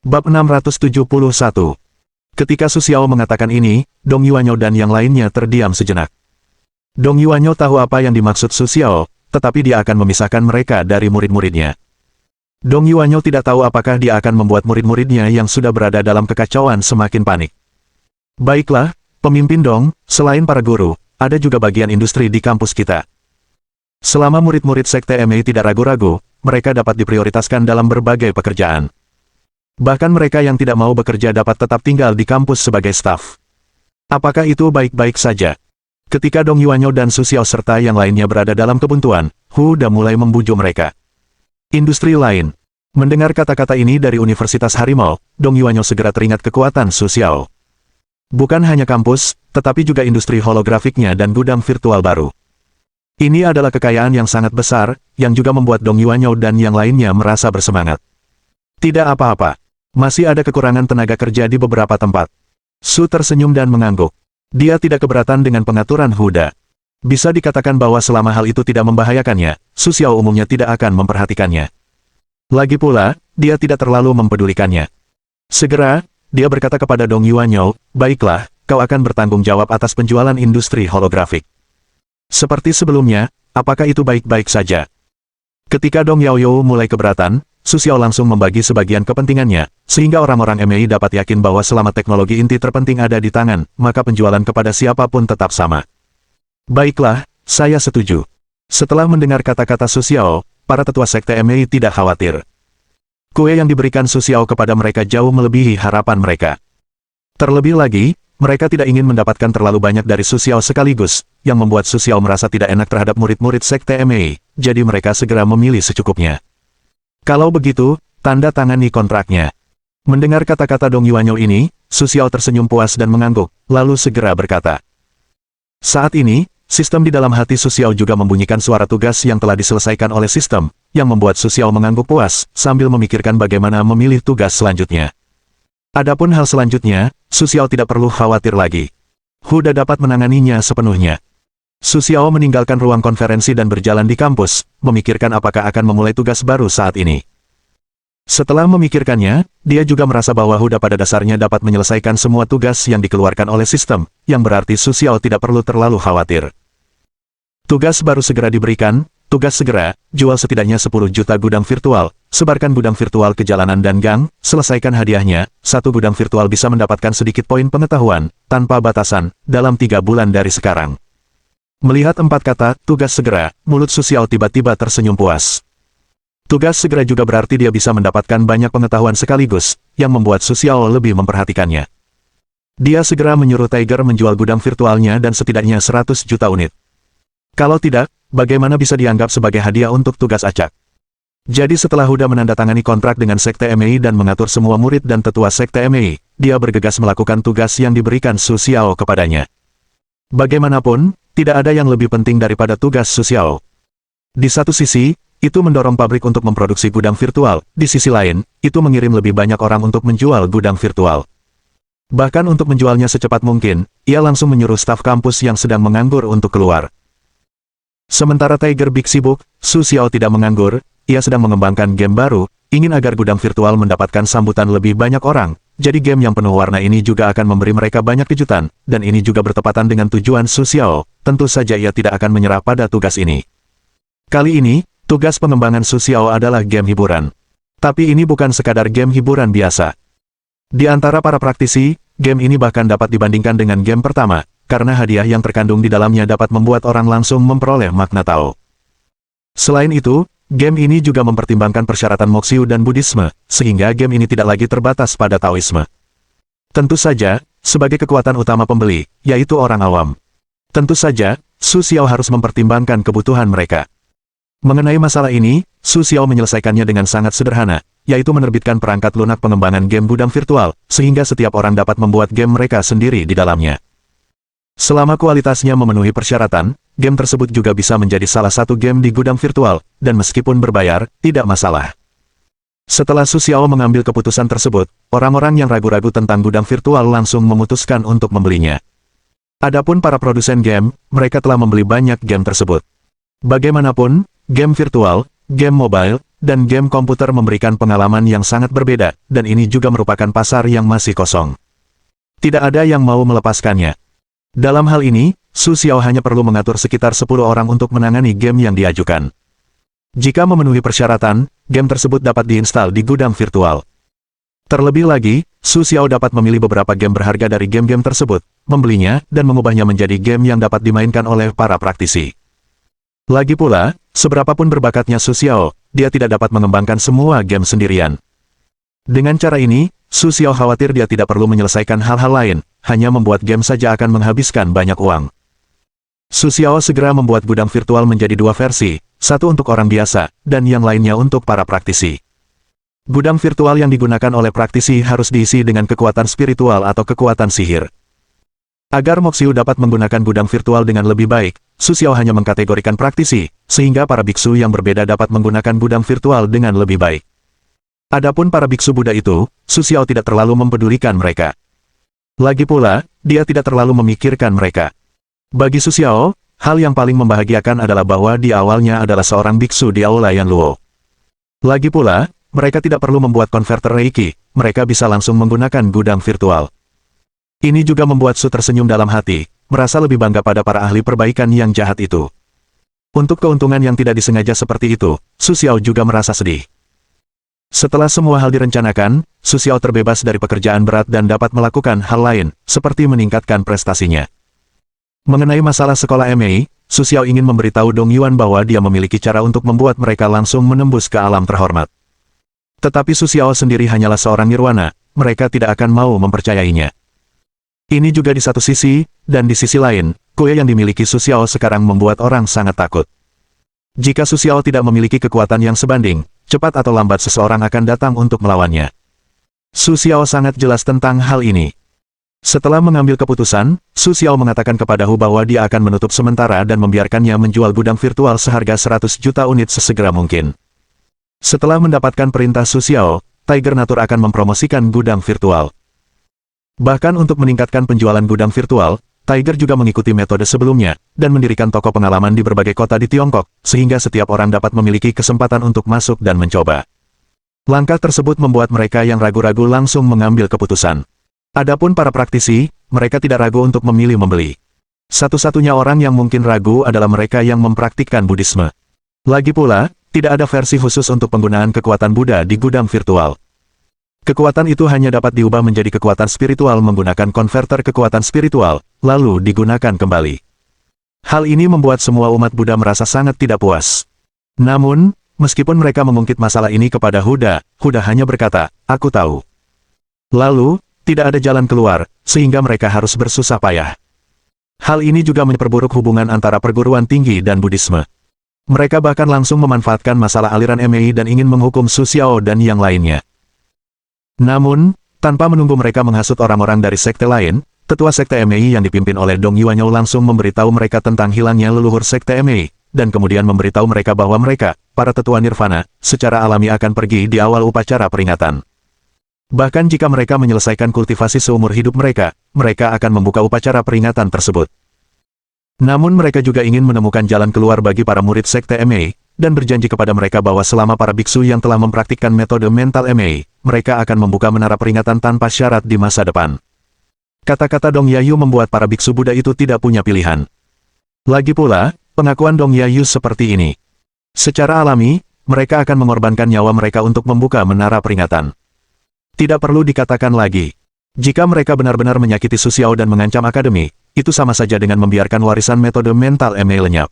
Bab 671. Ketika Su Xiao mengatakan ini, Dong Yuanyo dan yang lainnya terdiam sejenak. Dong Yuanyo tahu apa yang dimaksud Su Xiao, tetapi dia akan memisahkan mereka dari murid-muridnya. Dong Yuanyo tidak tahu apakah dia akan membuat murid-muridnya yang sudah berada dalam kekacauan semakin panik. Baiklah, pemimpin Dong, selain para guru, ada juga bagian industri di kampus kita. Selama murid-murid Sekte MA tidak ragu-ragu, mereka dapat diprioritaskan dalam berbagai pekerjaan. Bahkan mereka yang tidak mau bekerja dapat tetap tinggal di kampus sebagai staf. Apakah itu baik-baik saja? Ketika Dong Yuanyo dan Su Xiao serta yang lainnya berada dalam kebuntuan, Hu Da mulai membujuk mereka. Industri lain. Mendengar kata-kata ini dari Universitas Harimau, Dong Yuanyo segera teringat kekuatan Su Xiao. Bukan hanya kampus, tetapi juga industri holografiknya dan gudang virtual baru. Ini adalah kekayaan yang sangat besar, yang juga membuat Dong Yuanyo dan yang lainnya merasa bersemangat. Tidak apa-apa. Masih ada kekurangan tenaga kerja di beberapa tempat. Su tersenyum dan mengangguk. Dia tidak keberatan dengan pengaturan Hu Da. Bisa dikatakan bahwa selama hal itu tidak membahayakannya, Su Xiao umumnya tidak akan memperhatikannya. Lagi pula, dia tidak terlalu mempedulikannya. Segera, dia berkata kepada Dong Yuanyo, "Baiklah, kau akan bertanggung jawab atas penjualan industri holografik." Seperti sebelumnya, apakah itu baik-baik saja? Ketika Dong Yaoyo mulai keberatan, Su Xiao langsung membagi sebagian kepentingannya, sehingga orang-orang MAI dapat yakin bahwa selama teknologi inti terpenting ada di tangan, maka penjualan kepada siapapun tetap sama. Baiklah, saya setuju. Setelah mendengar kata-kata Su Xiao, para tetua Sekte MAI tidak khawatir. Kue yang diberikan Su Xiao kepada mereka jauh melebihi harapan mereka. Terlebih lagi, mereka tidak ingin mendapatkan terlalu banyak dari Su Xiao sekaligus, yang membuat Su Xiao merasa tidak enak terhadap murid-murid Sekte MAI, jadi mereka segera memilih secukupnya. Kalau begitu, tanda tangani kontraknya. Mendengar kata-kata Dong Yuanyo ini, Su Xiao tersenyum puas dan mengangguk, lalu segera berkata. Saat ini, sistem di dalam hati Su Xiao juga membunyikan suara tugas yang telah diselesaikan oleh sistem, yang membuat Su Xiao mengangguk puas, sambil memikirkan bagaimana memilih tugas selanjutnya. Adapun hal selanjutnya, Su Xiao tidak perlu khawatir lagi. Hu Da dapat menanganinya sepenuhnya. Su Xiao meninggalkan ruang konferensi dan berjalan di kampus, memikirkan apakah akan memulai tugas baru saat ini. Setelah memikirkannya, dia juga merasa bahwa Hu Da pada dasarnya dapat menyelesaikan semua tugas yang dikeluarkan oleh sistem, yang berarti Su Xiao tidak perlu terlalu khawatir. Tugas baru segera diberikan, tugas segera, jual setidaknya 10 juta gudang virtual, sebarkan gudang virtual ke jalanan dan gang, selesaikan hadiahnya, satu gudang virtual bisa mendapatkan sedikit poin pengetahuan, tanpa batasan, dalam 3 bulan dari sekarang. Melihat 4 kata, tugas segera, mulut Su Xiao tiba-tiba tersenyum puas. Tugas segera juga berarti dia bisa mendapatkan banyak pengetahuan sekaligus, yang membuat Su Xiao lebih memperhatikannya. Dia segera menyuruh Tiger menjual gudang virtualnya dan setidaknya 100 juta unit. Kalau tidak, bagaimana bisa dianggap sebagai hadiah untuk tugas acak? Jadi setelah Hu Da menandatangani kontrak dengan Sekte MAI dan mengatur semua murid dan tetua Sekte MAI, dia bergegas melakukan tugas yang diberikan Su Xiao kepadanya. Bagaimanapun, tidak ada yang lebih penting daripada tugas Su Xiao. Di satu sisi, itu mendorong pabrik untuk memproduksi gudang virtual, di sisi lain, itu mengirim lebih banyak orang untuk menjual gudang virtual. Bahkan untuk menjualnya secepat mungkin, ia langsung menyuruh staf kampus yang sedang menganggur untuk keluar. Sementara Tiger Big sibuk, Su Xiao tidak menganggur, ia sedang mengembangkan game baru, ingin agar gudang virtual mendapatkan sambutan lebih banyak orang. Jadi game yang penuh warna ini juga akan memberi mereka banyak kejutan, dan ini juga bertepatan dengan tujuan Su Xiao, tentu saja ia tidak akan menyerah pada tugas ini. Kali ini, tugas pengembangan Su Xiao adalah game hiburan. Tapi ini bukan sekadar game hiburan biasa. Di antara para praktisi, game ini bahkan dapat dibandingkan dengan game pertama, karena hadiah yang terkandung di dalamnya dapat membuat orang langsung memperoleh makna Tao. Selain itu, game ini juga mempertimbangkan persyaratan Mokshu dan Buddhisme, sehingga game ini tidak lagi terbatas pada Taoisme. Tentu saja, sebagai kekuatan utama pembeli, yaitu orang awam. Tentu saja, Su Xiao harus mempertimbangkan kebutuhan mereka. Mengenai masalah ini, Su Xiao menyelesaikannya dengan sangat sederhana, yaitu menerbitkan perangkat lunak pengembangan game gudang virtual, sehingga setiap orang dapat membuat game mereka sendiri di dalamnya. Selama kualitasnya memenuhi persyaratan, game tersebut juga bisa menjadi salah satu game di gudang virtual, dan meskipun berbayar, tidak masalah. Setelah Su Xiao mengambil keputusan tersebut, orang-orang yang ragu-ragu tentang gudang virtual langsung memutuskan untuk membelinya. Adapun para produsen game, mereka telah membeli banyak game tersebut. Bagaimanapun, game virtual, game mobile, dan game komputer memberikan pengalaman yang sangat berbeda, dan ini juga merupakan pasar yang masih kosong. Tidak ada yang mau melepaskannya. Dalam hal ini, Su Xiao hanya perlu mengatur sekitar 10 orang untuk menangani game yang diajukan. Jika memenuhi persyaratan, game tersebut dapat diinstal di gudang virtual. Terlebih lagi, Su Xiao dapat memilih beberapa game berharga dari game-game tersebut, membelinya, dan mengubahnya menjadi game yang dapat dimainkan oleh para praktisi. Lagi pula, seberapapun berbakatnya Su Xiao, dia tidak dapat mengembangkan semua game sendirian. Dengan cara ini, Su Xiao khawatir dia tidak perlu menyelesaikan hal-hal lain, hanya membuat game saja akan menghabiskan banyak uang. Su Xiao segera membuat gudang virtual menjadi 2 versi, satu untuk orang biasa, dan yang lainnya untuk para praktisi. Gudang virtual yang digunakan oleh praktisi harus diisi dengan kekuatan spiritual atau kekuatan sihir. Agar Moxiu dapat menggunakan gudang virtual dengan lebih baik, Su Xiao hanya mengkategorikan praktisi, sehingga para biksu yang berbeda dapat menggunakan gudang virtual dengan lebih baik. Adapun para biksu Buddha itu, Su Xiao tidak terlalu mempedulikan mereka. Lagi pula, dia tidak terlalu memikirkan mereka. Bagi Su Xiao, hal yang paling membahagiakan adalah bahwa dia awalnya adalah seorang biksu di Aula Yanluo. Lagi pula, mereka tidak perlu membuat konverter Reiki, mereka bisa langsung menggunakan gudang virtual. Ini juga membuat Su tersenyum dalam hati, merasa lebih bangga pada para ahli perbaikan yang jahat itu. Untuk keuntungan yang tidak disengaja seperti itu, Su Xiao juga merasa sedih. Setelah semua hal direncanakan, Su Xiao terbebas dari pekerjaan berat dan dapat melakukan hal lain, seperti meningkatkan prestasinya. Mengenai masalah sekolah MA, Su Xiao ingin memberitahu Dong Yuan bahwa dia memiliki cara untuk membuat mereka langsung menembus ke alam terhormat. Tetapi Su Xiao sendiri hanyalah seorang nirwana, mereka tidak akan mau mempercayainya. Ini juga di satu sisi, dan di sisi lain, kue yang dimiliki Su Xiao sekarang membuat orang sangat takut. Jika Su Xiao tidak memiliki kekuatan yang sebanding, cepat atau lambat seseorang akan datang untuk melawannya. Su Xiao sangat jelas tentang hal ini. Setelah mengambil keputusan, Su Xiao mengatakan kepada Hu bahwa dia akan menutup sementara dan membiarkannya menjual gudang virtual seharga 100 juta unit sesegera mungkin. Setelah mendapatkan perintah Su Xiao, Tiger Nature akan mempromosikan gudang virtual. Bahkan untuk meningkatkan penjualan gudang virtual, Tiger juga mengikuti metode sebelumnya, dan mendirikan toko pengalaman di berbagai kota di Tiongkok, sehingga setiap orang dapat memiliki kesempatan untuk masuk dan mencoba. Langkah tersebut membuat mereka yang ragu-ragu langsung mengambil keputusan. Adapun para praktisi, mereka tidak ragu untuk memilih membeli. Satu-satunya orang yang mungkin ragu adalah mereka yang mempraktikkan Buddhisme. Lagi pula, tidak ada versi khusus untuk penggunaan kekuatan Buddha di gudang virtual. Kekuatan itu hanya dapat diubah menjadi kekuatan spiritual menggunakan konverter kekuatan spiritual, lalu digunakan kembali. Hal ini membuat semua umat Buddha merasa sangat tidak puas. Namun, meskipun mereka mengungkit masalah ini kepada Huda, Huda hanya berkata, "Aku tahu." Lalu, tidak ada jalan keluar, sehingga mereka harus bersusah payah. Hal ini juga memperburuk hubungan antara perguruan tinggi dan Buddhisme. Mereka bahkan langsung memanfaatkan masalah aliran MAI dan ingin menghukum Su Xiao dan yang lainnya. Namun, tanpa menunggu mereka menghasut orang-orang dari sekte lain, tetua sekte MAI yang dipimpin oleh Dong Yuanyou langsung memberitahu mereka tentang hilangnya leluhur sekte MAI, dan kemudian memberitahu mereka bahwa mereka, para tetua nirvana, secara alami akan pergi di awal upacara peringatan. Bahkan jika mereka menyelesaikan kultivasi seumur hidup mereka, mereka akan membuka upacara peringatan tersebut. Namun mereka juga ingin menemukan jalan keluar bagi para murid sekte MAI, dan berjanji kepada mereka bahwa selama para biksu yang telah mempraktikkan metode mental MAI, mereka akan membuka menara peringatan tanpa syarat di masa depan. Kata-kata Dong Yayu membuat para biksu Buddha itu tidak punya pilihan. Lagi pula, pengakuan Dong Yayu seperti ini. Secara alami, mereka akan mengorbankan nyawa mereka untuk membuka menara peringatan. Tidak perlu dikatakan lagi. Jika mereka benar-benar menyakiti Su Xiao dan mengancam akademi, itu sama saja dengan membiarkan warisan metode mental MAI lenyap.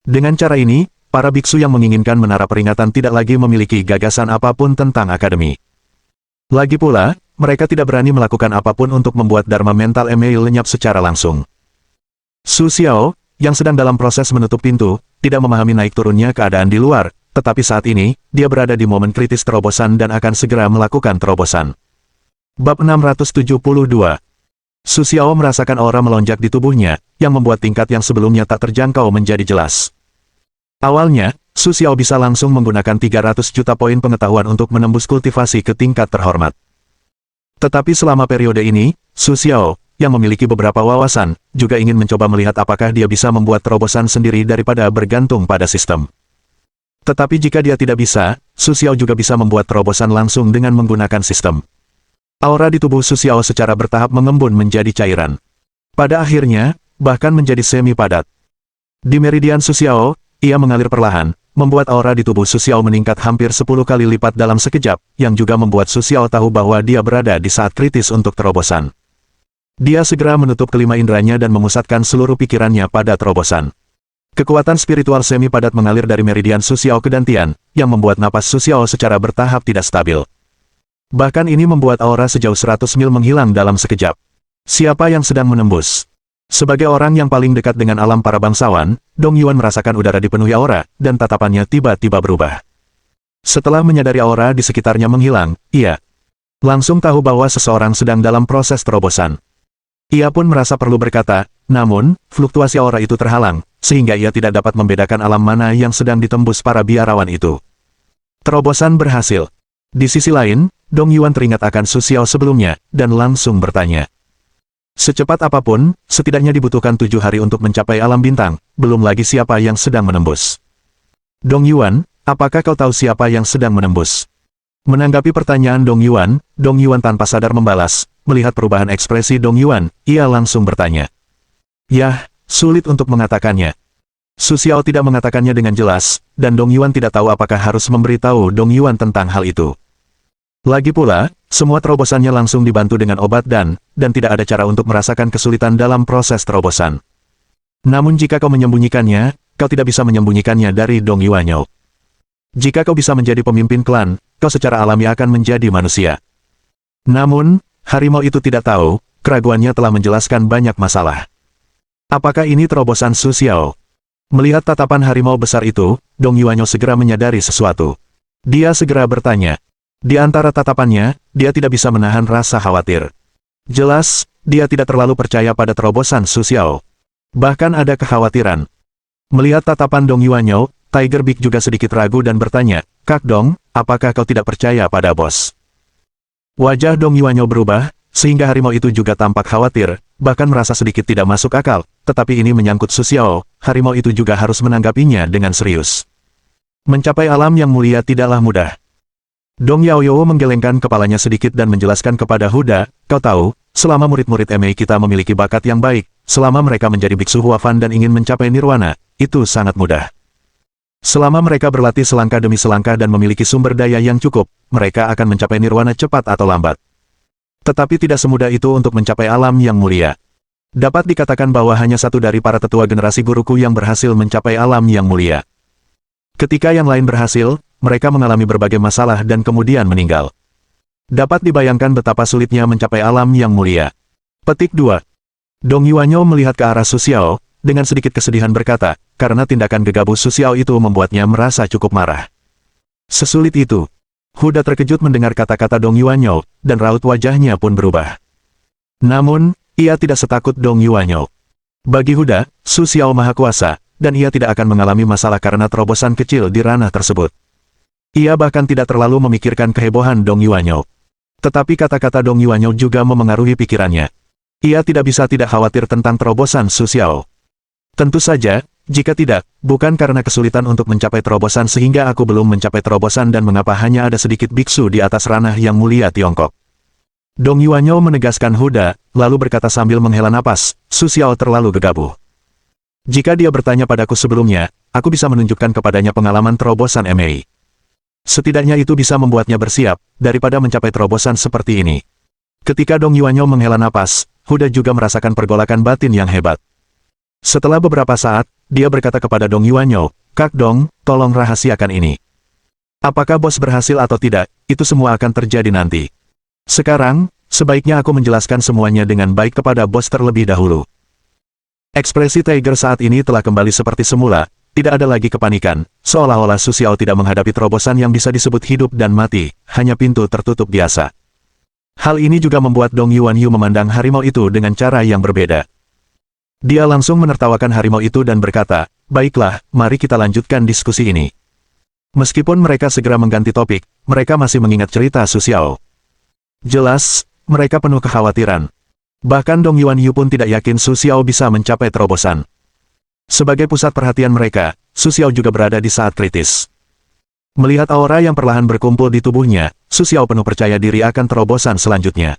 Dengan cara ini, para biksu yang menginginkan menara peringatan tidak lagi memiliki gagasan apapun tentang akademi. Lagi pula, mereka tidak berani melakukan apapun untuk membuat dharma mental MAI lenyap secara langsung. Su Xiao, yang sedang dalam proses menutup pintu, tidak memahami naik turunnya keadaan di luar, tetapi saat ini, dia berada di momen kritis terobosan dan akan segera melakukan terobosan. Bab 672. Su Xiao merasakan aura melonjak di tubuhnya, yang membuat tingkat yang sebelumnya tak terjangkau menjadi jelas. Awalnya, Su Xiao bisa langsung menggunakan 300 juta poin pengetahuan untuk menembus kultivasi ke tingkat terhormat. Tetapi selama periode ini, Su Xiao, yang memiliki beberapa wawasan, juga ingin mencoba melihat apakah dia bisa membuat terobosan sendiri daripada bergantung pada sistem. Tetapi jika dia tidak bisa, Su Xiao juga bisa membuat terobosan langsung dengan menggunakan sistem. Aura di tubuh Su Xiao secara bertahap mengembun menjadi cairan. Pada akhirnya, bahkan menjadi semi padat. Di meridian Su Xiao, ia mengalir perlahan, membuat aura di tubuh Su Xiao meningkat hampir 10 kali lipat dalam sekejap, yang juga membuat Su Xiao tahu bahwa dia berada di saat kritis untuk terobosan. Dia segera menutup kelima inderanya dan memusatkan seluruh pikirannya pada terobosan. Kekuatan spiritual semi padat mengalir dari meridian Su Xiao ke dantian, yang membuat napas Su Xiao secara bertahap tidak stabil. Bahkan ini membuat aura sejauh 100 mil menghilang dalam sekejap. Siapa yang sedang menembus? Sebagai orang yang paling dekat dengan alam para bangsawan, Dong Yuan merasakan udara dipenuhi aura, dan tatapannya tiba-tiba berubah. Setelah menyadari aura di sekitarnya menghilang, ia langsung tahu bahwa seseorang sedang dalam proses terobosan. Ia pun merasa perlu berkata, namun, fluktuasi aura itu terhalang, sehingga ia tidak dapat membedakan alam mana yang sedang ditembus para biarawan itu. Terobosan berhasil. Di sisi lain, Dong Yuan teringat akan Su Xiao sebelumnya, dan langsung bertanya. Secepat apapun, setidaknya dibutuhkan 7 hari untuk mencapai alam bintang, belum lagi siapa yang sedang menembus. Dong Yuan, apakah kau tahu siapa yang sedang menembus? Menanggapi pertanyaan Dong Yuan tanpa sadar membalas, melihat perubahan ekspresi Dong Yuan, ia langsung bertanya. Yah, sulit untuk mengatakannya. Su Xiao tidak mengatakannya dengan jelas, dan Dong Yuan tidak tahu apakah harus memberitahu Dong Yuan tentang hal itu. Lagi pula, semua terobosannya langsung dibantu dengan obat dan tidak ada cara untuk merasakan kesulitan dalam proses terobosan. Namun jika kau menyembunyikannya, kau tidak bisa menyembunyikannya dari Dong Yuanyo. Jika kau bisa menjadi pemimpin klan, kau secara alami akan menjadi manusia. Namun, harimau itu tidak tahu, keraguannya telah menjelaskan banyak masalah. Apakah ini terobosan Su Xiao? Melihat tatapan harimau besar itu, Dong Yuanyo segera menyadari sesuatu. Dia segera bertanya. Di antara tatapannya, dia tidak bisa menahan rasa khawatir. Jelas, dia tidak terlalu percaya pada terobosan Su Xiao. Bahkan ada kekhawatiran. Melihat tatapan Dong Yuanyo, Tiger Big juga sedikit ragu dan bertanya, Kak Dong, apakah kau tidak percaya pada bos? Wajah Dong Yuanyo berubah, sehingga harimau itu juga tampak khawatir, bahkan merasa sedikit tidak masuk akal, tetapi ini menyangkut Su Xiao, harimau itu juga harus menanggapinya dengan serius. Mencapai alam yang mulia tidaklah mudah. Dong Yaoyo menggelengkan kepalanya sedikit dan menjelaskan kepada Huda, kau tahu, selama murid-murid MA kita memiliki bakat yang baik, selama mereka menjadi biksu Huafan dan ingin mencapai nirwana, itu sangat mudah. Selama mereka berlatih selangkah demi selangkah dan memiliki sumber daya yang cukup, mereka akan mencapai nirwana cepat atau lambat. Tetapi tidak semudah itu untuk mencapai alam yang mulia. Dapat dikatakan bahwa hanya satu dari para tetua generasi guruku yang berhasil mencapai alam yang mulia. Ketika yang lain berhasil, mereka mengalami berbagai masalah dan kemudian meninggal. Dapat dibayangkan betapa sulitnya mencapai alam yang mulia. Petik 2. Dong Yuanyo melihat ke arah Su Xiao, dengan sedikit kesedihan berkata, karena tindakan gegabah Su Xiao itu membuatnya merasa cukup marah. Sesulit itu. Huda terkejut mendengar kata-kata Dong Yuanyo, dan raut wajahnya pun berubah. Namun, ia tidak setakut Dong Yuanyo. Bagi Huda, Su Xiao maha kuasa, dan ia tidak akan mengalami masalah karena terobosan kecil di ranah tersebut. Ia bahkan tidak terlalu memikirkan kehebohan Dong Yuanyo. Tetapi kata-kata Dong Yuanyo juga memengaruhi pikirannya. Ia tidak bisa tidak khawatir tentang terobosan Su Xiao. Tentu saja, jika tidak, bukan karena kesulitan untuk mencapai terobosan sehingga aku belum mencapai terobosan dan mengapa hanya ada sedikit biksu di atas ranah yang mulia Tiongkok. Dong Yuanyo menegaskan Huda, lalu berkata sambil menghela napas, Su Xiao terlalu gegabah. Jika dia bertanya padaku sebelumnya, aku bisa menunjukkan kepadanya pengalaman terobosan MA. Setidaknya itu bisa membuatnya bersiap, daripada mencapai terobosan seperti ini. Ketika Dong Yuanyo menghela napas, Huda juga merasakan pergolakan batin yang hebat. Setelah beberapa saat, dia berkata kepada Dong Yuanyo, Kak Dong, tolong rahasiakan ini. Apakah bos berhasil atau tidak, itu semua akan terjadi nanti. Sekarang, sebaiknya aku menjelaskan semuanya dengan baik kepada bos terlebih dahulu. Ekspresi Tiger saat ini telah kembali seperti semula, tidak ada lagi kepanikan, seolah-olah Su Xiao tidak menghadapi terobosan yang bisa disebut hidup dan mati, hanya pintu tertutup biasa. Hal ini juga membuat Dong Yuanyo memandang harimau itu dengan cara yang berbeda. Dia langsung menertawakan harimau itu dan berkata, baiklah, mari kita lanjutkan diskusi ini. Meskipun mereka segera mengganti topik, mereka masih mengingat cerita Su Xiao. Jelas, mereka penuh kekhawatiran. Bahkan Dong Yuanyo pun tidak yakin Su Xiao bisa mencapai terobosan. Sebagai pusat perhatian mereka, Su Xiao juga berada di saat kritis. Melihat aura yang perlahan berkumpul di tubuhnya, Su Xiao penuh percaya diri akan terobosan selanjutnya.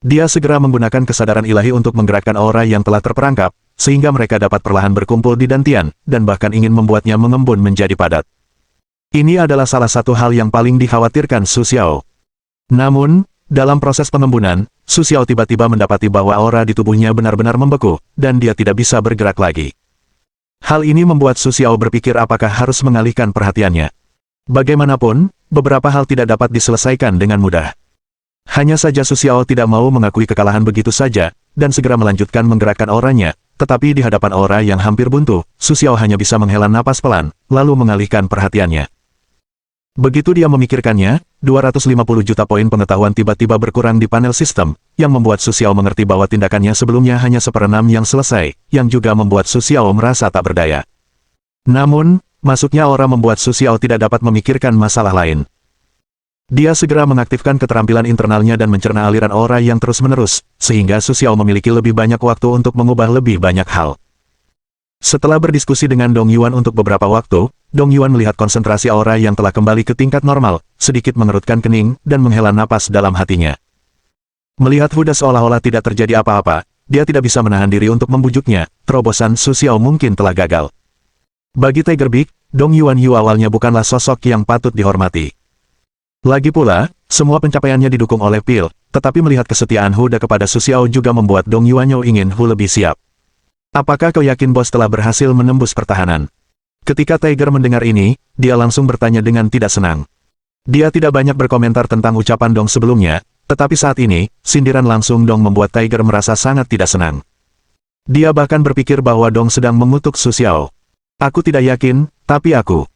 Dia segera menggunakan kesadaran ilahi untuk menggerakkan aura yang telah terperangkap, sehingga mereka dapat perlahan berkumpul di dantian, dan bahkan ingin membuatnya mengembun menjadi padat. Ini adalah salah satu hal yang paling dikhawatirkan Su Xiao. Namun, dalam proses pengembunan, Su Xiao tiba-tiba mendapati bahwa aura di tubuhnya benar-benar membeku, dan dia tidak bisa bergerak lagi. Hal ini membuat Su Xiao berpikir apakah harus mengalihkan perhatiannya. Bagaimanapun, beberapa hal tidak dapat diselesaikan dengan mudah. Hanya saja Su Xiao tidak mau mengakui kekalahan begitu saja, dan segera melanjutkan menggerakkan auranya, tetapi di hadapan aura yang hampir buntu, Su Xiao hanya bisa menghela napas pelan, lalu mengalihkan perhatiannya. Begitu dia memikirkannya, 250 juta poin pengetahuan tiba-tiba berkurang di panel sistem, yang membuat Su Xiao mengerti bahwa tindakannya sebelumnya hanya seperenam yang selesai, yang juga membuat Su Xiao merasa tak berdaya. Namun, masuknya aura membuat Su Xiao tidak dapat memikirkan masalah lain. Dia segera mengaktifkan keterampilan internalnya dan mencerna aliran aura yang terus-menerus, sehingga Su Xiao memiliki lebih banyak waktu untuk mengubah lebih banyak hal. Setelah berdiskusi dengan Dong Yuan untuk beberapa waktu, Dong Yuan melihat konsentrasi aura yang telah kembali ke tingkat normal, sedikit mengerutkan kening, dan menghela napas dalam hatinya. Melihat Huda seolah-olah tidak terjadi apa-apa, dia tidak bisa menahan diri untuk membujuknya, terobosan Su Xiao mungkin telah gagal. Bagi Tiger Beak, Dong Yuan Yu awalnya bukanlah sosok yang patut dihormati. Lagi pula, semua pencapaiannya didukung oleh Pil, tetapi melihat kesetiaan Huda kepada Su Xiao juga membuat Dong Yuanyo ingin Hu lebih siap. Apakah kau yakin bos telah berhasil menembus pertahanan? Ketika Tiger mendengar ini, dia langsung bertanya dengan tidak senang. Dia tidak banyak berkomentar tentang ucapan Dong sebelumnya, tetapi saat ini, sindiran langsung Dong membuat Tiger merasa sangat tidak senang. Dia bahkan berpikir bahwa Dong sedang mengutuk Su Xiao. Aku tidak yakin, tapi aku.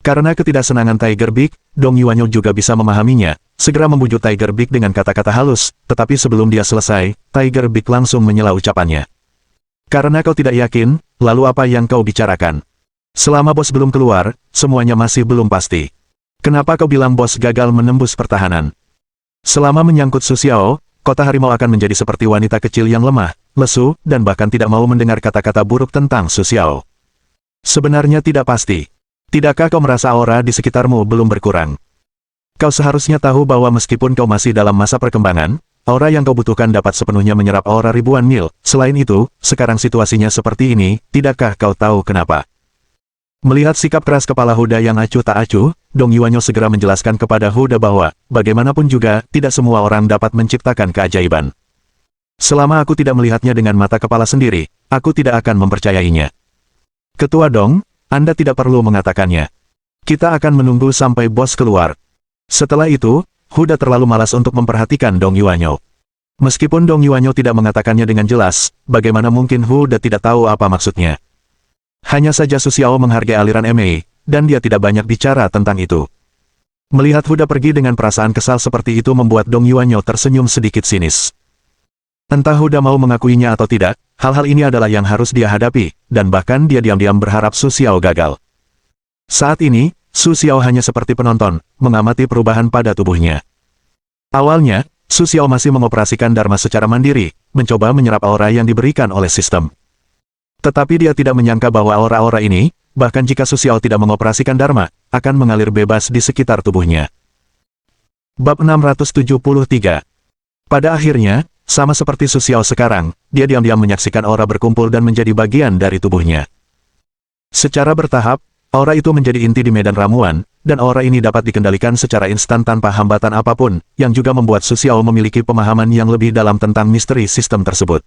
Karena ketidaksenangan Tiger Beak, Dong Yuanyo juga bisa memahaminya, segera membujuk Tiger Beak dengan kata-kata halus, tetapi sebelum dia selesai, Tiger Beak langsung menyela ucapannya. Karena kau tidak yakin, lalu apa yang kau bicarakan? Selama bos belum keluar, semuanya masih belum pasti. Kenapa kau bilang bos gagal menembus pertahanan? Selama menyangkut Su Xiao, kota harimau akan menjadi seperti wanita kecil yang lemah, lesu, dan bahkan tidak mau mendengar kata-kata buruk tentang Su Xiao. Sebenarnya tidak pasti. Tidakkah kau merasa aura di sekitarmu belum berkurang? Kau seharusnya tahu bahwa meskipun kau masih dalam masa perkembangan, aura yang kau butuhkan dapat sepenuhnya menyerap aura ribuan mil. Selain itu, sekarang situasinya seperti ini, tidakkah kau tahu kenapa? Melihat sikap keras kepala Huda yang acuh tak acuh, Dong Yuanyo segera menjelaskan kepada Huda bahwa, bagaimanapun juga, tidak semua orang dapat menciptakan keajaiban. Selama aku tidak melihatnya dengan mata kepala sendiri, aku tidak akan mempercayainya. Ketua Dong, Anda tidak perlu mengatakannya. Kita akan menunggu sampai bos keluar. Setelah itu, Huda terlalu malas untuk memperhatikan Dong Yuanyo. Meskipun Dong Yuanyo tidak mengatakannya dengan jelas, bagaimana mungkin Huda tidak tahu apa maksudnya. Hanya saja Su Xiao menghargai aliran MA, dan dia tidak banyak bicara tentang itu. Melihat Huda pergi dengan perasaan kesal seperti itu membuat Dong Yuanyo tersenyum sedikit sinis. Entah Huda mau mengakuinya atau tidak, hal-hal ini adalah yang harus dia hadapi, dan bahkan dia diam-diam berharap Su Xiao gagal. Saat ini, Su Xiao hanya seperti penonton, mengamati perubahan pada tubuhnya. Awalnya, Su Xiao masih mengoperasikan Dharma secara mandiri, mencoba menyerap aura yang diberikan oleh sistem. Tetapi dia tidak menyangka bahwa aura-aura ini, bahkan jika Su Xiao tidak mengoperasikan Dharma, akan mengalir bebas di sekitar tubuhnya. Bab 673. Pada akhirnya, sama seperti Su Xiao sekarang, dia diam-diam menyaksikan aura berkumpul dan menjadi bagian dari tubuhnya. Secara bertahap, aura itu menjadi inti di medan ramuan, dan aura ini dapat dikendalikan secara instan tanpa hambatan apapun, yang juga membuat Su Xiao memiliki pemahaman yang lebih dalam tentang misteri sistem tersebut.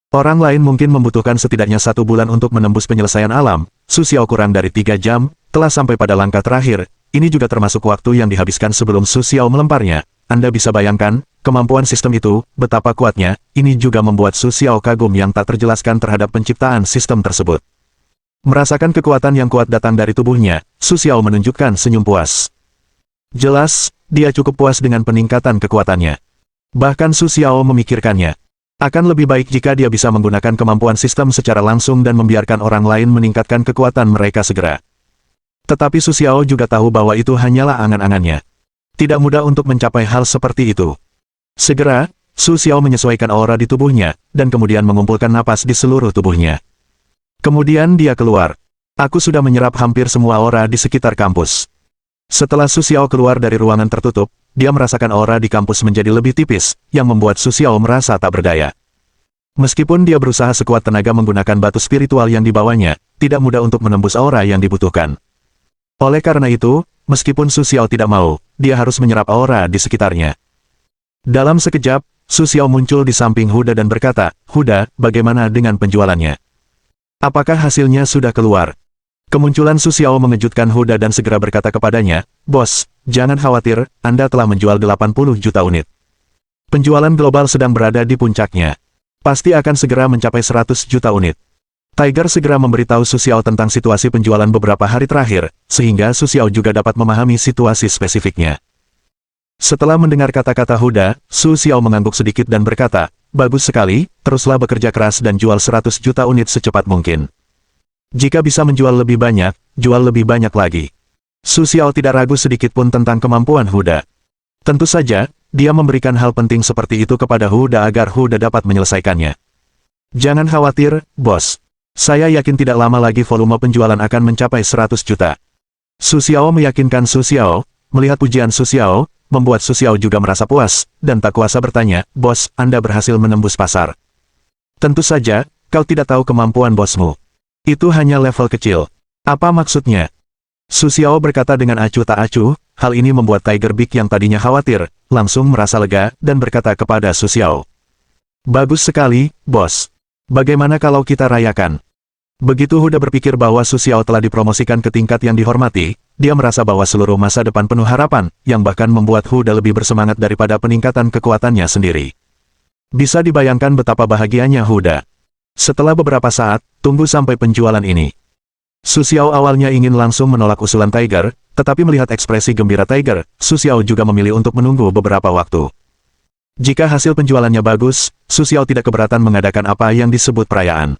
Orang lain mungkin membutuhkan setidaknya 1 bulan untuk menembus penyelesaian alam, Su Xiao kurang dari 3 jam, telah sampai pada langkah terakhir, ini juga termasuk waktu yang dihabiskan sebelum Su Xiao melemparnya. Anda bisa bayangkan, kemampuan sistem itu, betapa kuatnya, ini juga membuat Su Xiao kagum yang tak terjelaskan terhadap penciptaan sistem tersebut. Merasakan kekuatan yang kuat datang dari tubuhnya, Su Xiao menunjukkan senyum puas. Jelas, dia cukup puas dengan peningkatan kekuatannya. Bahkan Su Xiao memikirkannya. Akan lebih baik jika dia bisa menggunakan kemampuan sistem secara langsung dan membiarkan orang lain meningkatkan kekuatan mereka segera. Tetapi Su Xiao juga tahu bahwa itu hanyalah angan-angannya. Tidak mudah untuk mencapai hal seperti itu. Segera, Su Xiao menyesuaikan aura di tubuhnya, dan kemudian mengumpulkan napas di seluruh tubuhnya. Kemudian dia keluar. Aku sudah menyerap hampir semua aura di sekitar kampus. Setelah Su Xiao keluar dari ruangan tertutup, dia merasakan aura di kampus menjadi lebih tipis, yang membuat Su Xiao merasa tak berdaya. Meskipun dia berusaha sekuat tenaga menggunakan batu spiritual yang dibawanya, tidak mudah untuk menembus aura yang dibutuhkan. Oleh karena itu, meskipun Su Xiao tidak mau, dia harus menyerap aura di sekitarnya. Dalam sekejap, Su Xiao muncul di samping Huda dan berkata, "Huda, bagaimana dengan penjualannya? Apakah hasilnya sudah keluar?" Kemunculan Su Xiao mengejutkan Huda dan segera berkata kepadanya, "Bos, jangan khawatir, Anda telah menjual 80 juta unit. Penjualan global sedang berada di puncaknya. Pasti akan segera mencapai 100 juta unit." Tiger segera memberitahu Su Xiao tentang situasi penjualan beberapa hari terakhir, sehingga Su Xiao juga dapat memahami situasi spesifiknya. Setelah mendengar kata-kata Huda, Su Xiao mengangguk sedikit dan berkata, "Bagus sekali, teruslah bekerja keras dan jual 100 juta unit secepat mungkin. Jika bisa menjual lebih banyak, jual lebih banyak lagi." Su Xiao tidak ragu sedikit pun tentang kemampuan Huda. Tentu saja, dia memberikan hal penting seperti itu kepada Huda agar Huda dapat menyelesaikannya. "Jangan khawatir, bos. Saya yakin tidak lama lagi volume penjualan akan mencapai 100 juta. Su Xiao meyakinkan Su Xiao. Melihat pujian Su Xiao, membuat Su Xiao juga merasa puas, dan tak kuasa bertanya, "Bos, Anda berhasil menembus pasar." "Tentu saja, kau tidak tahu kemampuan bosmu. Itu hanya level kecil." "Apa maksudnya?" Su Xiao berkata dengan acuh tak acuh. Hal ini membuat Tiger Big yang tadinya khawatir, langsung merasa lega, dan berkata kepada Su Xiao, "Bagus sekali, bos. Bagaimana kalau kita rayakan?" Begitu Huda berpikir bahwa Su Xiao telah dipromosikan ke tingkat yang dihormati, dia merasa bahwa seluruh masa depan penuh harapan, yang bahkan membuat Huda lebih bersemangat daripada peningkatan kekuatannya sendiri. Bisa dibayangkan betapa bahagianya Huda. Setelah beberapa saat, tunggu sampai penjualan ini. Su Xiao awalnya ingin langsung menolak usulan Tiger, tetapi melihat ekspresi gembira Tiger, Su Xiao juga memilih untuk menunggu beberapa waktu. Jika hasil penjualannya bagus, Su Xiao tidak keberatan mengadakan apa yang disebut perayaan.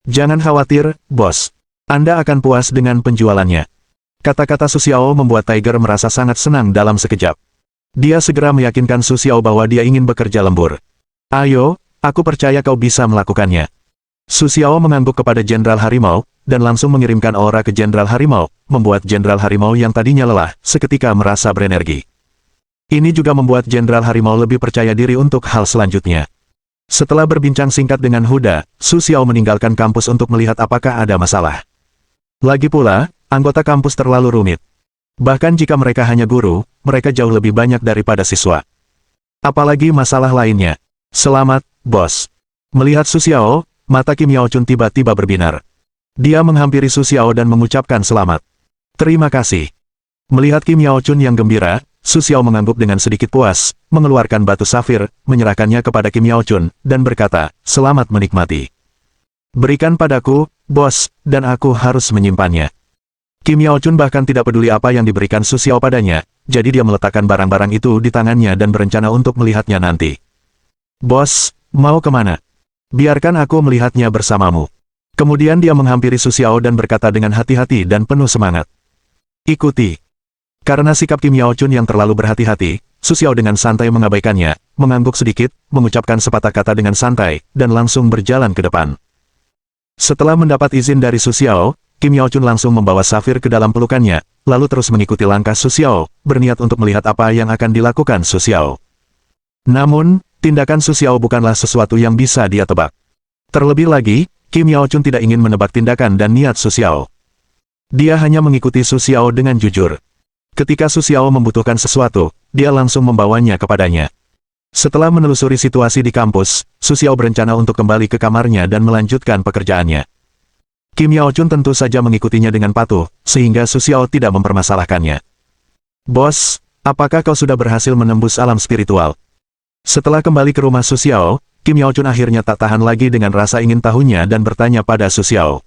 "Jangan khawatir, bos. Anda akan puas dengan penjualannya." Kata-kata Su Xiao membuat Tiger merasa sangat senang dalam sekejap. Dia segera meyakinkan Su Xiao bahwa dia ingin bekerja lembur. "Ayo, aku percaya kau bisa melakukannya." Su Xiao mengangguk kepada Jenderal Harimau, dan langsung mengirimkan aura ke Jenderal Harimau, membuat Jenderal Harimau yang tadinya lelah, seketika merasa berenergi. Ini juga membuat Jenderal Harimau lebih percaya diri untuk hal selanjutnya. Setelah berbincang singkat dengan Huda, Su Xiao meninggalkan kampus untuk melihat apakah ada masalah. Lagi pula, anggota kampus terlalu rumit. Bahkan jika mereka hanya guru, mereka jauh lebih banyak daripada siswa. Apalagi masalah lainnya. "Selamat, bos." Melihat Su Xiao, mata Kim Yao Chun tiba-tiba berbinar. Dia menghampiri Su Xiao dan mengucapkan selamat. "Terima kasih." Melihat Kim Yao Chun yang gembira, Su Xiao mengangguk dengan sedikit puas, mengeluarkan batu safir, menyerahkannya kepada Kim Yao Chun, dan berkata, "Selamat menikmati. Berikan padaku, bos, dan aku harus menyimpannya." Kim Yao Chun bahkan tidak peduli apa yang diberikan Su Xiao padanya, jadi dia meletakkan barang-barang itu di tangannya dan berencana untuk melihatnya nanti. "Bos, mau kemana? Biarkan aku melihatnya bersamamu." Kemudian dia menghampiri Su Xiao dan berkata dengan hati-hati dan penuh semangat, "Ikuti." Karena sikap Kim Yao Chun yang terlalu berhati-hati, Su Xiao dengan santai mengabaikannya, mengangguk sedikit, mengucapkan sepatah kata dengan santai, dan langsung berjalan ke depan. Setelah mendapat izin dari Su Xiao, Kim Yao Chun langsung membawa safir ke dalam pelukannya, lalu terus mengikuti langkah Su Xiao, berniat untuk melihat apa yang akan dilakukan Su Xiao. Namun, tindakan Su Xiao bukanlah sesuatu yang bisa dia tebak. Terlebih lagi, Kim Yao Chun tidak ingin menebak tindakan dan niat Su Xiao. Dia hanya mengikuti Su Xiao dengan jujur. Ketika Su Xiao membutuhkan sesuatu, dia langsung membawanya kepadanya. Setelah menelusuri situasi di kampus, Su Xiao berencana untuk kembali ke kamarnya dan melanjutkan pekerjaannya. Kim Yao Chun tentu saja mengikutinya dengan patuh, sehingga Su Xiao tidak mempermasalahkannya. "Bos, apakah kau sudah berhasil menembus alam spiritual?" Setelah kembali ke rumah Su Xiao, Kim Yao Chun akhirnya tak tahan lagi dengan rasa ingin tahunya dan bertanya pada Su Xiao,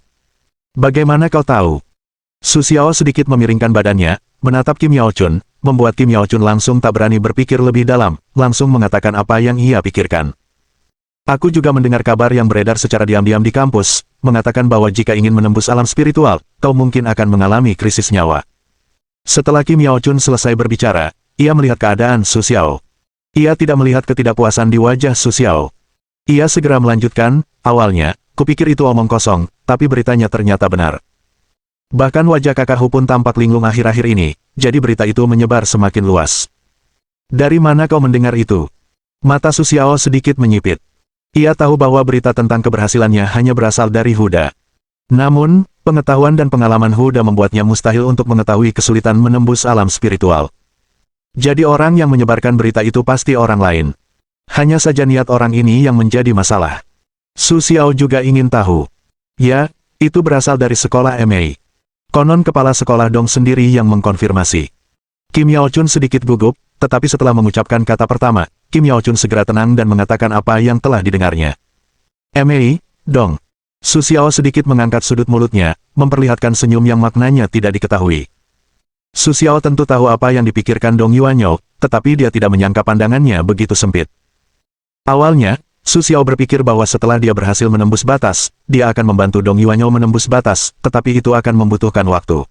"Bagaimana kau tahu?" Su Xiao sedikit memiringkan badannya, menatap Kim Yao Chun, membuat Kim Yao Chun langsung tak berani berpikir lebih dalam, langsung mengatakan apa yang ia pikirkan. "Aku juga mendengar kabar yang beredar secara diam-diam di kampus, mengatakan bahwa jika ingin menembus alam spiritual, kau mungkin akan mengalami krisis nyawa." Setelah Kim Yao Chun selesai berbicara, ia melihat keadaan Su Xiao. Ia tidak melihat ketidakpuasan di wajah Su Xiao. Ia segera melanjutkan, "Awalnya, kupikir itu omong kosong, tapi beritanya ternyata benar. Bahkan wajah kakak Hu pun tampak linglung akhir-akhir ini, jadi berita itu menyebar semakin luas. Dari mana kau mendengar itu? Mata Su Xiao sedikit menyipit. Ia tahu bahwa berita tentang keberhasilannya hanya berasal dari Huda. Namun, pengetahuan dan pengalaman Huda membuatnya mustahil untuk mengetahui kesulitan menembus alam spiritual. Jadi orang yang menyebarkan berita itu pasti orang lain. Hanya saja niat orang ini yang menjadi masalah. Su Xiao juga ingin tahu. Ya, itu berasal dari sekolah MA. Konon kepala sekolah Dong sendiri yang mengkonfirmasi. Kim Yao Chun sedikit gugup, tetapi setelah mengucapkan kata pertama, Kim Yao Chun segera tenang dan mengatakan apa yang telah didengarnya. MA, Dong. Su Xiao sedikit mengangkat sudut mulutnya, memperlihatkan senyum yang maknanya tidak diketahui. Su Xiao tentu tahu apa yang dipikirkan Dong Yuanyo, tetapi dia tidak menyangka pandangannya begitu sempit. Awalnya, Su Xiao berpikir bahwa setelah dia berhasil menembus batas, dia akan membantu Dong Yuanyo menembus batas, tetapi itu akan membutuhkan waktu.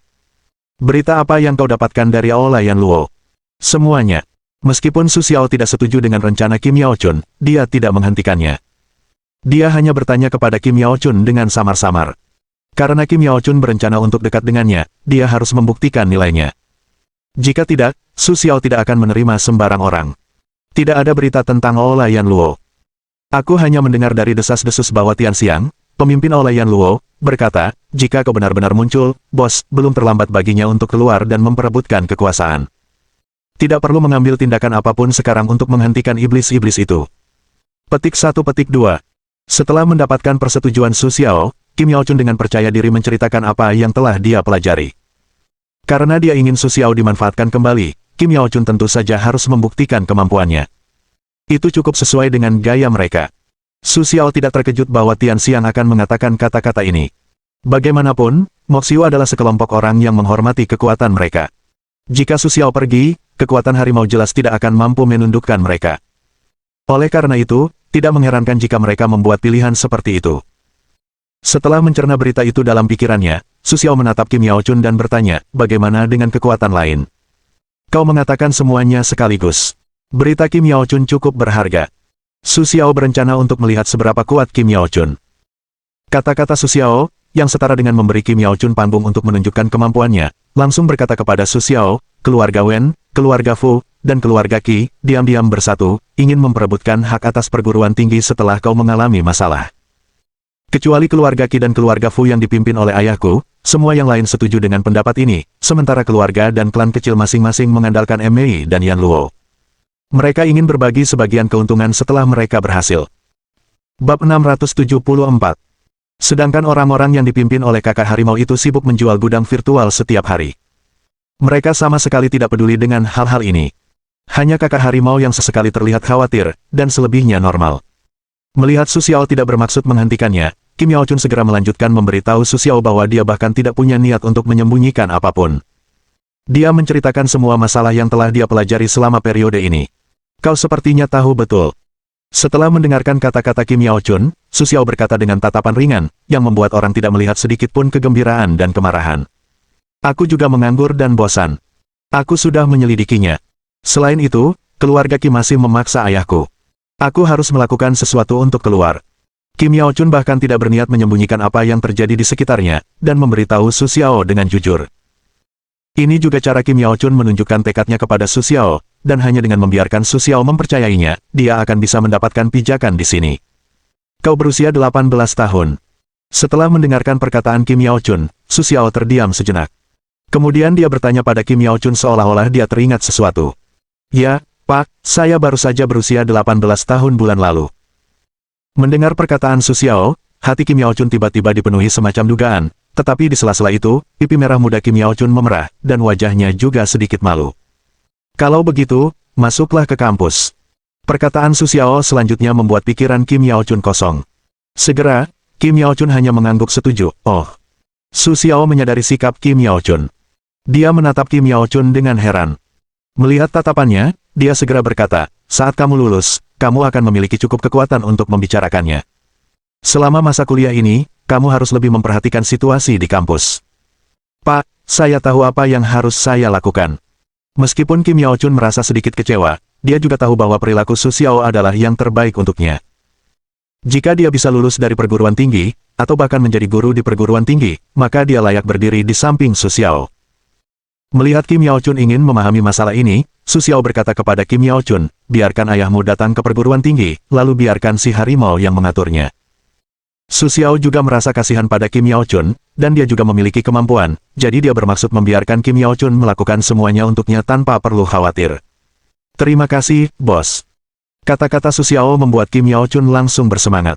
Berita apa yang kau dapatkan dari Aolayan Luo? Semuanya. Meskipun Su Xiao tidak setuju dengan rencana Kim Yao Chun, dia tidak menghentikannya. Dia hanya bertanya kepada Kim Yao Chun dengan samar-samar. Karena Kim Yao Chun berencana untuk dekat dengannya, dia harus membuktikan nilainya. Jika tidak, Su Xiao tidak akan menerima sembarang orang. Tidak ada berita tentang Aolayan Luo. Aku hanya mendengar dari desas-desus bahwa Tianxiang, pemimpin Aolayan Luo, berkata, jika kau benar-benar muncul, bos, belum terlambat baginya untuk keluar dan memperebutkan kekuasaan. Tidak perlu mengambil tindakan apapun sekarang untuk menghentikan iblis-iblis itu. Petik 1 petik 2. Setelah mendapatkan persetujuan Su Xiao, Kim Yao Chun dengan percaya diri menceritakan apa yang telah dia pelajari. Karena dia ingin Su Xiao dimanfaatkan kembali, Kim Yao Chun tentu saja harus membuktikan kemampuannya. Itu cukup sesuai dengan gaya mereka. Su Xiao tidak terkejut bahwa Tianxiang akan mengatakan kata-kata ini. Bagaimanapun, Moxiu adalah sekelompok orang yang menghormati kekuatan mereka. Jika Su Xiao pergi, kekuatan harimau jelas tidak akan mampu menundukkan mereka. Oleh karena itu, tidak mengherankan jika mereka membuat pilihan seperti itu. Setelah mencerna berita itu dalam pikirannya, Su Xiao menatap Kim Yao Chun dan bertanya, bagaimana dengan kekuatan lain? Kau mengatakan semuanya sekaligus. Berita Kim Yao Chun cukup berharga. Su Xiao berencana untuk melihat seberapa kuat Kim Yao Chun. Kata-kata Su Xiao, yang setara dengan memberi Kim Yao Chun panggung untuk menunjukkan kemampuannya, langsung berkata kepada Su Xiao, keluarga Wen, keluarga Fu, dan keluarga Qi, diam-diam bersatu, ingin memperebutkan hak atas perguruan tinggi setelah kau mengalami masalah. Kecuali keluarga Qi dan keluarga Fu yang dipimpin oleh ayahku, semua yang lain setuju dengan pendapat ini, sementara keluarga dan klan kecil masing-masing mengandalkan Mei dan Yan Luo. Mereka ingin berbagi sebagian keuntungan setelah mereka berhasil. Bab 674. Sedangkan orang-orang yang dipimpin oleh kakak harimau itu sibuk menjual gudang virtual setiap hari. Mereka sama sekali tidak peduli dengan hal-hal ini. Hanya kakak harimau yang sesekali terlihat khawatir, dan selebihnya normal. Melihat Su Xiao tidak bermaksud menghentikannya, Kim Yao Chun segera melanjutkan memberitahu Su Xiao bahwa dia bahkan tidak punya niat untuk menyembunyikan apapun. Dia menceritakan semua masalah yang telah dia pelajari selama periode ini. Kau sepertinya tahu betul. Setelah mendengarkan kata-kata Kim Yao Chun, Su Xiao berkata dengan tatapan ringan, yang membuat orang tidak melihat sedikit pun kegembiraan dan kemarahan. Aku juga menganggur dan bosan. Aku sudah menyelidikinya. Selain itu, keluarga Qi masih memaksa ayahku. Aku harus melakukan sesuatu untuk keluar. Kim Yao Chun bahkan tidak berniat menyembunyikan apa yang terjadi di sekitarnya, dan memberitahu Su Xiao dengan jujur. Ini juga cara Kim Yao Chun menunjukkan tekadnya kepada Su Xiao, dan hanya dengan membiarkan Su Xiao mempercayainya, dia akan bisa mendapatkan pijakan di sini. Kau berusia 18 tahun. Setelah mendengarkan perkataan Kim Yao Chun, Su Xiao terdiam sejenak. Kemudian dia bertanya pada Kim Yao Chun seolah-olah dia teringat sesuatu. Ya, Pak, saya baru saja berusia 18 tahun bulan lalu. Mendengar perkataan Su Xiao, hati Kim Yao Chun tiba-tiba dipenuhi semacam dugaan, tetapi di sela-sela itu, pipi merah muda Kim Yao Chun memerah, dan wajahnya juga sedikit malu. Kalau begitu, masuklah ke kampus. Perkataan Su Xiao selanjutnya membuat pikiran Kim Yao Chun kosong. Segera, Kim Yao Chun hanya mengangguk setuju. Oh. Su Xiao menyadari sikap Kim Yao Chun. Dia menatap Kim Yao Chun dengan heran. Melihat tatapannya, dia segera berkata, saat kamu lulus, kamu akan memiliki cukup kekuatan untuk membicarakannya. Selama masa kuliah ini, kamu harus lebih memperhatikan situasi di kampus. Pak, saya tahu apa yang harus saya lakukan. Meskipun Kim Yao Chun merasa sedikit kecewa, dia juga tahu bahwa perilaku Su Xiao adalah yang terbaik untuknya. Jika dia bisa lulus dari perguruan tinggi, atau bahkan menjadi guru di perguruan tinggi, maka dia layak berdiri di samping Su Xiao. Melihat Kim Yao Chun ingin memahami masalah ini, Su Xiao berkata kepada Kim Yao Chun, biarkan ayahmu datang ke perguruan tinggi, lalu biarkan si harimau yang mengaturnya. Su Xiao juga merasa kasihan pada Kim Yao Chun, dan dia juga memiliki kemampuan, jadi dia bermaksud membiarkan Kim Yao Chun melakukan semuanya untuknya tanpa perlu khawatir. Terima kasih, bos. Kata-kata Su Xiao membuat Kim Yao Chun langsung bersemangat.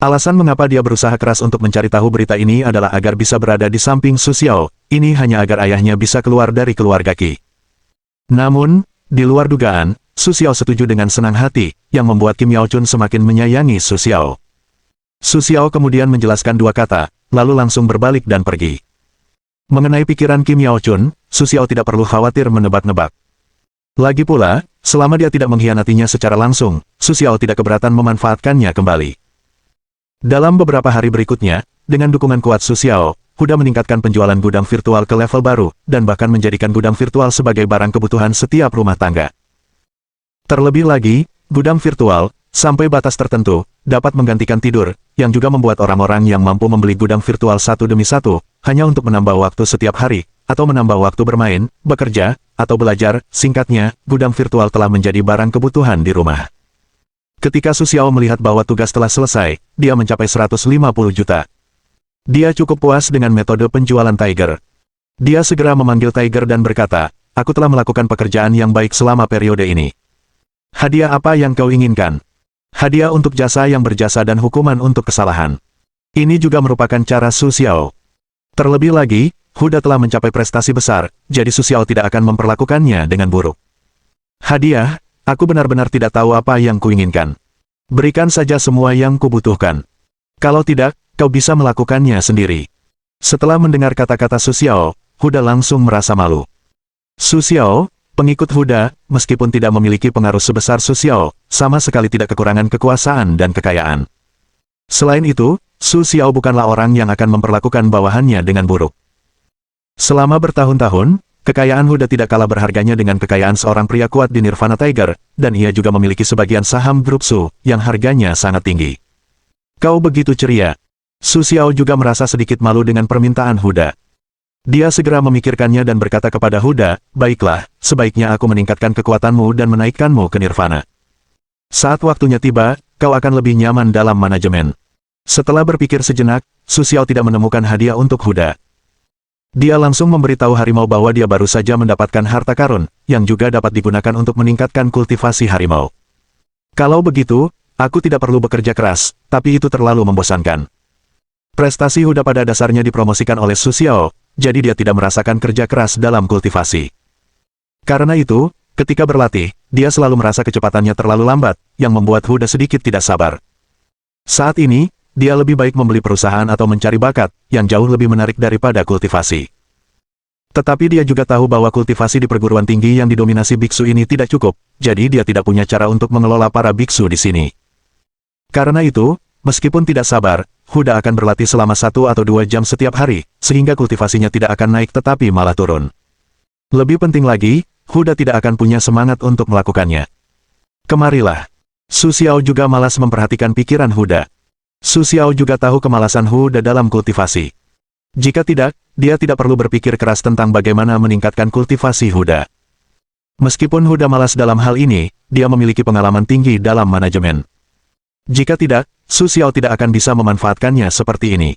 Alasan mengapa dia berusaha keras untuk mencari tahu berita ini adalah agar bisa berada di samping Su Xiao, ini hanya agar ayahnya bisa keluar dari keluarga Qi. Namun, di luar dugaan, Su Xiao setuju dengan senang hati, yang membuat Kim Yao Chun semakin menyayangi Su Xiao. Su Xiao kemudian menjelaskan dua kata, lalu langsung berbalik dan pergi. Mengenai pikiran Kim Yao Chun, Su Xiao tidak perlu khawatir menebak-nebak. Lagi pula, selama dia tidak mengkhianatinya secara langsung, Su Xiao tidak keberatan memanfaatkannya kembali. Dalam beberapa hari berikutnya, dengan dukungan kuat Su Xiao, Huda meningkatkan penjualan gudang virtual ke level baru, dan bahkan menjadikan gudang virtual sebagai barang kebutuhan setiap rumah tangga. Terlebih lagi, gudang virtual, sampai batas tertentu, dapat menggantikan tidur, yang juga membuat orang-orang yang mampu membeli gudang virtual satu demi satu, hanya untuk menambah waktu setiap hari, atau menambah waktu bermain, bekerja, atau belajar, singkatnya, gudang virtual telah menjadi barang kebutuhan di rumah. Ketika Su Xiao melihat bahwa tugas telah selesai, dia mencapai 150 juta. Dia cukup puas dengan metode penjualan Tiger. Dia segera memanggil Tiger dan berkata, aku telah melakukan pekerjaan yang baik selama periode ini. Hadiah apa yang kau inginkan? Hadiah untuk jasa yang berjasa dan hukuman untuk kesalahan. Ini juga merupakan cara Su Xiao. Terlebih lagi, Huda telah mencapai prestasi besar, jadi Su Xiao tidak akan memperlakukannya dengan buruk. Hadiah, aku benar-benar tidak tahu apa yang kuinginkan. Berikan saja semua yang kubutuhkan. Kalau tidak, kau bisa melakukannya sendiri. Setelah mendengar kata-kata Su Xiao, Huda langsung merasa malu. Su Xiao, pengikut Huda, meskipun tidak memiliki pengaruh sebesar Su Xiao, sama sekali tidak kekurangan kekuasaan dan kekayaan. Selain itu, Su Xiao bukanlah orang yang akan memperlakukan bawahannya dengan buruk. Selama bertahun-tahun, kekayaan Huda tidak kalah berharganya dengan kekayaan seorang pria kuat di Nirvana Tiger, dan ia juga memiliki sebagian saham grup Su, yang harganya sangat tinggi. Kau begitu ceria. Su Xiao juga merasa sedikit malu dengan permintaan Huda. Dia segera memikirkannya dan berkata kepada Huda, baiklah, sebaiknya aku meningkatkan kekuatanmu dan menaikkanmu ke Nirvana. Saat waktunya tiba, kau akan lebih nyaman dalam manajemen. Setelah berpikir sejenak, Su Xiao tidak menemukan hadiah untuk Huda. Dia langsung memberitahu harimau bahwa dia baru saja mendapatkan harta karun, yang juga dapat digunakan untuk meningkatkan kultivasi harimau. Kalau begitu, aku tidak perlu bekerja keras, tapi itu terlalu membosankan. Prestasi Huda pada dasarnya dipromosikan oleh Su Xiao, jadi dia tidak merasakan kerja keras dalam kultivasi. Karena itu, ketika berlatih, dia selalu merasa kecepatannya terlalu lambat, yang membuat Huda sedikit tidak sabar. Saat ini, dia lebih baik membeli perusahaan atau mencari bakat, yang jauh lebih menarik daripada kultivasi. Tetapi dia juga tahu bahwa kultivasi di perguruan tinggi yang didominasi biksu ini tidak cukup, jadi dia tidak punya cara untuk mengelola para biksu di sini. Karena itu, meskipun tidak sabar, Huda akan berlatih selama 1 atau 2 jam setiap hari, sehingga kultivasinya tidak akan naik tetapi malah turun. Lebih penting lagi, Huda tidak akan punya semangat untuk melakukannya. Kemarilah. Su Xiao juga malas memperhatikan pikiran Huda. Su Xiao juga tahu kemalasan Huda dalam kultivasi. Jika tidak, dia tidak perlu berpikir keras tentang bagaimana meningkatkan kultivasi Huda. Meskipun Huda malas dalam hal ini, dia memiliki pengalaman tinggi dalam manajemen. Jika tidak, Su Xiao tidak akan bisa memanfaatkannya seperti ini.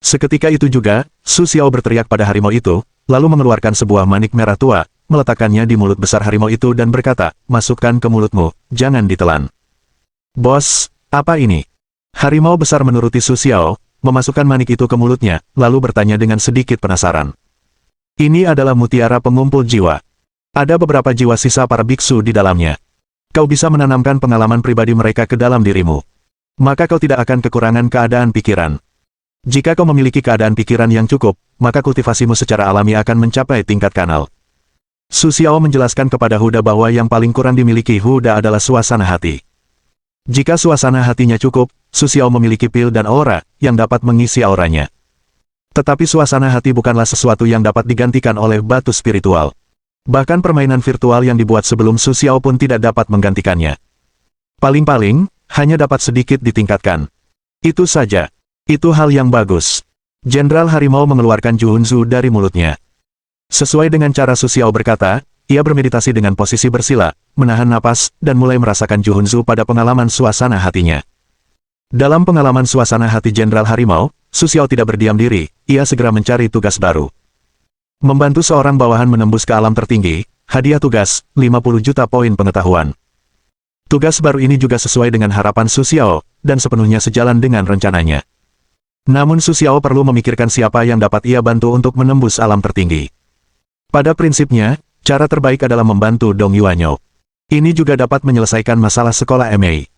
Seketika itu juga, Su Xiao berteriak pada harimau itu, lalu mengeluarkan sebuah manik merah tua, meletakkannya di mulut besar harimau itu dan berkata, masukkan ke mulutmu, jangan ditelan. Bos, apa ini? Harimau besar menuruti Su Xiao, memasukkan manik itu ke mulutnya, lalu bertanya dengan sedikit penasaran. Ini adalah mutiara pengumpul jiwa. Ada beberapa jiwa sisa para biksu di dalamnya. Kau bisa menanamkan pengalaman pribadi mereka ke dalam dirimu. Maka kau tidak akan kekurangan keadaan pikiran. Jika kau memiliki keadaan pikiran yang cukup, maka kultivasimu secara alami akan mencapai tingkat kanal. Su Xiao menjelaskan kepada Huda bahwa yang paling kurang dimiliki Huda adalah suasana hati. Jika suasana hatinya cukup, Su Xiao memiliki pil dan aura, yang dapat mengisi auranya. Tetapi suasana hati bukanlah sesuatu yang dapat digantikan oleh batu spiritual. Bahkan permainan virtual yang dibuat sebelum Su Xiao pun tidak dapat menggantikannya. Paling-paling, hanya dapat sedikit ditingkatkan. Itu saja. Itu hal yang bagus. Jenderal Harimau mengeluarkan Juhunzu dari mulutnya. Sesuai dengan cara Su Xiao berkata, ia bermeditasi dengan posisi bersila, menahan napas, dan mulai merasakan Juhunzu pada pengalaman suasana hatinya. Dalam pengalaman suasana hati Jenderal Harimau, Su Xiao tidak berdiam diri, ia segera mencari tugas baru. Membantu seorang bawahan menembus ke alam tertinggi, hadiah tugas, 50 juta poin pengetahuan. Tugas baru ini juga sesuai dengan harapan Su Xiao, dan sepenuhnya sejalan dengan rencananya. Namun Su Xiao perlu memikirkan siapa yang dapat ia bantu untuk menembus alam tertinggi. Pada prinsipnya, cara terbaik adalah membantu Dong Yuanyo. Ini juga dapat menyelesaikan masalah sekolah MA.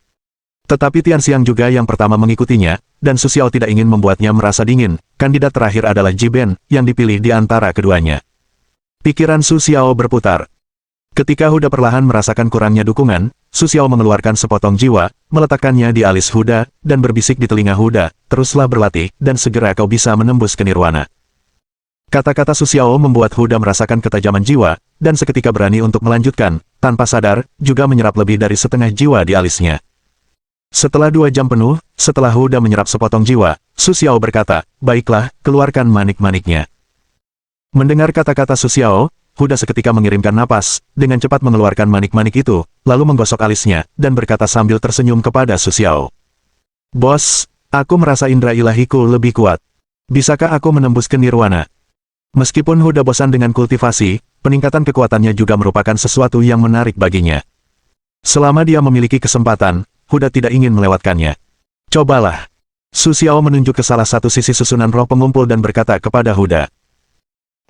Tetapi Tianxiang juga yang pertama mengikutinya, dan Su Xiao tidak ingin membuatnya merasa dingin. Kandidat terakhir adalah Ji Ben, yang dipilih di antara keduanya. Pikiran Su Xiao berputar. Ketika Huda perlahan merasakan kurangnya dukungan, Su Xiao mengeluarkan sepotong jiwa, meletakkannya di alis Huda, dan berbisik di telinga Huda, teruslah berlatih, dan segera kau bisa menembus ke nirwana. Kata-kata Su Xiao membuat Huda merasakan ketajaman jiwa, dan seketika berani untuk melanjutkan, tanpa sadar, juga menyerap lebih dari setengah jiwa di alisnya. Setelah 2 jam penuh, setelah Huda menyerap sepotong jiwa, Su Xiao berkata, baiklah, keluarkan manik-maniknya. Mendengar kata-kata Su Xiao, Huda seketika mengirimkan napas, dengan cepat mengeluarkan manik-manik itu, lalu menggosok alisnya, dan berkata sambil tersenyum kepada Su Xiao. Bos, aku merasa indera ilahiku lebih kuat. Bisakah aku menembus ke nirwana? Meskipun Huda bosan dengan kultivasi, peningkatan kekuatannya juga merupakan sesuatu yang menarik baginya. Selama dia memiliki kesempatan, Huda tidak ingin melewatkannya. Cobalah. Su Xiao menunjuk ke salah satu sisi susunan roh pengumpul dan berkata kepada Huda.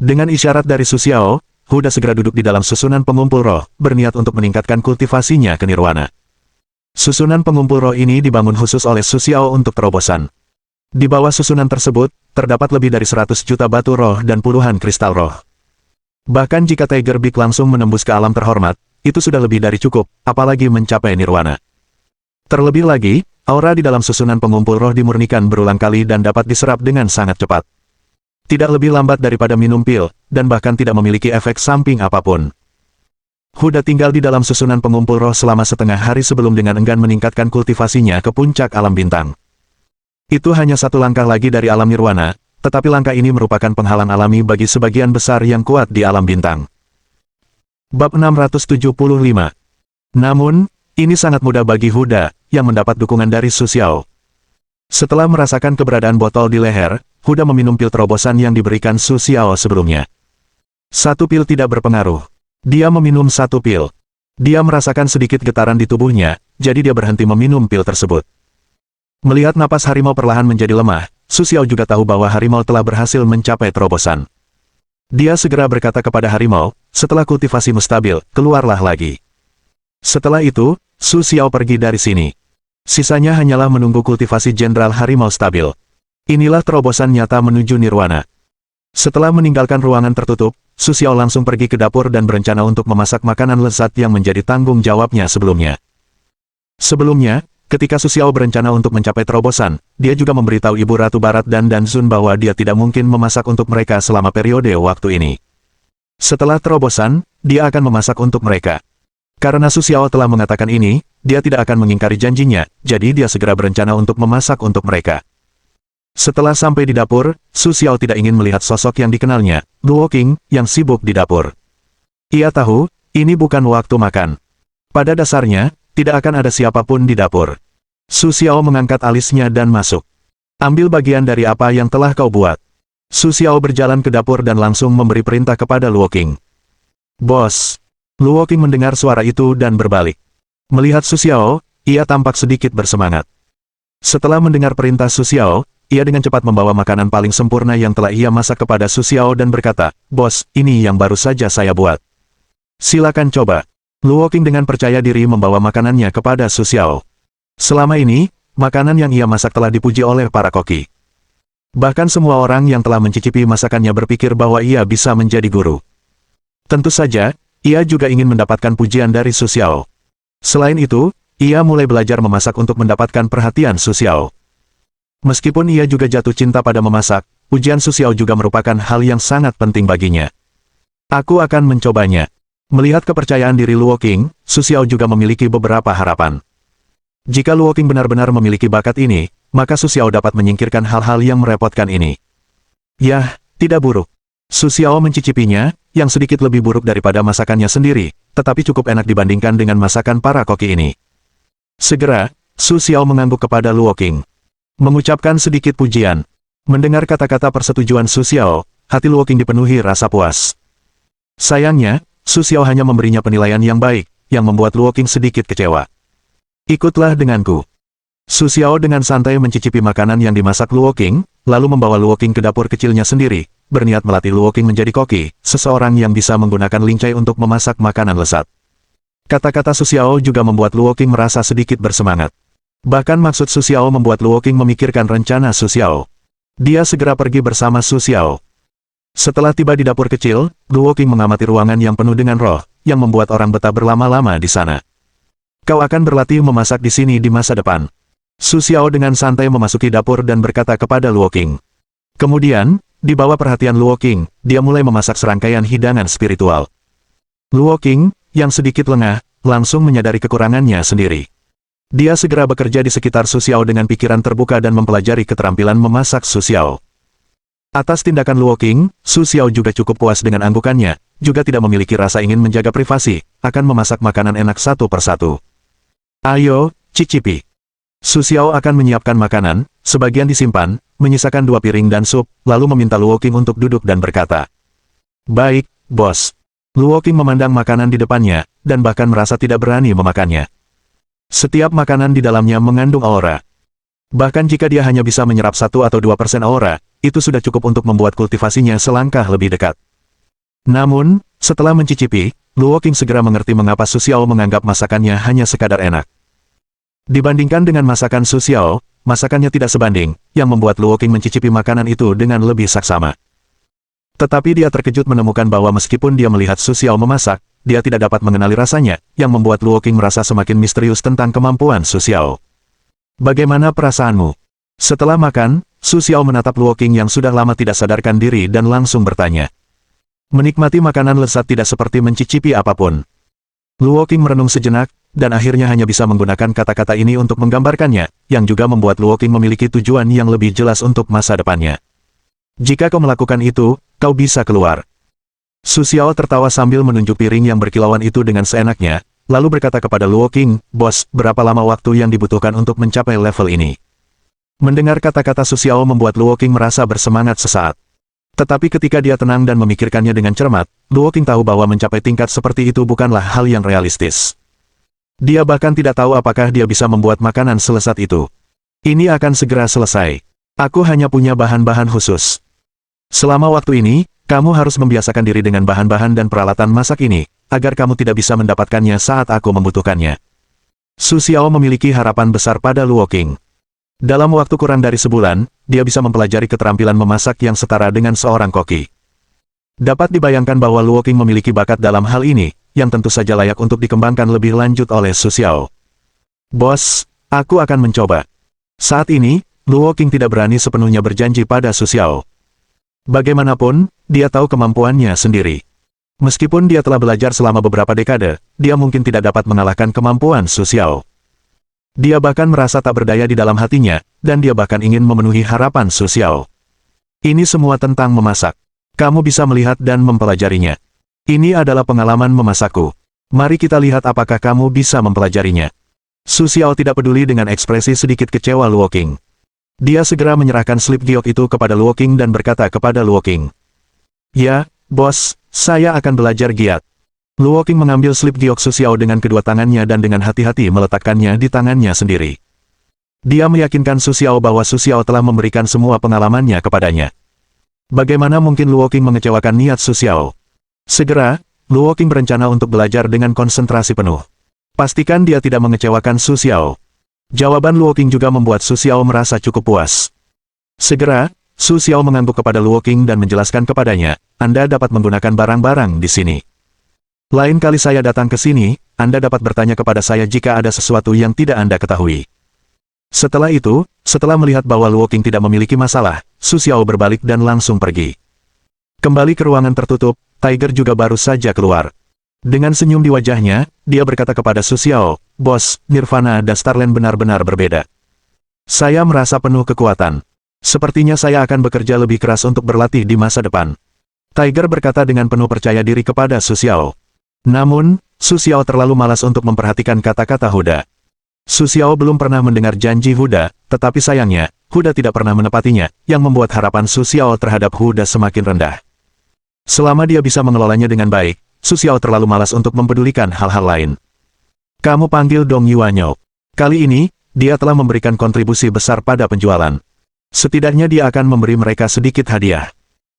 Dengan isyarat dari Su Xiao, Huda segera duduk di dalam susunan pengumpul roh, berniat untuk meningkatkan kultivasinya ke nirwana. Susunan pengumpul roh ini dibangun khusus oleh Su Xiao untuk terobosan. Di bawah susunan tersebut, terdapat lebih dari 100 juta batu roh dan puluhan kristal roh. Bahkan jika Tiger Beak langsung menembus ke alam terhormat, itu sudah lebih dari cukup, apalagi mencapai nirwana. Terlebih lagi, aura di dalam susunan pengumpul roh dimurnikan berulang kali dan dapat diserap dengan sangat cepat. Tidak lebih lambat daripada minum pil, dan bahkan tidak memiliki efek samping apapun. Huda tinggal di dalam susunan pengumpul roh selama setengah hari sebelum dengan enggan meningkatkan kultivasinya ke puncak alam bintang. Itu hanya satu langkah lagi dari alam nirwana, tetapi langkah ini merupakan penghalang alami bagi sebagian besar yang kuat di alam bintang. Bab 675. Namun, ini sangat mudah bagi Huda, yang mendapat dukungan dari Su Xiao. Setelah merasakan keberadaan botol di leher, Huda meminum pil terobosan yang diberikan Su Xiao sebelumnya. 1 pil tidak berpengaruh. Dia meminum 1 pil. Dia merasakan sedikit getaran di tubuhnya, jadi dia berhenti meminum pil tersebut. Melihat napas harimau perlahan menjadi lemah, Su Xiao juga tahu bahwa harimau telah berhasil mencapai terobosan. Dia segera berkata kepada harimau, setelah kultivasimu stabil, keluarlah lagi. Setelah itu, Su Xiao pergi dari sini. Sisanya hanyalah menunggu kultivasi Jenderal Harimau stabil. Inilah terobosan nyata menuju nirwana. Setelah meninggalkan ruangan tertutup, Su Xiao langsung pergi ke dapur dan berencana untuk memasak makanan lezat yang menjadi tanggung jawabnya sebelumnya. Sebelumnya, ketika Su Xiao berencana untuk mencapai terobosan, dia juga memberitahu Ibu Ratu Barat dan Dan Zun bahwa dia tidak mungkin memasak untuk mereka selama periode waktu ini. Setelah terobosan, dia akan memasak untuk mereka. Karena Su Xiao telah mengatakan ini, dia tidak akan mengingkari janjinya, jadi dia segera berencana untuk memasak untuk mereka. Setelah sampai di dapur, Su Xiao tidak ingin melihat sosok yang dikenalnya, Luo Qing, yang sibuk di dapur. Ia tahu, ini bukan waktu makan. Pada dasarnya, tidak akan ada siapapun di dapur. Su Xiao mengangkat alisnya dan masuk. Ambil bagian dari apa yang telah kau buat. Su Xiao berjalan ke dapur dan langsung memberi perintah kepada Luo Qing. Bos. Luo Qing mendengar suara itu dan berbalik. Melihat Su Xiao, ia tampak sedikit bersemangat. Setelah mendengar perintah Su Xiao, ia dengan cepat membawa makanan paling sempurna yang telah ia masak kepada Su Xiao dan berkata, Bos, ini yang baru saja saya buat. Silakan coba. Luo Qing dengan percaya diri membawa makanannya kepada Su Xiao. Selama ini, makanan yang ia masak telah dipuji oleh para koki. Bahkan semua orang yang telah mencicipi masakannya berpikir bahwa ia bisa menjadi guru. Tentu saja, ia juga ingin mendapatkan pujian dari Su Xiao. Selain itu, ia mulai belajar memasak untuk mendapatkan perhatian Su Xiao. Meskipun ia juga jatuh cinta pada memasak, pujian Su Xiao juga merupakan hal yang sangat penting baginya. Aku akan mencobanya. Melihat kepercayaan diri Luo Qing, Su Xiao juga memiliki beberapa harapan. Jika Luo Qing benar-benar memiliki bakat ini, maka Su Xiao dapat menyingkirkan hal-hal yang merepotkan ini. Yah, tidak buruk. Su Xiao mencicipinya, yang sedikit lebih buruk daripada masakannya sendiri, tetapi cukup enak dibandingkan dengan masakan para koki ini. Segera, Su Xiao mengangguk kepada Luo Qing, mengucapkan sedikit pujian. Mendengar kata-kata persetujuan Su Xiao, hati Luo Qing dipenuhi rasa puas. Sayangnya, Su Xiao hanya memberinya penilaian yang baik, yang membuat Luo Qing sedikit kecewa. Ikutlah denganku. Su Xiao dengan santai mencicipi makanan yang dimasak Luo Qing, lalu membawa Luo Qing ke dapur kecilnya sendiri, berniat melatih Luo Qing menjadi koki, seseorang yang bisa menggunakan lincai untuk memasak makanan lezat. Kata-kata Su Xiao juga membuat Luo Qing merasa sedikit bersemangat. Bahkan maksud Su Xiao membuat Luo Qing memikirkan rencana Su Xiao. Dia segera pergi bersama Su Xiao. Setelah tiba di dapur kecil, Luo Qing mengamati ruangan yang penuh dengan roh, yang membuat orang betah berlama-lama di sana. Kau akan berlatih memasak di sini di masa depan. Su Xiao dengan santai memasuki dapur dan berkata kepada Luo Qing. Kemudian, di bawah perhatian Luo Qing, dia mulai memasak serangkaian hidangan spiritual. Luo Qing, yang sedikit lengah, langsung menyadari kekurangannya sendiri. Dia segera bekerja di sekitar Su Xiao dengan pikiran terbuka dan mempelajari keterampilan memasak Su Xiao. Atas tindakan Luo Qing, Su Xiao juga cukup puas dengan anggukannya, juga tidak memiliki rasa ingin menjaga privasi, akan memasak makanan enak satu persatu. Ayo, cicipi. Su Xiao akan menyiapkan makanan, sebagian disimpan, menyisakan 2 piring dan sup, lalu meminta Luo Qing untuk duduk dan berkata, "Baik, bos." Luo Qing memandang makanan di depannya, dan bahkan merasa tidak berani memakannya. Setiap makanan di dalamnya mengandung aura. Bahkan jika dia hanya bisa menyerap 1 atau 2% aura, itu sudah cukup untuk membuat kultivasinya selangkah lebih dekat. Namun, setelah mencicipi, Luo Qing segera mengerti mengapa Su Xiao menganggap masakannya hanya sekadar enak. Dibandingkan dengan masakan Su Xiao, masakannya tidak sebanding, yang membuat Luo Qing mencicipi makanan itu dengan lebih saksama. Tetapi dia terkejut menemukan bahwa meskipun dia melihat Su Xiao memasak, dia tidak dapat mengenali rasanya, yang membuat Luo Qing merasa semakin misterius tentang kemampuan Su Xiao. Bagaimana perasaanmu? Setelah makan, Su Xiao menatap Luo Qing yang sudah lama tidak sadarkan diri dan langsung bertanya. Menikmati makanan lezat tidak seperti mencicipi apapun. Luo Qing merenung sejenak, dan akhirnya hanya bisa menggunakan kata-kata ini untuk menggambarkannya, yang juga membuat Luo Qing memiliki tujuan yang lebih jelas untuk masa depannya. Jika kau melakukan itu, kau bisa keluar. Su Xiao tertawa sambil menunjuk piring yang berkilauan itu dengan seenaknya, lalu berkata kepada Luo Qing, "Bos, berapa lama waktu yang dibutuhkan untuk mencapai level ini?" Mendengar kata-kata Su Xiao membuat Luo Qing merasa bersemangat sesaat. Tetapi ketika dia tenang dan memikirkannya dengan cermat, Luo Qing tahu bahwa mencapai tingkat seperti itu bukanlah hal yang realistis. Dia bahkan tidak tahu apakah dia bisa membuat makanan selezat itu. Ini akan segera selesai. Aku hanya punya bahan-bahan khusus. Selama waktu ini, kamu harus membiasakan diri dengan bahan-bahan dan peralatan masak ini, agar kamu tidak bisa mendapatkannya saat aku membutuhkannya. Su Xiao memiliki harapan besar pada Luo Qing. Dalam waktu kurang dari sebulan, dia bisa mempelajari keterampilan memasak yang setara dengan seorang koki. Dapat dibayangkan bahwa Luo Qing memiliki bakat dalam hal ini, yang tentu saja layak untuk dikembangkan lebih lanjut oleh Su Xiao. "Bos, aku akan mencoba." Saat ini, Luo Qing tidak berani sepenuhnya berjanji pada Su Xiao. Bagaimanapun, dia tahu kemampuannya sendiri. Meskipun dia telah belajar selama beberapa dekade, dia mungkin tidak dapat mengalahkan kemampuan Su Xiao. Dia bahkan merasa tak berdaya di dalam hatinya, dan dia bahkan ingin memenuhi harapan Su Xiao. Ini semua tentang memasak. Kamu bisa melihat dan mempelajarinya. Ini adalah pengalaman memasakku. Mari kita lihat apakah kamu bisa mempelajarinya. Su Xiao tidak peduli dengan ekspresi sedikit kecewa Luo Qing. Dia segera menyerahkan slip giok itu kepada Luo Qing dan berkata kepada Luo Qing. "Ya, bos, saya akan belajar giat." Luo Qing mengambil slip giok Su Xiao dengan kedua tangannya dan dengan hati-hati meletakkannya di tangannya sendiri. Dia meyakinkan Su Xiao bahwa Su Xiao telah memberikan semua pengalamannya kepadanya. Bagaimana mungkin Luo Qing mengecewakan niat Su Xiao? Segera, Luo Qing berencana untuk belajar dengan konsentrasi penuh. Pastikan dia tidak mengecewakan Su Xiao. Jawaban Luo Qing juga membuat Su Xiao merasa cukup puas. Segera, Su Xiao mengangguk kepada Luo Qing dan menjelaskan kepadanya, "Anda dapat menggunakan barang-barang di sini. Lain kali saya datang ke sini, Anda dapat bertanya kepada saya jika ada sesuatu yang tidak Anda ketahui." Setelah itu, setelah melihat bahwa Luo Qing tidak memiliki masalah, Su Xiao berbalik dan langsung pergi. Kembali ke ruangan tertutup, Tiger juga baru saja keluar. Dengan senyum di wajahnya, dia berkata kepada Su Xiao, "Bos, Nirvana dan Starland benar-benar berbeda." Saya merasa penuh kekuatan. Sepertinya saya akan bekerja lebih keras untuk berlatih di masa depan. Tiger berkata dengan penuh percaya diri kepada Su Xiao. Namun, Su Xiao terlalu malas untuk memperhatikan kata-kata Huda. Su Xiao belum pernah mendengar janji Huda, tetapi sayangnya, Huda tidak pernah menepatinya, yang membuat harapan Su Xiao terhadap Huda semakin rendah. Selama dia bisa mengelolanya dengan baik, Su Xiao terlalu malas untuk mempedulikan hal-hal lain. Kamu panggil Dong Yuanyo. Kali ini, dia telah memberikan kontribusi besar pada penjualan. Setidaknya dia akan memberi mereka sedikit hadiah.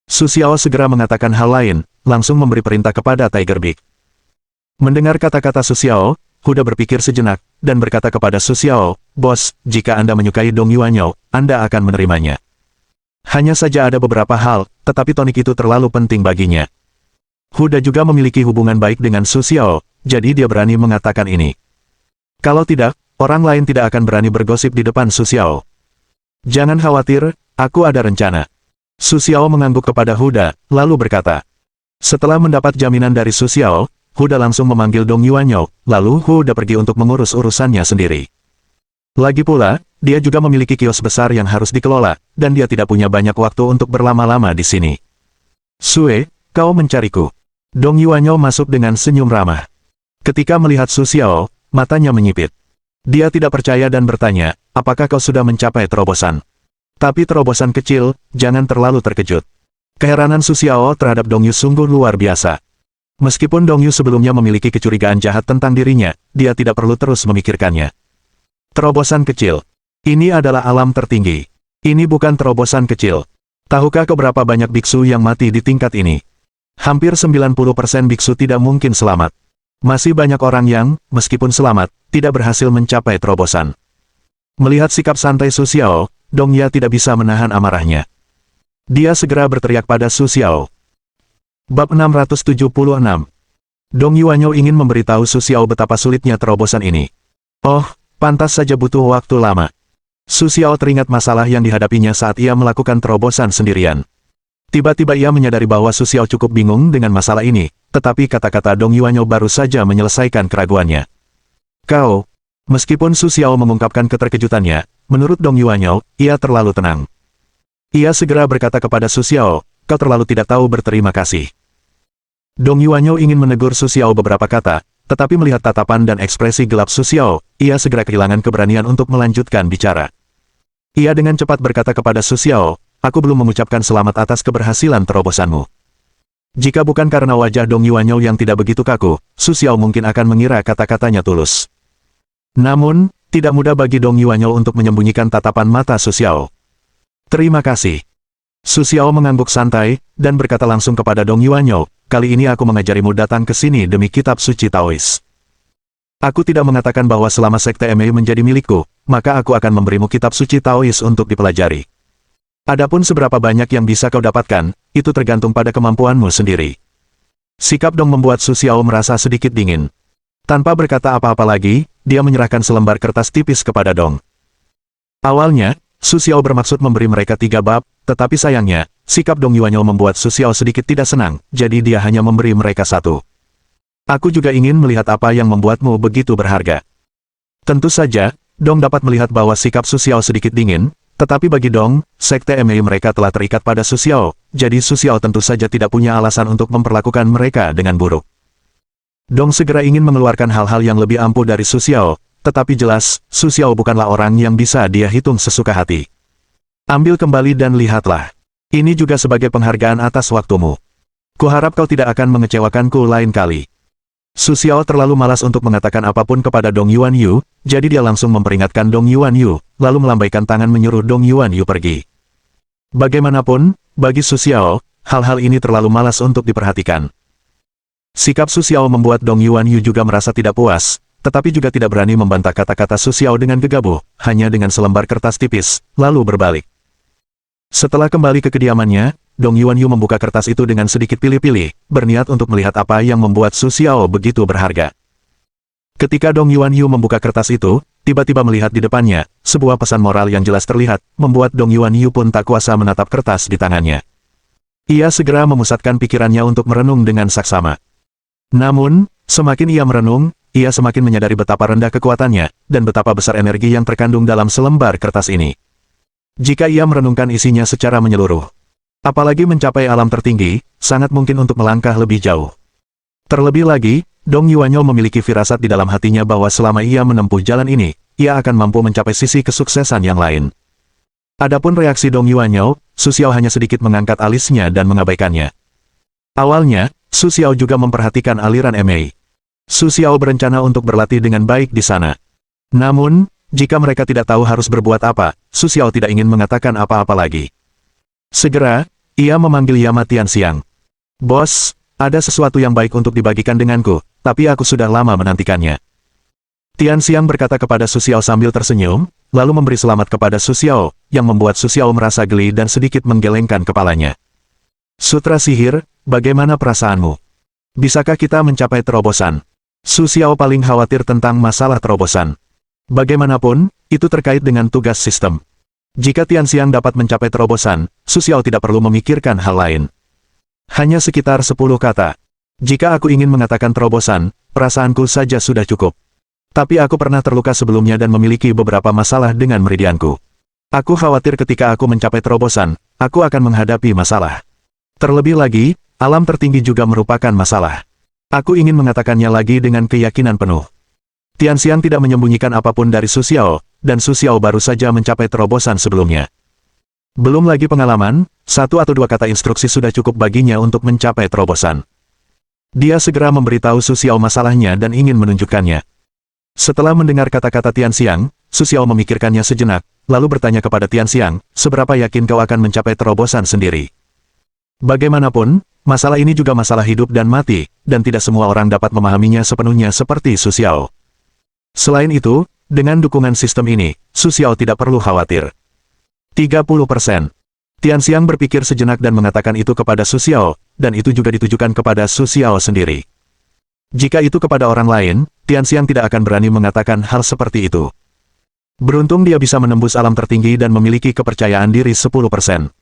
Su Xiao segera mengatakan hal lain, langsung memberi perintah kepada Tiger Big. Mendengar kata-kata Su Xiao, Huda berpikir sejenak, dan berkata kepada Su Xiao, "Bos, jika Anda menyukai Dong Yuanyo, Anda akan menerimanya. Hanya saja ada beberapa hal, tetapi tonik itu terlalu penting baginya." Huda juga memiliki hubungan baik dengan Su Xiao, jadi dia berani mengatakan ini. Kalau tidak, orang lain tidak akan berani bergosip di depan Su Xiao. "Jangan khawatir, aku ada rencana." Su Xiao mengangguk kepada Huda, lalu berkata. Setelah mendapat jaminan dari Su Xiao, Huda langsung memanggil Dong Yuanyo, lalu Huda pergi untuk mengurus urusannya sendiri. Lagi pula, dia juga memiliki kios besar yang harus dikelola, dan dia tidak punya banyak waktu untuk berlama-lama di sini. "Sue, kau mencariku." Dong Yuanyo masuk dengan senyum ramah. Ketika melihat Su Xiao, matanya menyipit. Dia tidak percaya dan bertanya, "Apakah kau sudah mencapai terobosan?" Tapi terobosan kecil, jangan terlalu terkejut. Keheranan Su Xiao terhadap Dong Yu sungguh luar biasa. Meskipun Dong Yu sebelumnya memiliki kecurigaan jahat tentang dirinya, dia tidak perlu terus memikirkannya. Terobosan kecil. Ini adalah alam tertinggi. Ini bukan terobosan kecil. Tahukah kau berapa banyak biksu yang mati di tingkat ini? Hampir 90% biksu tidak mungkin selamat. Masih banyak orang yang, meskipun selamat, tidak berhasil mencapai terobosan. Melihat sikap santai Su Xiao, Dong Ya tidak bisa menahan amarahnya. Dia segera berteriak pada Su Xiao. Bab 676. Dong Yuanyo ingin memberitahu Su Xiao betapa sulitnya terobosan ini. Oh, pantas saja butuh waktu lama. Su Xiao teringat masalah yang dihadapinya saat ia melakukan terobosan sendirian. Tiba-tiba ia menyadari bahwa Su Xiao cukup bingung dengan masalah ini, tetapi kata-kata Dong Yuanyo baru saja menyelesaikan keraguannya. "Kau..." Meskipun Su Xiao mengungkapkan keterkejutannya, menurut Dong Yuanyo, ia terlalu tenang. Ia segera berkata kepada Su Xiao, "Kau terlalu tidak tahu berterima kasih." Dong Yuanyo ingin menegur Su Xiao beberapa kata, tetapi melihat tatapan dan ekspresi gelap Su Xiao, ia segera kehilangan keberanian untuk melanjutkan bicara. Ia dengan cepat berkata kepada Su Xiao, "Aku belum mengucapkan selamat atas keberhasilan terobosanmu." Jika bukan karena wajah Dong Yuanyo yang tidak begitu kaku, Su Xiao mungkin akan mengira kata-katanya tulus. Namun, tidak mudah bagi Dong Yuanyo untuk menyembunyikan tatapan mata Su Xiao. "Terima kasih." Su Xiao mengangguk santai, dan berkata langsung kepada Dong Yuanyo, "Kali ini aku mengajarimu datang ke sini demi kitab suci Taois. Aku tidak mengatakan bahwa selama sekte MA menjadi milikku, maka aku akan memberimu kitab suci Taois untuk dipelajari. Adapun seberapa banyak yang bisa kau dapatkan, itu tergantung pada kemampuanmu sendiri." Sikap Dong membuat Su Xiao merasa sedikit dingin. Tanpa berkata apa-apa lagi, dia menyerahkan selembar kertas tipis kepada Dong. Awalnya, Su Xiao bermaksud memberi mereka 3 bab, tetapi sayangnya, sikap Dong Yuanyo membuat Su Xiao sedikit tidak senang, jadi dia hanya memberi mereka 1. "Aku juga ingin melihat apa yang membuatmu begitu berharga." Tentu saja, Dong dapat melihat bahwa sikap Su Xiao sedikit dingin, tetapi bagi Dong, sekte MA mereka telah terikat pada Su Xiao, jadi Su Xiao tentu saja tidak punya alasan untuk memperlakukan mereka dengan buruk. Dong segera ingin mengeluarkan hal-hal yang lebih ampuh dari Su Xiao, tetapi jelas, Su Xiao bukanlah orang yang bisa dia hitung sesuka hati. "Ambil kembali dan lihatlah. Ini juga sebagai penghargaan atas waktumu. Kuharap kau tidak akan mengecewakanku lain kali." Su Xiao terlalu malas untuk mengatakan apapun kepada Dong Yuanyo, jadi dia langsung memperingatkan Dong Yuanyo, lalu melambaikan tangan menyuruh Dong Yuanyo pergi. Bagaimanapun, bagi Su Xiao, hal-hal ini terlalu malas untuk diperhatikan. Sikap Su Xiao membuat Dong Yuanyo juga merasa tidak puas, tetapi juga tidak berani membantah kata-kata Su Xiao dengan gegabah, hanya dengan selembar kertas tipis, lalu berbalik. Setelah kembali ke kediamannya, Dong Yuanyo membuka kertas itu dengan sedikit pilih-pilih, berniat untuk melihat apa yang membuat Su Xiao begitu berharga. Ketika Dong Yuanyo membuka kertas itu, tiba-tiba melihat di depannya, sebuah pesan moral yang jelas terlihat, membuat Dong Yuanyo pun tak kuasa menatap kertas di tangannya. Ia segera memusatkan pikirannya untuk merenung dengan saksama. Namun, semakin ia merenung, ia semakin menyadari betapa rendah kekuatannya, dan betapa besar energi yang terkandung dalam selembar kertas ini. Jika ia merenungkan isinya secara menyeluruh, apalagi mencapai alam tertinggi, sangat mungkin untuk melangkah lebih jauh. Terlebih lagi, Dong Yuanyo memiliki firasat di dalam hatinya bahwa selama ia menempuh jalan ini, ia akan mampu mencapai sisi kesuksesan yang lain. Adapun reaksi Dong Yuanyo, Su Xiao hanya sedikit mengangkat alisnya dan mengabaikannya. Awalnya, Su Xiao juga memperhatikan aliran Mei. Su Xiao berencana untuk berlatih dengan baik di sana. Namun, jika mereka tidak tahu harus berbuat apa, Su Xiao tidak ingin mengatakan apa-apa lagi. Segera, ia memanggil Yama Tianxiang. "Bos, ada sesuatu yang baik untuk dibagikan denganku, tapi aku sudah lama menantikannya." Tianxiang berkata kepada Su Xiao sambil tersenyum, lalu memberi selamat kepada Su Xiao, yang membuat Su Xiao merasa geli dan sedikit menggelengkan kepalanya. "Sutra sihir, bagaimana perasaanmu? Bisakah kita mencapai terobosan?" Su Xiao paling khawatir tentang masalah terobosan. Bagaimanapun, itu terkait dengan tugas sistem. Jika Tianxiang dapat mencapai terobosan, Su Xiao tidak perlu memikirkan hal lain. Hanya sekitar 10 kata. Jika aku ingin mengatakan terobosan, perasaanku saja sudah cukup. Tapi aku pernah terluka sebelumnya dan memiliki beberapa masalah dengan meridianku. Aku khawatir ketika aku mencapai terobosan, aku akan menghadapi masalah. Terlebih lagi, alam tertinggi juga merupakan masalah. Aku ingin mengatakannya lagi dengan keyakinan penuh. Tianxiang tidak menyembunyikan apapun dari Su Xiao, dan Su Xiao baru saja mencapai terobosan sebelumnya. Belum lagi pengalaman, 1 atau 2 kata instruksi sudah cukup baginya untuk mencapai terobosan. Dia segera memberitahu Su Xiao masalahnya dan ingin menunjukkannya. Setelah mendengar kata-kata Tianxiang, Su Xiao memikirkannya sejenak, lalu bertanya kepada Tianxiang, "Seberapa yakin kau akan mencapai terobosan sendiri?" Bagaimanapun, masalah ini juga masalah hidup dan mati, dan tidak semua orang dapat memahaminya sepenuhnya seperti Su Xiao. Selain itu, dengan dukungan sistem ini, Su Xiao tidak perlu khawatir. 30%. Tianxiang berpikir sejenak dan mengatakan itu kepada Su Xiao, dan itu juga ditujukan kepada Su Xiao sendiri. Jika itu kepada orang lain, Tianxiang tidak akan berani mengatakan hal seperti itu. Beruntung dia bisa menembus alam tertinggi dan memiliki kepercayaan diri 10%.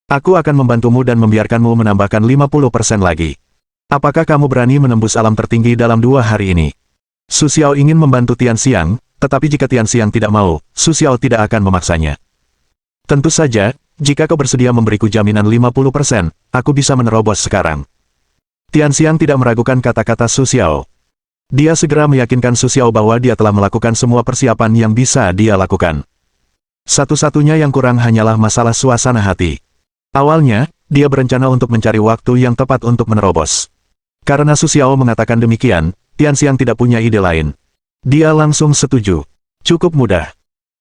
Aku akan membantumu dan membiarkanmu menambahkan 50% lagi. Apakah kamu berani menembus alam tertinggi dalam 2 hari ini? Su Xiao ingin membantu Tianxiang, tetapi jika Tianxiang tidak mau, Su Xiao tidak akan memaksanya. Tentu saja, jika kau bersedia memberiku jaminan 50%, aku bisa menerobos sekarang. Tianxiang tidak meragukan kata-kata Su Xiao. Dia segera meyakinkan Su Xiao bahwa dia telah melakukan semua persiapan yang bisa dia lakukan. Satu-satunya yang kurang hanyalah masalah suasana hati. Awalnya, dia berencana untuk mencari waktu yang tepat untuk menerobos. Karena Su Xiao mengatakan demikian, Tianxiang tidak punya ide lain. Dia langsung setuju. Cukup mudah.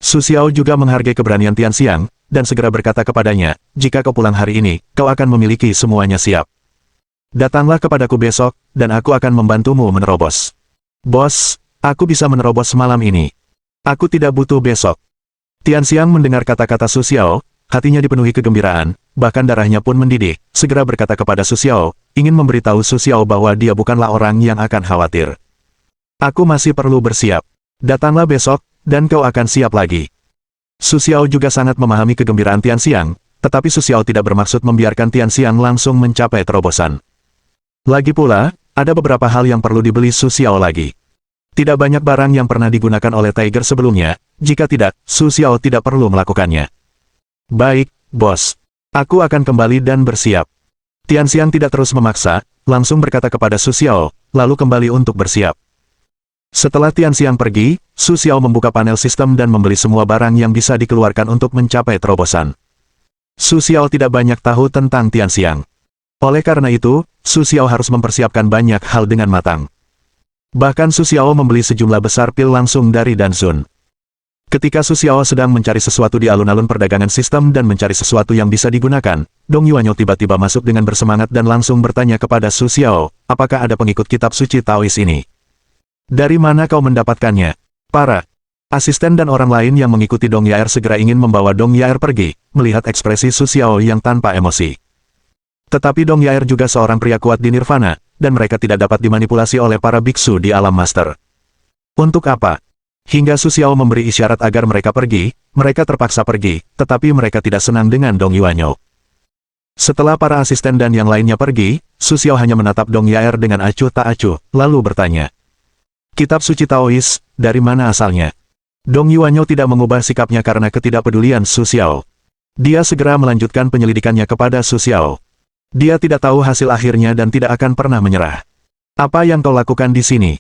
Su Xiao juga menghargai keberanian Tianxiang, dan segera berkata kepadanya, "Jika kau pulang hari ini, kau akan memiliki semuanya siap. Datanglah kepadaku besok, dan aku akan membantumu menerobos." "Bos, aku bisa menerobos malam ini. Aku tidak butuh besok." Tianxiang mendengar kata-kata Su Xiao, hatinya dipenuhi kegembiraan, bahkan darahnya pun mendidih, segera berkata kepada Su Xiao, ingin memberitahu Su Xiao bahwa dia bukanlah orang yang akan khawatir. "Aku masih perlu bersiap. Datanglah besok, dan kau akan siap lagi." Su Xiao juga sangat memahami kegembiraan Tianxiang, tetapi Su Xiao tidak bermaksud membiarkan Tianxiang langsung mencapai terobosan. Lagi pula, ada beberapa hal yang perlu dibeli Su Xiao lagi. Tidak banyak barang yang pernah digunakan oleh Tiger sebelumnya, jika tidak, Su Xiao tidak perlu melakukannya. "Baik, bos. Aku akan kembali dan bersiap." Tianxiang tidak terus memaksa, langsung berkata kepada Su Xiao, lalu kembali untuk bersiap. Setelah Tianxiang pergi, Su Xiao membuka panel sistem dan membeli semua barang yang bisa dikeluarkan untuk mencapai terobosan. Su Xiao tidak banyak tahu tentang Tianxiang. Oleh karena itu, Su Xiao harus mempersiapkan banyak hal dengan matang. Bahkan Su Xiao membeli sejumlah besar pil langsung dari Dansun. Ketika Su Xiao sedang mencari sesuatu di alun-alun perdagangan sistem dan mencari sesuatu yang bisa digunakan, Dong Yuanyo tiba-tiba masuk dengan bersemangat dan langsung bertanya kepada Su Xiao, "Apakah ada pengikut kitab suci Taois ini? Dari mana kau mendapatkannya?" Para asisten dan orang lain yang mengikuti Dong Yaer segera ingin membawa Dong Yaer pergi, melihat ekspresi Su Xiao yang tanpa emosi. Tetapi Dong Yaer juga seorang pria kuat di Nirvana, dan mereka tidak dapat dimanipulasi oleh para biksu di alam master. Untuk apa? Hingga Su Xiao memberi isyarat agar mereka pergi, mereka terpaksa pergi, tetapi mereka tidak senang dengan Dong Yuanyo. Setelah para asisten dan yang lainnya pergi, Su Xiao hanya menatap Dong Yaer dengan acuh tak acuh, lalu bertanya, Kitab suci Taois, dari mana asalnya? Dong Yuanyo tidak mengubah sikapnya karena ketidakpedulian Su Xiao. Dia segera melanjutkan penyelidikannya kepada Su Xiao. Dia tidak tahu hasil akhirnya dan tidak akan pernah menyerah. Apa yang kau lakukan di sini?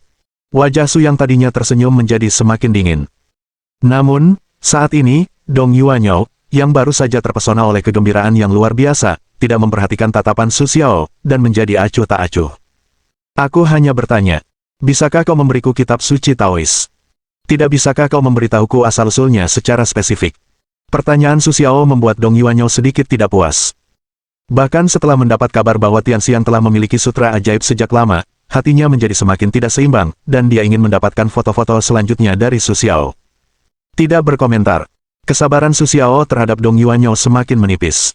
Wajah Su yang tadinya tersenyum menjadi semakin dingin. Namun, saat ini, Dong Yuanyo, yang baru saja terpesona oleh kegembiraan yang luar biasa, tidak memperhatikan tatapan Su Xiao, dan menjadi acuh tak acuh. Aku hanya bertanya, bisakah kau memberiku kitab suci Taois? Tidak bisakah kau memberitahuku asal-usulnya secara spesifik? Pertanyaan Su Xiao membuat Dong Yuanyo sedikit tidak puas. Bahkan setelah mendapat kabar bahwa Tianxian telah memiliki sutra ajaib sejak lama, hatinya menjadi semakin tidak seimbang, dan dia ingin mendapatkan foto-foto selanjutnya dari Su Xiao. Tidak berkomentar. Kesabaran Su Xiao terhadap Dong Yuanyo semakin menipis.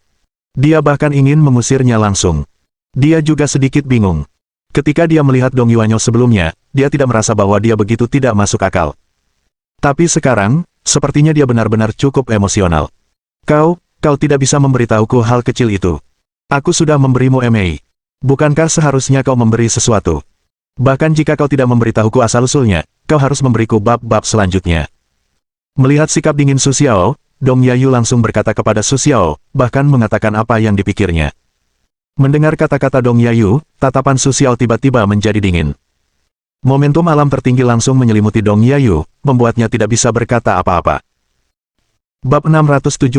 Dia bahkan ingin mengusirnya langsung. Dia juga sedikit bingung. Ketika dia melihat Dong Yuanyo sebelumnya, dia tidak merasa bahwa dia begitu tidak masuk akal. Tapi sekarang, sepertinya dia benar-benar cukup emosional. Kau tidak bisa memberitahuku hal kecil itu. Aku sudah memberimu MA. Bukankah seharusnya kau memberi sesuatu? Bahkan jika kau tidak memberitahuku asal-usulnya, kau harus memberiku bab-bab selanjutnya. Melihat sikap dingin Su Xiao, Dong Yayu langsung berkata kepada Su Xiao, bahkan mengatakan apa yang dipikirnya. Mendengar kata-kata Dong Yayu, tatapan Su Xiao tiba-tiba menjadi dingin. Momentum alam tertinggi langsung menyelimuti Dong Yayu, membuatnya tidak bisa berkata apa-apa. Bab 677.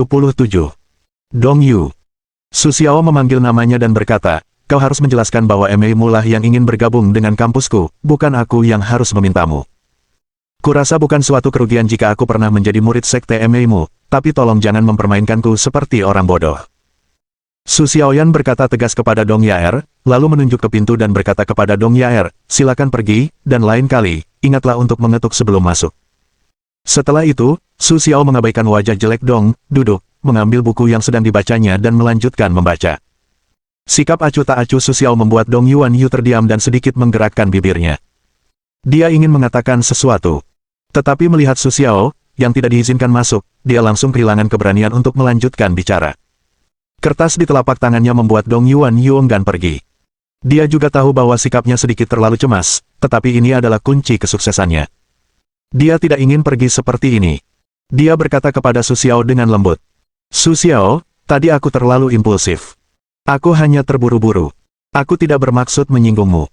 Dong Yu. Su Xiao memanggil namanya dan berkata, kau harus menjelaskan bahwa MA-mu lah yang ingin bergabung dengan kampusku, bukan aku yang harus memintamu. Kurasa bukan suatu kerugian jika aku pernah menjadi murid sekte MA-mu, tapi tolong jangan mempermainkanku seperti orang bodoh. Su Xiaoyan berkata tegas kepada Dong Yaer, lalu menunjuk ke pintu dan berkata kepada Dong Yaer, silakan pergi, dan lain kali, ingatlah untuk mengetuk sebelum masuk. Setelah itu, Su Xiao mengabaikan wajah jelek Dong, duduk, mengambil buku yang sedang dibacanya dan melanjutkan membaca. Sikap acuh tak acuh Su Xiao membuat Dong Yuanyo terdiam dan sedikit menggerakkan bibirnya. Dia ingin mengatakan sesuatu. Tetapi melihat Su Xiao, yang tidak diizinkan masuk, dia langsung kehilangan keberanian untuk melanjutkan bicara. Kertas di telapak tangannya membuat Dong Yuanyo enggan pergi. Dia juga tahu bahwa sikapnya sedikit terlalu cemas, tetapi ini adalah kunci kesuksesannya. Dia tidak ingin pergi seperti ini. Dia berkata kepada Su Xiao dengan lembut. Su Xiao, tadi aku terlalu impulsif. Aku hanya terburu-buru. Aku tidak bermaksud menyinggungmu.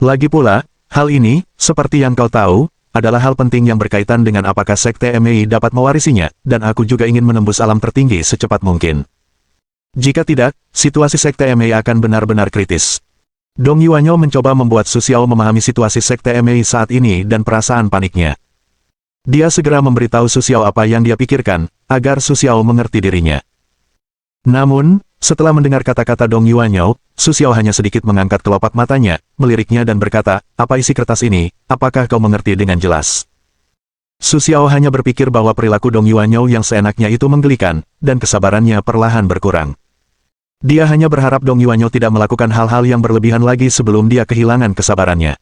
Lagi pula, hal ini, seperti yang kau tahu, adalah hal penting yang berkaitan dengan apakah sekte MA dapat mewarisinya, dan aku juga ingin menembus alam tertinggi secepat mungkin. Jika tidak, situasi sekte MA akan benar-benar kritis. Dong Yuanyo mencoba membuat Su Xiao memahami situasi sekte MA saat ini dan perasaan paniknya. Dia segera memberitahu Su Xiao apa yang dia pikirkan, agar Su Xiao mengerti dirinya. Namun, setelah mendengar kata-kata Dong Yuanyo, Su Xiao hanya sedikit mengangkat kelopak matanya, meliriknya dan berkata, apa isi kertas ini, apakah kau mengerti dengan jelas? Su Xiao hanya berpikir bahwa perilaku Dong Yuanyo yang seenaknya itu menggelikan, dan kesabarannya perlahan berkurang. Dia hanya berharap Dong Yuanyo tidak melakukan hal-hal yang berlebihan lagi sebelum dia kehilangan kesabarannya.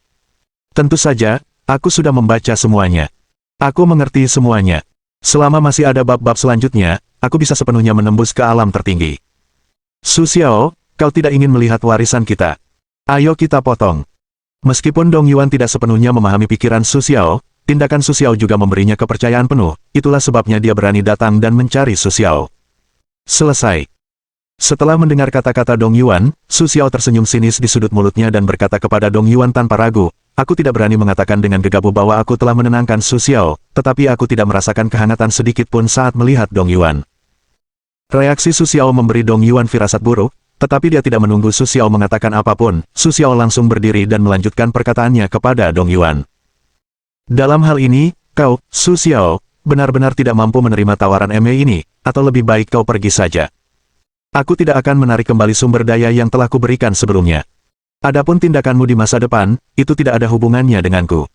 Tentu saja, aku sudah membaca semuanya. Aku mengerti semuanya. Selama masih ada bab-bab selanjutnya, aku bisa sepenuhnya menembus ke alam tertinggi. Su Xiao, kau tidak ingin melihat warisan kita. Ayo kita potong. Meskipun Dong Yuan tidak sepenuhnya memahami pikiran Su Xiao, tindakan Su Xiao juga memberinya kepercayaan penuh, itulah sebabnya dia berani datang dan mencari Su Xiao. Selesai. Setelah mendengar kata-kata Dong Yuan, Su Xiao tersenyum sinis di sudut mulutnya dan berkata kepada Dong Yuan tanpa ragu, aku tidak berani mengatakan dengan gegabah bahwa aku telah menenangkan Su Xiao, tetapi aku tidak merasakan kehangatan sedikit pun saat melihat Dong Yuan. Reaksi Su Xiao memberi Dong Yuan firasat buruk, tetapi dia tidak menunggu Su Xiao mengatakan apapun, Su Xiao langsung berdiri dan melanjutkan perkataannya kepada Dong Yuan. Dalam hal ini, kau, Su Xiao, benar-benar tidak mampu menerima tawaran MA ini, atau lebih baik kau pergi saja. Aku tidak akan menarik kembali sumber daya yang telah kuberikan sebelumnya. Adapun tindakanmu di masa depan, itu tidak ada hubungannya denganku.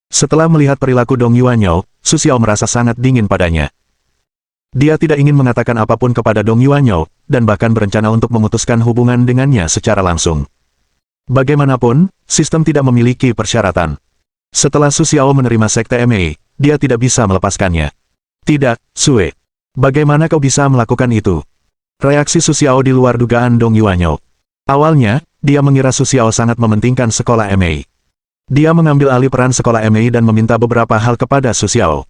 Setelah melihat perilaku Dong Yuanyo, Su Xiao merasa sangat dingin padanya. Dia tidak ingin mengatakan apapun kepada Dong Yuanyo, dan bahkan berencana untuk memutuskan hubungan dengannya secara langsung. Bagaimanapun, sistem tidak memiliki persyaratan. Setelah Su Xiao menerima sekte MA, dia tidak bisa melepaskannya. Tidak, Sue. Bagaimana kau bisa melakukan itu? Reaksi Su Xiao di luar dugaan Dong Yuanyo. Awalnya, dia mengira Su Xiao sangat mementingkan sekolah MA. Dia mengambil alih peran sekolah MA dan meminta beberapa hal kepada Su Xiao.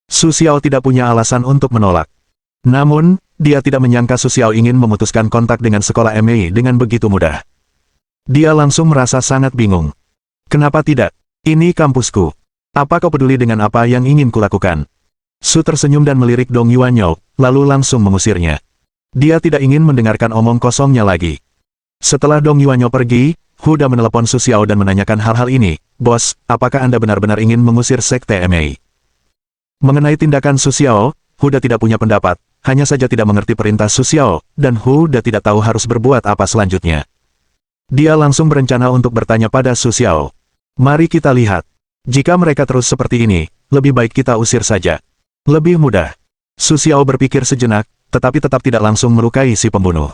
Su Xiao tidak punya alasan untuk menolak. Namun, dia tidak menyangka Su Xiao ingin memutuskan kontak dengan sekolah MA dengan begitu mudah. Dia langsung merasa sangat bingung. Kenapa tidak? Ini kampusku. Apa kau peduli dengan apa yang ingin kulakukan? Su tersenyum dan melirik Dong Yuanyou, lalu langsung mengusirnya. Dia tidak ingin mendengarkan omong kosongnya lagi. Setelah Dong Yuanyou pergi, Huda menelepon Su Xiao dan menanyakan hal-hal ini. Bos, apakah Anda benar-benar ingin mengusir sekte MA? Mengenai tindakan Su Xiao, Huda tidak punya pendapat, hanya saja tidak mengerti perintah Su Xiao, dan Huda tidak tahu harus berbuat apa selanjutnya. Dia langsung berencana untuk bertanya pada Su Xiao. Mari kita lihat. Jika mereka terus seperti ini, lebih baik kita usir saja. Lebih mudah. Su Xiao berpikir sejenak, tetapi tetap tidak langsung melukai si pembunuh.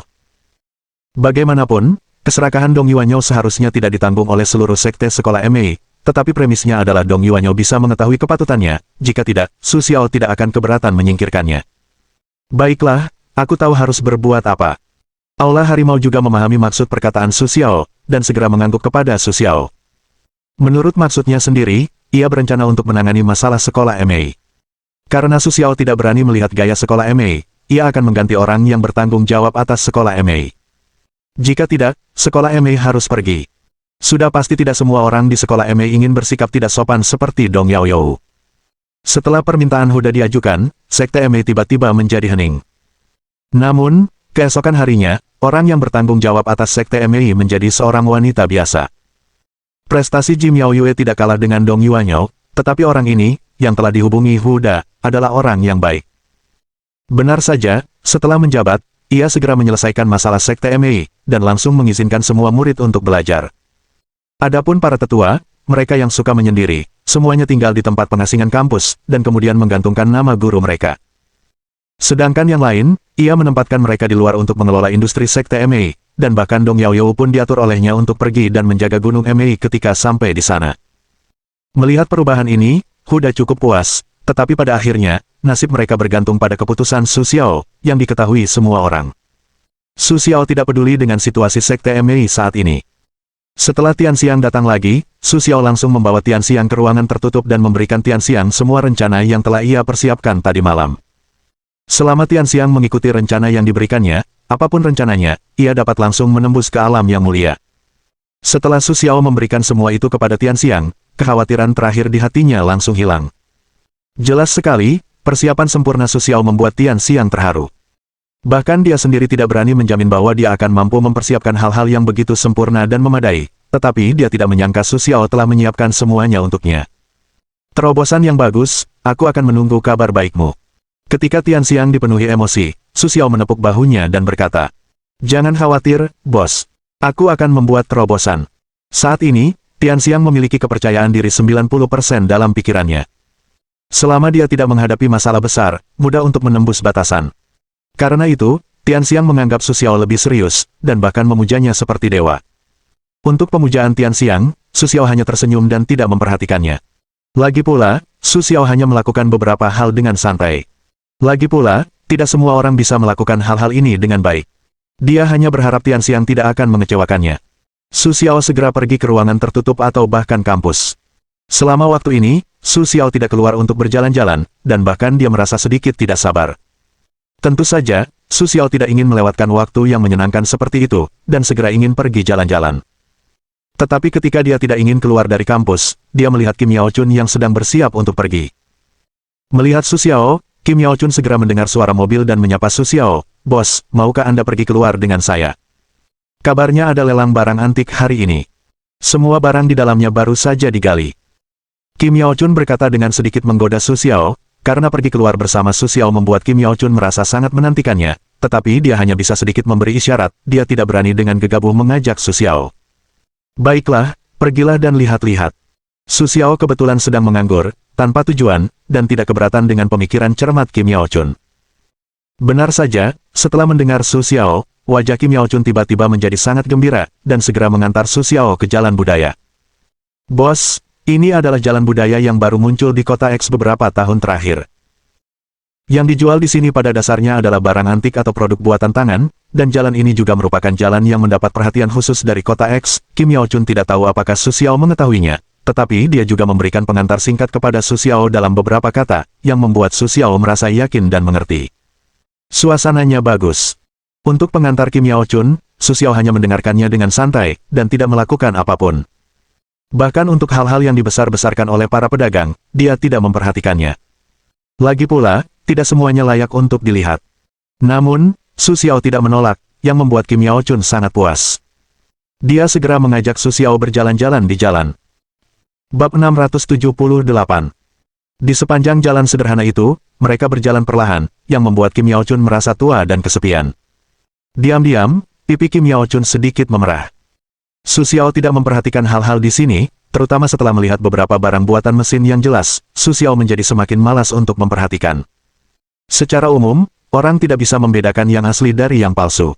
Bagaimanapun, keserakahan Dong Yuanyou seharusnya tidak ditanggung oleh seluruh sekte sekolah MA, tetapi premisnya adalah Dong Yuanyou bisa mengetahui kepatutannya, jika tidak, Su Xiao tidak akan keberatan menyingkirkannya. Baiklah, aku tahu harus berbuat apa. Aula Harimau juga memahami maksud perkataan Su Xiao, dan segera mengangguk kepada Su Xiao. Menurut maksudnya sendiri, ia berencana untuk menangani masalah sekolah MA. Karena Su Xiao tidak berani melihat gaya sekolah MA, ia akan mengganti orang yang bertanggung jawab atas sekolah MA. Jika tidak, sekolah MA harus pergi. Sudah pasti tidak semua orang di sekolah MA ingin bersikap tidak sopan seperti Dong Yaoyou. Setelah permintaan Huda diajukan, sekte MA tiba-tiba menjadi hening. Namun, keesokan harinya, orang yang bertanggung jawab atas sekte MA menjadi seorang wanita biasa. Prestasi Jim Yaoyue tidak kalah dengan Dong Yuanyou, tetapi orang ini, yang telah dihubungi Huda, adalah orang yang baik. Benar saja, setelah menjabat, ia segera menyelesaikan masalah sekte MA, dan langsung mengizinkan semua murid untuk belajar. Adapun para tetua, mereka yang suka menyendiri, semuanya tinggal di tempat pengasingan kampus, dan kemudian menggantungkan nama guru mereka. Sedangkan yang lain, ia menempatkan mereka di luar untuk mengelola industri sekte MA, dan bahkan Dong Yaoyou pun diatur olehnya untuk pergi dan menjaga gunung MA ketika sampai di sana. Melihat perubahan ini, Huda cukup puas, tetapi pada akhirnya, nasib mereka bergantung pada keputusan Su Xiao, yang diketahui semua orang. Su Xiao tidak peduli dengan situasi sekte MA saat ini. Setelah Tianxiang datang lagi, Su Xiao langsung membawa Tianxiang ke ruangan tertutup dan memberikan Tianxiang semua rencana yang telah ia persiapkan tadi malam. Selama Tianxiang mengikuti rencana yang diberikannya, apapun rencananya, ia dapat langsung menembus ke alam yang mulia. Setelah Su Xiao memberikan semua itu kepada Tianxiang, kekhawatiran terakhir di hatinya langsung hilang. Jelas sekali, persiapan sempurna Su Xiao membuat Tianxiang terharu. Bahkan dia sendiri tidak berani menjamin bahwa dia akan mampu mempersiapkan hal-hal yang begitu sempurna dan memadai, tetapi dia tidak menyangka Su Xiao telah menyiapkan semuanya untuknya. Terobosan yang bagus, aku akan menunggu kabar baikmu. Ketika Tianxiang dipenuhi emosi, Su Xiao menepuk bahunya dan berkata, "Jangan khawatir, bos. Aku akan membuat terobosan." Saat ini, Tianxiang memiliki kepercayaan diri 90% dalam pikirannya. Selama dia tidak menghadapi masalah besar, mudah untuk menembus batasan. Karena itu, Tianxiang menganggap Su Xiao lebih serius, dan bahkan memujanya seperti dewa. Untuk pemujaan Tianxiang, Su Xiao hanya tersenyum dan tidak memperhatikannya. Lagi pula, Su Xiao hanya melakukan beberapa hal dengan santai. Lagi pula, tidak semua orang bisa melakukan hal-hal ini dengan baik. Dia hanya berharap Tianxiang tidak akan mengecewakannya. Su Xiao segera pergi ke ruangan tertutup atau bahkan kampus. Selama waktu ini, Su Xiao tidak keluar untuk berjalan-jalan, dan bahkan dia merasa sedikit tidak sabar. Tentu saja, Su Xiao tidak ingin melewatkan waktu yang menyenangkan seperti itu, dan segera ingin pergi jalan-jalan. Tetapi ketika dia tidak ingin keluar dari kampus, dia melihat Kim Yao Chun yang sedang bersiap untuk pergi. Melihat Su Xiao, Kim Yao Chun segera mendengar suara mobil dan menyapa Su Xiao, "Bos, maukah Anda pergi keluar dengan saya? Kabarnya ada lelang barang antik hari ini. Semua barang di dalamnya baru saja digali." Kim Yao Chun berkata dengan sedikit menggoda Su Xiao, karena pergi keluar bersama Su Xiao membuat Kim Yao Chun merasa sangat menantikannya, tetapi dia hanya bisa sedikit memberi isyarat, dia tidak berani dengan gegabah mengajak Su Xiao. "Baiklah, pergilah dan lihat-lihat." Su Xiao kebetulan sedang menganggur, tanpa tujuan, dan tidak keberatan dengan pemikiran cermat Kim Yao Chun. Benar saja, setelah mendengar Su Xiao, wajah Kim Yao Chun tiba-tiba menjadi sangat gembira, dan segera mengantar Su Xiao ke jalan budaya. "Bos, ini adalah jalan budaya yang baru muncul di kota X beberapa tahun terakhir. Yang dijual di sini pada dasarnya adalah barang antik atau produk buatan tangan, dan jalan ini juga merupakan jalan yang mendapat perhatian khusus dari kota X." Kim Yao Chun tidak tahu apakah Su Xiao mengetahuinya, tetapi dia juga memberikan pengantar singkat kepada Su Xiao dalam beberapa kata, yang membuat Su Xiao merasa yakin dan mengerti. Suasananya bagus. Untuk pengantar Kim Yao Chun, Su Xiao hanya mendengarkannya dengan santai, dan tidak melakukan apapun. Bahkan untuk hal-hal yang dibesar-besarkan oleh para pedagang, dia tidak memperhatikannya. Lagi pula, tidak semuanya layak untuk dilihat. Namun, Su Xiao tidak menolak, yang membuat Kim Yao Chun sangat puas. Dia segera mengajak Su Xiao berjalan-jalan di jalan. Bab 678. Di sepanjang jalan sederhana itu, mereka berjalan perlahan, yang membuat Kim Yao Chun merasa tua dan kesepian. Diam-diam, pipi Kim Yao Chun sedikit memerah. Su Xiao tidak memperhatikan hal-hal di sini, terutama setelah melihat beberapa barang buatan mesin yang jelas, Su Xiao menjadi semakin malas untuk memperhatikan. Secara umum, orang tidak bisa membedakan yang asli dari yang palsu.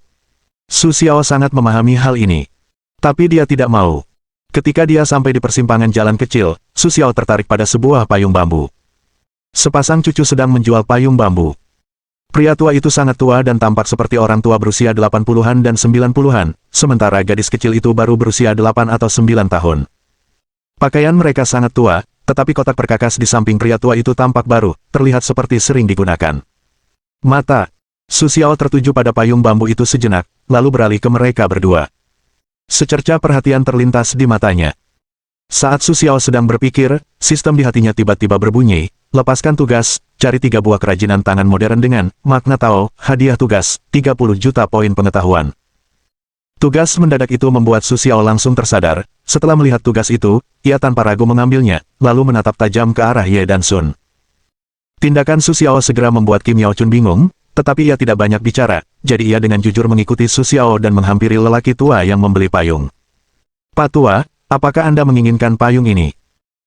Su Xiao sangat memahami hal ini. Tapi dia tidak mau. Ketika dia sampai di persimpangan jalan kecil, Su Xiao tertarik pada sebuah payung bambu. Sepasang cucu sedang menjual payung bambu. Pria tua itu sangat tua dan tampak seperti orang tua berusia 80-an dan 90-an, sementara gadis kecil itu baru berusia 8 atau 9 tahun. Pakaian mereka sangat tua, tetapi kotak perkakas di samping pria tua itu tampak baru, terlihat seperti sering digunakan. Mata Su Xiao tertuju pada payung bambu itu sejenak, lalu beralih ke mereka berdua. Secerca perhatian terlintas di matanya. Saat Su Xiao sedang berpikir, sistem di hatinya tiba-tiba berbunyi, lepaskan tugas, cari 3 buah kerajinan tangan modern dengan makna Tao, hadiah tugas, 30 juta poin pengetahuan. Tugas mendadak itu membuat Su Xiao langsung tersadar, setelah melihat tugas itu, ia tanpa ragu mengambilnya, lalu menatap tajam ke arah Ye dan Sun. Tindakan Su Xiao segera membuat Kim Yao Chun bingung, tetapi ia tidak banyak bicara, jadi ia dengan jujur mengikuti Su Xiao dan menghampiri lelaki tua yang membeli payung. Pak tua, apakah Anda menginginkan payung ini?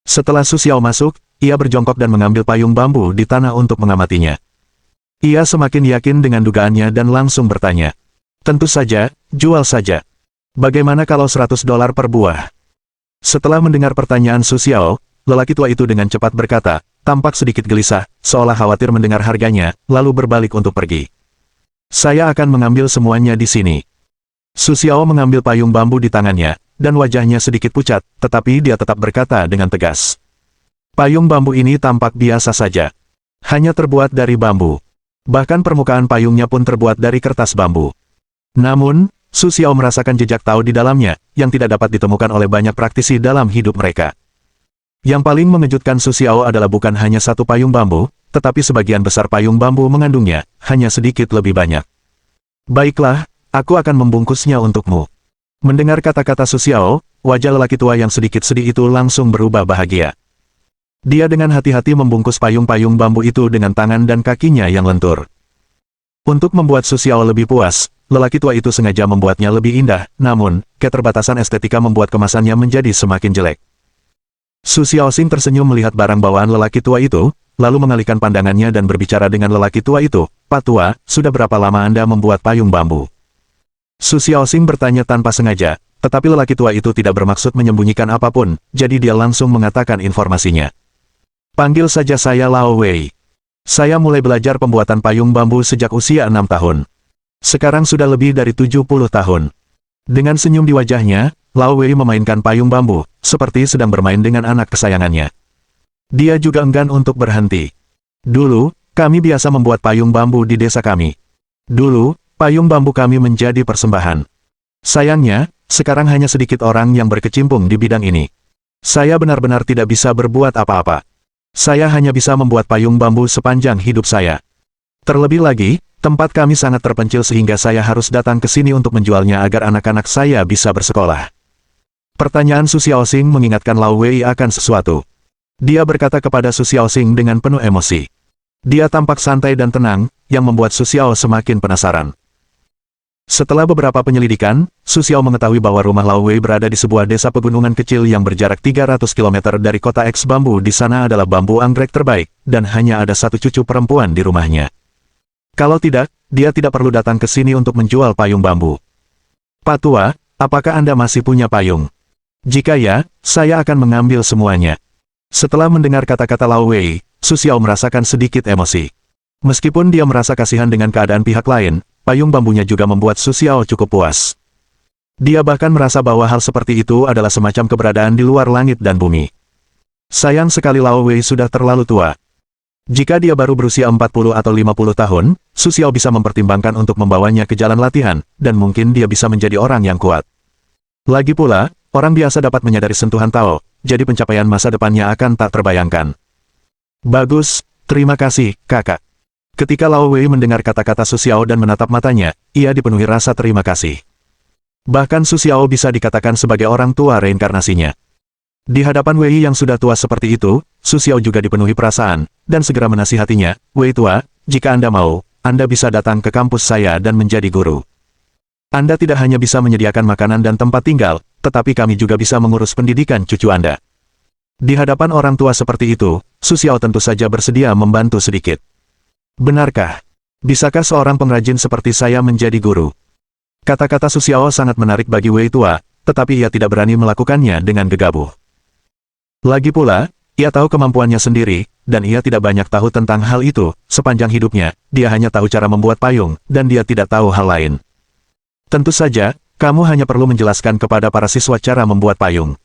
Setelah Su Xiao masuk, ia berjongkok dan mengambil payung bambu di tanah untuk mengamatinya. Ia semakin yakin dengan dugaannya dan langsung bertanya. Tentu saja, jual saja. Bagaimana kalau $100 per buah? Setelah mendengar pertanyaan Su Xiao, lelaki tua itu dengan cepat berkata, tampak sedikit gelisah, seolah khawatir mendengar harganya, lalu berbalik untuk pergi. Saya akan mengambil semuanya di sini. Su Xiao mengambil payung bambu di tangannya, dan wajahnya sedikit pucat, tetapi dia tetap berkata dengan tegas. Payung bambu ini tampak biasa saja. Hanya terbuat dari bambu. Bahkan permukaan payungnya pun terbuat dari kertas bambu. Namun, Su Xiao merasakan jejak Tao di dalamnya, yang tidak dapat ditemukan oleh banyak praktisi dalam hidup mereka. Yang paling mengejutkan Su Xiao adalah bukan hanya satu payung bambu, tetapi sebagian besar payung bambu mengandungnya, hanya sedikit lebih banyak. Baiklah, aku akan membungkusnya untukmu. Mendengar kata-kata Su Xiao, wajah lelaki tua yang sedikit sedih itu langsung berubah bahagia. Dia dengan hati-hati membungkus payung-payung bambu itu dengan tangan dan kakinya yang lentur. Untuk membuat Su Xiao lebih puas, lelaki tua itu sengaja membuatnya lebih indah, namun, keterbatasan estetika membuat kemasannya menjadi semakin jelek. Su Xiaoxing tersenyum melihat barang bawaan lelaki tua itu, lalu mengalihkan pandangannya dan berbicara dengan lelaki tua itu, Pak tua, sudah berapa lama Anda membuat payung bambu? Su Xiaoxing bertanya tanpa sengaja, tetapi lelaki tua itu tidak bermaksud menyembunyikan apapun, jadi dia langsung mengatakan informasinya. Panggil saja saya Lao Wei. Saya mulai belajar pembuatan payung bambu sejak usia 6 tahun. Sekarang sudah lebih dari 70 tahun. Dengan senyum di wajahnya, Lao Wei memainkan payung bambu, seperti sedang bermain dengan anak kesayangannya. Dia juga enggan untuk berhenti. Dulu, kami biasa membuat payung bambu di desa kami. Dulu, payung bambu kami menjadi persembahan. Sayangnya, sekarang hanya sedikit orang yang berkecimpung di bidang ini. Saya benar-benar tidak bisa berbuat apa-apa. Saya hanya bisa membuat payung bambu sepanjang hidup saya. Terlebih lagi, tempat kami sangat terpencil sehingga saya harus datang ke sini untuk menjualnya agar anak-anak saya bisa bersekolah. Pertanyaan Su Xiaoxing mengingatkan Lao Wei akan sesuatu. Dia berkata kepada Su Xiaoxing dengan penuh emosi. Dia tampak santai dan tenang, yang membuat Su Xiao semakin penasaran. Setelah beberapa penyelidikan, Su Xiao mengetahui bahwa rumah Lao Wei berada di sebuah desa pegunungan kecil yang berjarak 300 km dari kota X bambu. Di sana adalah bambu anggrek terbaik, dan hanya ada satu cucu perempuan di rumahnya. Kalau tidak, dia tidak perlu datang ke sini untuk menjual payung bambu. Pak tua, apakah Anda masih punya payung? Jika ya, saya akan mengambil semuanya. Setelah mendengar kata-kata Lao Wei, Su Xiao merasakan sedikit emosi. Meskipun dia merasa kasihan dengan keadaan pihak lain, payung bambunya juga membuat Su Xiao cukup puas. Dia bahkan merasa bahwa hal seperti itu adalah semacam keberadaan di luar langit dan bumi. Sayang sekali Lao Wei sudah terlalu tua. Jika dia baru berusia 40 atau 50 tahun, Su Xiao bisa mempertimbangkan untuk membawanya ke jalan latihan, dan mungkin dia bisa menjadi orang yang kuat. Lagi pula, orang biasa dapat menyadari sentuhan Tao, jadi pencapaian masa depannya akan tak terbayangkan. Bagus, terima kasih, kakak. Ketika Lao Wei mendengar kata-kata Su Xiao dan menatap matanya, ia dipenuhi rasa terima kasih. Bahkan Su Xiao bisa dikatakan sebagai orang tua reinkarnasinya. Di hadapan Wei yang sudah tua seperti itu, Su Xiao juga dipenuhi perasaan, dan segera menasihatinya, "Wei tua, jika Anda mau, Anda bisa datang ke kampus saya dan menjadi guru. Anda tidak hanya bisa menyediakan makanan dan tempat tinggal, tetapi kami juga bisa mengurus pendidikan cucu Anda." Di hadapan orang tua seperti itu, Su Xiao tentu saja bersedia membantu sedikit. Benarkah? Bisakah seorang pengrajin seperti saya menjadi guru? Kata-kata Su Xiao sangat menarik bagi Wei tua, tetapi ia tidak berani melakukannya dengan gegabah. Lagi pula, ia tahu kemampuannya sendiri, dan ia tidak banyak tahu tentang hal itu. Sepanjang hidupnya, dia hanya tahu cara membuat payung, dan dia tidak tahu hal lain. Tentu saja, kamu hanya perlu menjelaskan kepada para siswa cara membuat payung.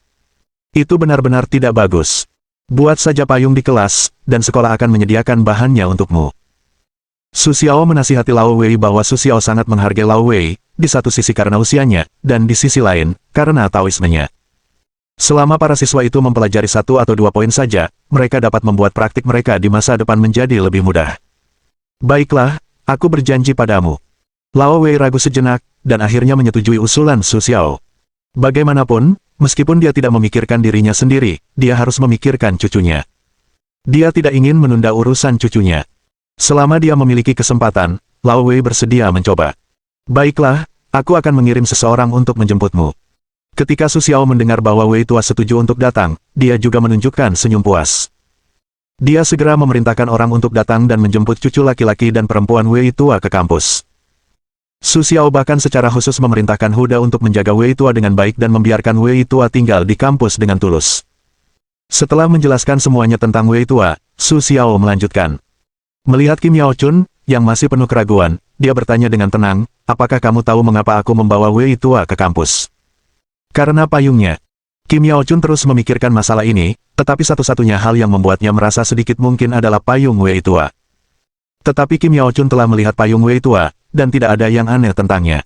Itu benar-benar tidak bagus. Buat saja payung di kelas, dan sekolah akan menyediakan bahannya untukmu. Su Xiao menasihati Lao Wei bahwa Su Xiao sangat menghargai Lao Wei, di satu sisi karena usianya, dan di sisi lain, karena Taoismenya. Selama para siswa itu mempelajari 1 atau 2 poin saja, mereka dapat membuat praktik mereka di masa depan menjadi lebih mudah. Baiklah, aku berjanji padamu. Lao Wei ragu sejenak, dan akhirnya menyetujui usulan Su Xiao. Bagaimanapun, meskipun dia tidak memikirkan dirinya sendiri, dia harus memikirkan cucunya. Dia tidak ingin menunda urusan cucunya. Selama dia memiliki kesempatan, Lao Wei bersedia mencoba. Baiklah, aku akan mengirim seseorang untuk menjemputmu. Ketika Su Xiao mendengar bahwa Wei tua setuju untuk datang, dia juga menunjukkan senyum puas. Dia segera memerintahkan orang untuk datang dan menjemput cucu laki-laki dan perempuan Wei tua ke kampus. Su Xiao bahkan secara khusus memerintahkan Huda untuk menjaga Wei tua dengan baik dan membiarkan Wei tua tinggal di kampus dengan tulus. Setelah menjelaskan semuanya tentang Wei tua, Su Xiao melanjutkan. Melihat Kim Yao Chun, yang masih penuh keraguan, dia bertanya dengan tenang, "Apakah kamu tahu mengapa aku membawa Wei tua ke kampus?" Karena payungnya. Kim Yao Chun terus memikirkan masalah ini, tetapi satu-satunya hal yang membuatnya merasa sedikit mungkin adalah payung Wei tua. Tetapi Kim Yao Chun telah melihat payung Wei tua, dan tidak ada yang aneh tentangnya.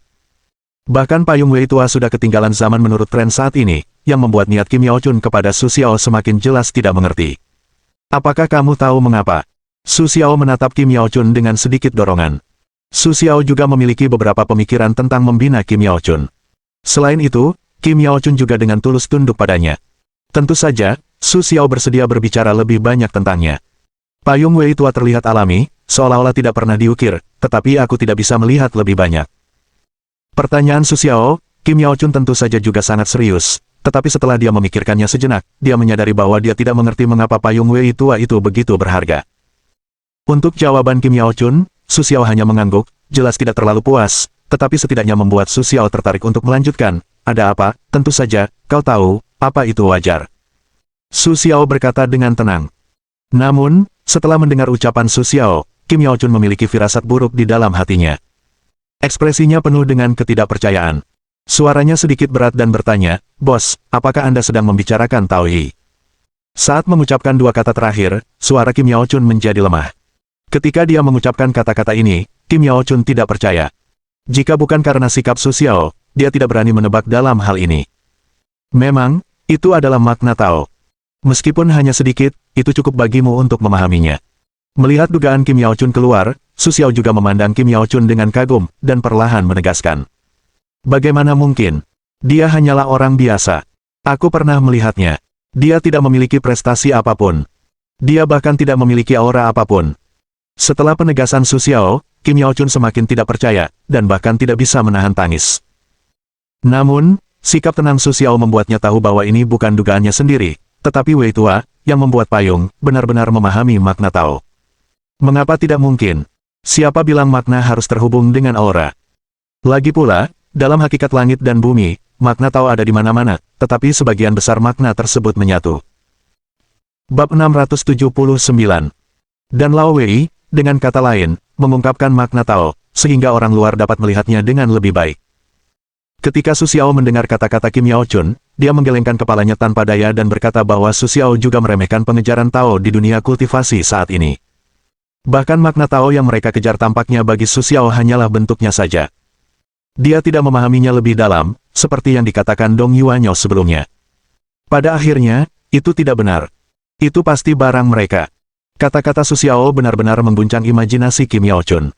Bahkan payung Wei tua sudah ketinggalan zaman menurut tren saat ini, yang membuat niat Kim Yao Chun kepada Su Xiao semakin jelas tidak mengerti. "Apakah kamu tahu mengapa?" Su Xiao menatap Kim Yao Chun dengan sedikit dorongan. Su Xiao juga memiliki beberapa pemikiran tentang membina Kim Yao Chun. Selain itu, Kim Yao Chun juga dengan tulus tunduk padanya. Tentu saja, Su Xiao bersedia berbicara lebih banyak tentangnya. Payung Wei tua terlihat alami, seolah-olah tidak pernah diukir, tetapi aku tidak bisa melihat lebih banyak. Pertanyaan Su Xiao, Kim Yao Chun tentu saja juga sangat serius, tetapi setelah dia memikirkannya sejenak, dia menyadari bahwa dia tidak mengerti mengapa payung Wei tua itu begitu berharga. Untuk jawaban Kim Yao Chun, Su Xiao hanya mengangguk, jelas tidak terlalu puas, tetapi setidaknya membuat Su Xiao tertarik untuk melanjutkan. "Ada apa? Tentu saja, kau tahu, apa itu wajar." Su Xiao berkata dengan tenang. Namun, setelah mendengar ucapan Su Xiao, Kim Yao Chun memiliki firasat buruk di dalam hatinya. Ekspresinya penuh dengan ketidakpercayaan. Suaranya sedikit berat dan bertanya, "Bos, apakah Anda sedang membicarakan Taoyi?" Saat mengucapkan dua kata terakhir, suara Kim Yao Chun menjadi lemah. Ketika dia mengucapkan kata-kata ini, Kim Yao Chun tidak percaya. Jika bukan karena sikap Su Xiao, dia tidak berani menebak dalam hal ini. Memang, itu adalah makna Tao. Meskipun hanya sedikit, itu cukup bagimu untuk memahaminya. Melihat dugaan Kim Yao Chun keluar, Su Xiao juga memandang Kim Yao Chun dengan kagum, dan perlahan menegaskan. "Bagaimana mungkin? Dia hanyalah orang biasa. Aku pernah melihatnya. Dia tidak memiliki prestasi apapun. Dia bahkan tidak memiliki aura apapun." Setelah penegasan Su Xiao, Kim Yao Chun semakin tidak percaya, dan bahkan tidak bisa menahan tangis. Namun, sikap tenang Su Xiao membuatnya tahu bahwa ini bukan dugaannya sendiri, tetapi Wei tua, yang membuat payung, benar-benar memahami makna Tao. Mengapa tidak mungkin? Siapa bilang makna harus terhubung dengan aura? Lagi pula, dalam hakikat langit dan bumi, makna Tao ada di mana-mana, tetapi sebagian besar makna tersebut menyatu. Bab 679. Dan Lao Wei, dengan kata lain, mengungkapkan makna Tao, sehingga orang luar dapat melihatnya dengan lebih baik. Ketika Su Xiao mendengar kata-kata Kim Yao Chun, dia menggelengkan kepalanya tanpa daya dan berkata bahwa Su Xiao juga meremehkan pengejaran Tao di dunia kultivasi saat ini. Bahkan makna Tao yang mereka kejar tampaknya bagi Su Xiao hanyalah bentuknya saja. Dia tidak memahaminya lebih dalam, seperti yang dikatakan Dong Yuanyo sebelumnya. Pada akhirnya, itu tidak benar. Itu pasti barang mereka. Kata-kata Su Xiao benar-benar mengguncang imajinasi Kim Yao Chun.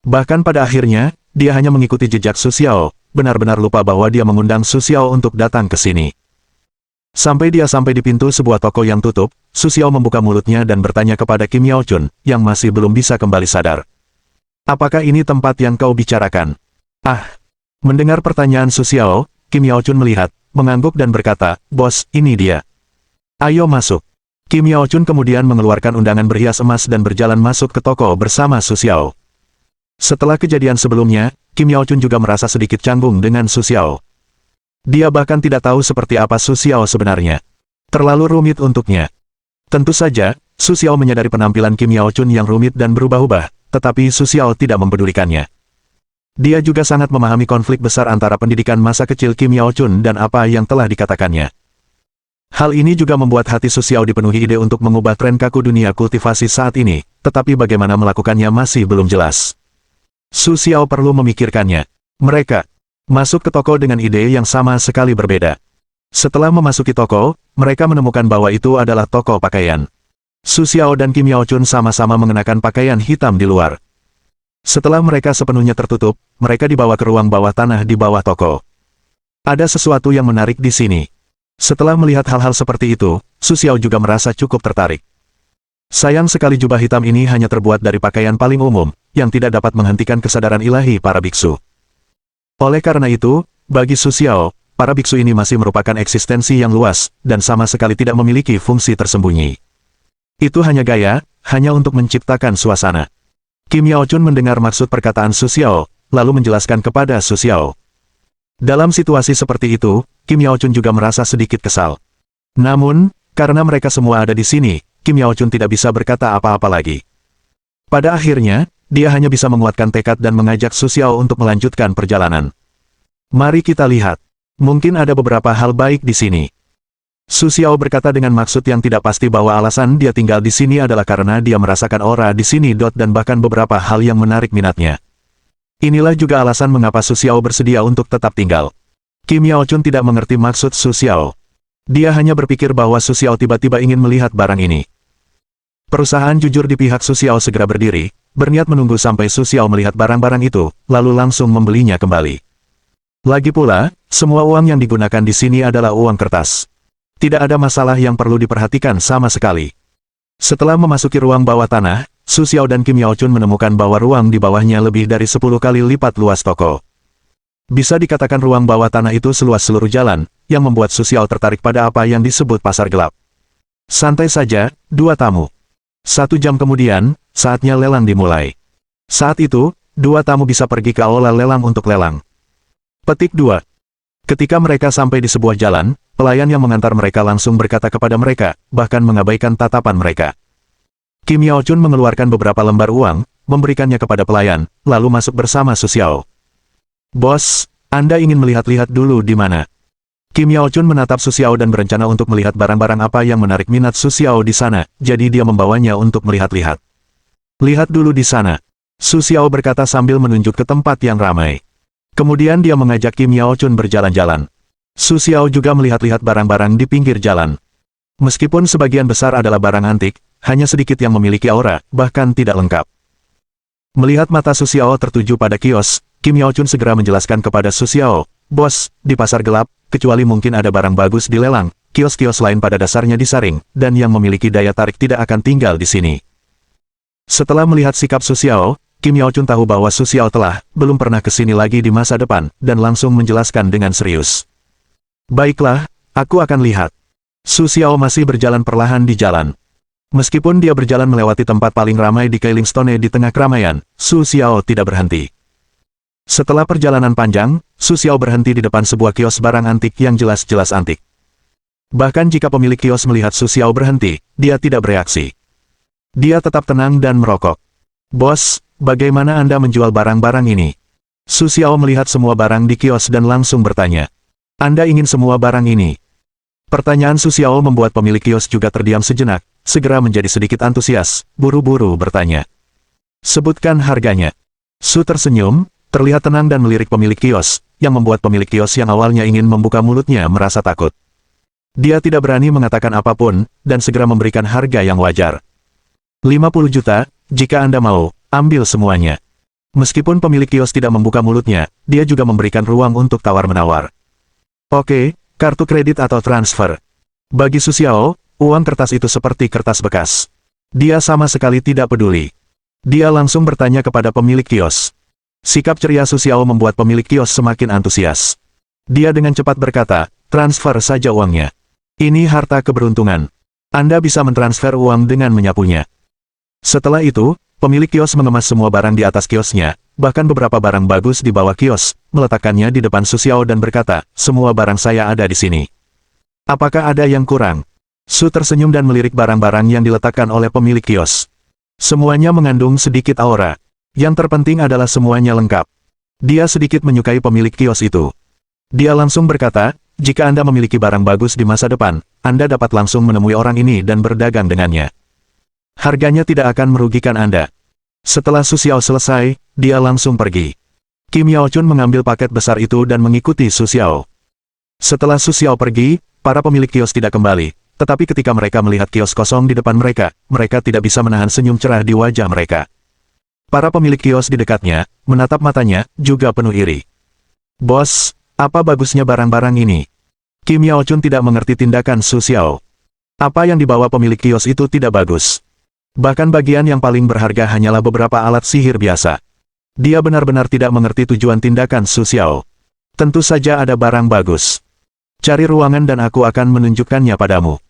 Bahkan pada akhirnya, dia hanya mengikuti jejak Su Xiao, benar-benar lupa bahwa dia mengundang Su Xiao untuk datang ke sini. Sampai di pintu sebuah toko yang tutup, Su Xiao membuka mulutnya dan bertanya kepada Kim Yao Chun, yang masih belum bisa kembali sadar. Apakah ini tempat yang kau bicarakan? Mendengar pertanyaan Su Xiao, Kim Yao Chun melihat, mengangguk dan berkata, "Bos, ini dia. Ayo masuk." Kim Yao Chun kemudian mengeluarkan undangan berhias emas dan berjalan masuk ke toko bersama Su Xiao. Setelah kejadian sebelumnya, Kim Yao Chun juga merasa sedikit canggung dengan Su Xiao. Dia bahkan tidak tahu seperti apa Su Xiao sebenarnya. Terlalu rumit untuknya. Tentu saja, Su Xiao menyadari penampilan Kim Yao Chun yang rumit dan berubah-ubah, tetapi Su Xiao tidak mempedulikannya. Dia juga sangat memahami konflik besar antara pendidikan masa kecil Kim Yao Chun dan apa yang telah dikatakannya. Hal ini juga membuat hati Su Xiao dipenuhi ide untuk mengubah tren kaku dunia kultivasi saat ini, tetapi bagaimana melakukannya masih belum jelas. Su Xiao perlu memikirkannya. Mereka masuk ke toko dengan ide yang sama sekali berbeda. Setelah memasuki toko, mereka menemukan bahwa itu adalah toko pakaian. Su Xiao dan Kim Yao Chun sama-sama mengenakan pakaian hitam di luar. Setelah mereka sepenuhnya tertutup, mereka dibawa ke ruang bawah tanah di bawah toko. Ada sesuatu yang menarik di sini. Setelah melihat hal-hal seperti itu, Su Xiao juga merasa cukup tertarik. Sayang sekali jubah hitam ini hanya terbuat dari pakaian paling umum, yang tidak dapat menghentikan kesadaran ilahi para biksu. Oleh karena itu, bagi Su Xiao, para biksu ini masih merupakan eksistensi yang luas, dan sama sekali tidak memiliki fungsi tersembunyi. Itu hanya gaya, hanya untuk menciptakan suasana. Kim Yao Chun mendengar maksud perkataan Su Xiao, lalu menjelaskan kepada Su Xiao. Dalam situasi seperti itu, Kim Yao Chun juga merasa sedikit kesal. Namun, karena mereka semua ada di sini, Kim Yao Chun tidak bisa berkata apa-apa lagi. Pada akhirnya, dia hanya bisa menguatkan tekad dan mengajak Su Xiao untuk melanjutkan perjalanan. Mari kita lihat. Mungkin ada beberapa hal baik di sini. Su Xiao berkata dengan maksud yang tidak pasti bahwa alasan dia tinggal di sini adalah karena dia merasakan aura di sini dan bahkan beberapa hal yang menarik minatnya. Inilah juga alasan mengapa Su Xiao bersedia untuk tetap tinggal. Kim Yao Chun tidak mengerti maksud Su Xiao. Dia hanya berpikir bahwa Su Xiao tiba-tiba ingin melihat barang ini. Perusahaan jujur di pihak Su Xiao segera berdiri, berniat menunggu sampai Su Xiao melihat barang-barang itu, lalu langsung membelinya kembali. Lagi pula, semua uang yang digunakan di sini adalah uang kertas. Tidak ada masalah yang perlu diperhatikan sama sekali. Setelah memasuki ruang bawah tanah, Su Xiao dan Kim Yao Chun menemukan bahwa ruang di bawahnya lebih dari 10 kali lipat luas toko. Bisa dikatakan ruang bawah tanah itu seluas seluruh jalan, yang membuat Su Xiao tertarik pada apa yang disebut pasar gelap. Santai saja, dua tamu. 1 jam kemudian, saatnya lelang dimulai. Saat itu, dua tamu bisa pergi ke aula lelang untuk lelang. Petik 2. Ketika mereka sampai di sebuah jalan, pelayan yang mengantar mereka langsung berkata kepada mereka, bahkan mengabaikan tatapan mereka. Kim Yao Chun mengeluarkan beberapa lembar uang, memberikannya kepada pelayan, lalu masuk bersama Su Xiao. "Bos, Anda ingin melihat-lihat dulu di mana?" Kim Yao Chun menatap Su Xiao dan berencana untuk melihat barang-barang apa yang menarik minat Su Xiao di sana, jadi dia membawanya untuk melihat-lihat. "Lihat dulu di sana," Su Xiao berkata sambil menunjuk ke tempat yang ramai. Kemudian dia mengajak Kim Yao Chun berjalan-jalan. Su Xiao juga melihat-lihat barang-barang di pinggir jalan. Meskipun sebagian besar adalah barang antik, hanya sedikit yang memiliki aura, bahkan tidak lengkap. Melihat mata Su Xiao tertuju pada kios, Kim Yao Chun segera menjelaskan kepada Su Xiao, "Bos, di pasar gelap, kecuali mungkin ada barang bagus di lelang, kios-kios lain pada dasarnya disaring, dan yang memiliki daya tarik tidak akan tinggal di sini." Setelah melihat sikap Su Xiao, Kim Yao Chun tahu bahwa Su Xiao belum pernah ke sini lagi di masa depan, dan langsung menjelaskan dengan serius. "Baiklah, aku akan lihat." Su Xiao masih berjalan perlahan di jalan. Meskipun dia berjalan melewati tempat paling ramai di Keilingstone di tengah keramaian, Su Xiao tidak berhenti. Setelah perjalanan panjang, Su Xiao berhenti di depan sebuah kios barang antik yang jelas-jelas antik. Bahkan jika pemilik kios melihat Su Xiao berhenti, dia tidak bereaksi. Dia tetap tenang dan merokok. "Bos, bagaimana Anda menjual barang-barang ini?" Su Xiao melihat semua barang di kios dan langsung bertanya. Anda ingin semua barang ini? Pertanyaan Su Xiao membuat pemilik kios juga terdiam sejenak, segera menjadi sedikit antusias, buru-buru bertanya. Sebutkan harganya. Su tersenyum, terlihat tenang dan melirik pemilik kios, yang membuat pemilik kios yang awalnya ingin membuka mulutnya merasa takut. Dia tidak berani mengatakan apapun, dan segera memberikan harga yang wajar. 50 juta, jika Anda mau, ambil semuanya. Meskipun pemilik kios tidak membuka mulutnya, dia juga memberikan ruang untuk tawar-menawar. Oke, kartu kredit atau transfer. Bagi Su Xiao, uang kertas itu seperti kertas bekas. Dia sama sekali tidak peduli. Dia langsung bertanya kepada pemilik kios. Sikap ceria Su Xiao membuat pemilik kios semakin antusias. Dia dengan cepat berkata, transfer saja uangnya. Ini harta keberuntungan. Anda bisa mentransfer uang dengan menyapunya. Setelah itu, pemilik kios mengemas semua barang di atas kiosnya, bahkan beberapa barang bagus di bawah kios, meletakkannya di depan Su Xiao dan berkata, semua barang saya ada di sini. Apakah ada yang kurang? Su tersenyum dan melirik barang-barang yang diletakkan oleh pemilik kios. Semuanya mengandung sedikit aura. Yang terpenting adalah semuanya lengkap. Dia sedikit menyukai pemilik kios itu. Dia langsung berkata, jika Anda memiliki barang bagus di masa depan, Anda dapat langsung menemui orang ini dan berdagang dengannya. Harganya tidak akan merugikan Anda. Setelah Su Xiao selesai, dia langsung pergi. Kim Yao Chun mengambil paket besar itu dan mengikuti Su Xiao. Setelah Su Xiao pergi, para pemilik kios tidak kembali, tetapi ketika mereka melihat kios kosong di depan mereka, mereka tidak bisa menahan senyum cerah di wajah mereka. Para pemilik kios di dekatnya, menatap matanya, juga penuh iri. Bos, apa bagusnya barang-barang ini? Kim Yao Chun tidak mengerti tindakan Su Xiao. Apa yang dibawa pemilik kios itu tidak bagus. Bahkan bagian yang paling berharga hanyalah beberapa alat sihir biasa. Dia benar-benar tidak mengerti tujuan tindakan Su Xiao. Tentu saja ada barang bagus. Cari ruangan dan aku akan menunjukkannya padamu.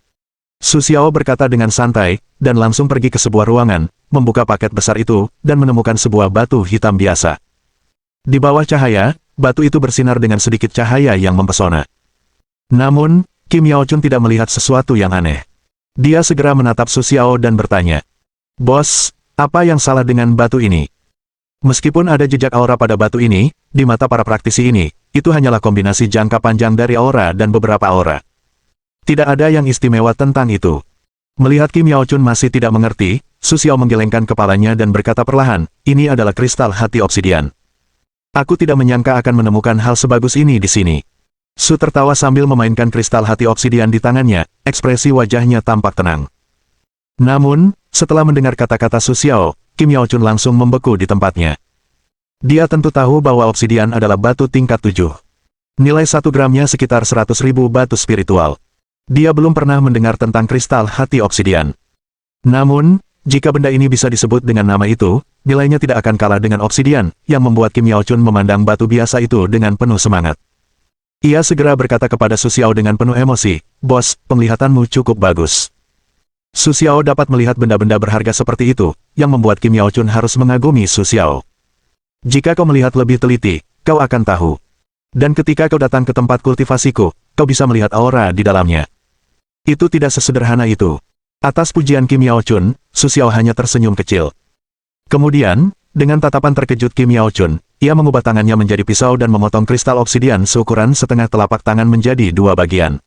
Su Xiao berkata dengan santai, dan langsung pergi ke sebuah ruangan, membuka paket besar itu, dan menemukan sebuah batu hitam biasa. Di bawah cahaya, batu itu bersinar dengan sedikit cahaya yang mempesona. Namun, Kim Yao Chun tidak melihat sesuatu yang aneh. Dia segera menatap Su Xiao dan bertanya, Bos, apa yang salah dengan batu ini? Meskipun ada jejak aura pada batu ini, di mata para praktisi ini, itu hanyalah kombinasi jangka panjang dari aura dan beberapa aura. Tidak ada yang istimewa tentang itu. Melihat Kim Yao Chun masih tidak mengerti, Su Xiao menggelengkan kepalanya dan berkata perlahan, ini adalah kristal hati obsidian. Aku tidak menyangka akan menemukan hal sebagus ini di sini. Su tertawa sambil memainkan kristal hati obsidian di tangannya, ekspresi wajahnya tampak tenang. Namun, setelah mendengar kata-kata Su Xiao, Kim Yao Chun langsung membeku di tempatnya. Dia tentu tahu bahwa obsidian adalah batu tingkat 7. Nilai 1 gramnya sekitar 100.000 batu spiritual. Dia belum pernah mendengar tentang kristal hati obsidian. Namun, jika benda ini bisa disebut dengan nama itu, nilainya tidak akan kalah dengan obsidian, yang membuat Kim Yao Chun memandang batu biasa itu dengan penuh semangat. Ia segera berkata kepada Su Xiao dengan penuh emosi, Bos, penglihatanmu cukup bagus. Su Xiao dapat melihat benda-benda berharga seperti itu, yang membuat Kim Yao Chun harus mengagumi Su Xiao. Jika kau melihat lebih teliti, kau akan tahu. Dan ketika kau datang ke tempat kultivasiku, kau bisa melihat aura di dalamnya. Itu tidak sesederhana itu. Atas pujian Kim Yao Chun, Su Xiao hanya tersenyum kecil. Kemudian, dengan tatapan terkejut Kim Yao Chun, ia mengubah tangannya menjadi pisau dan memotong kristal obsidian seukuran setengah telapak tangan menjadi 2 bagian.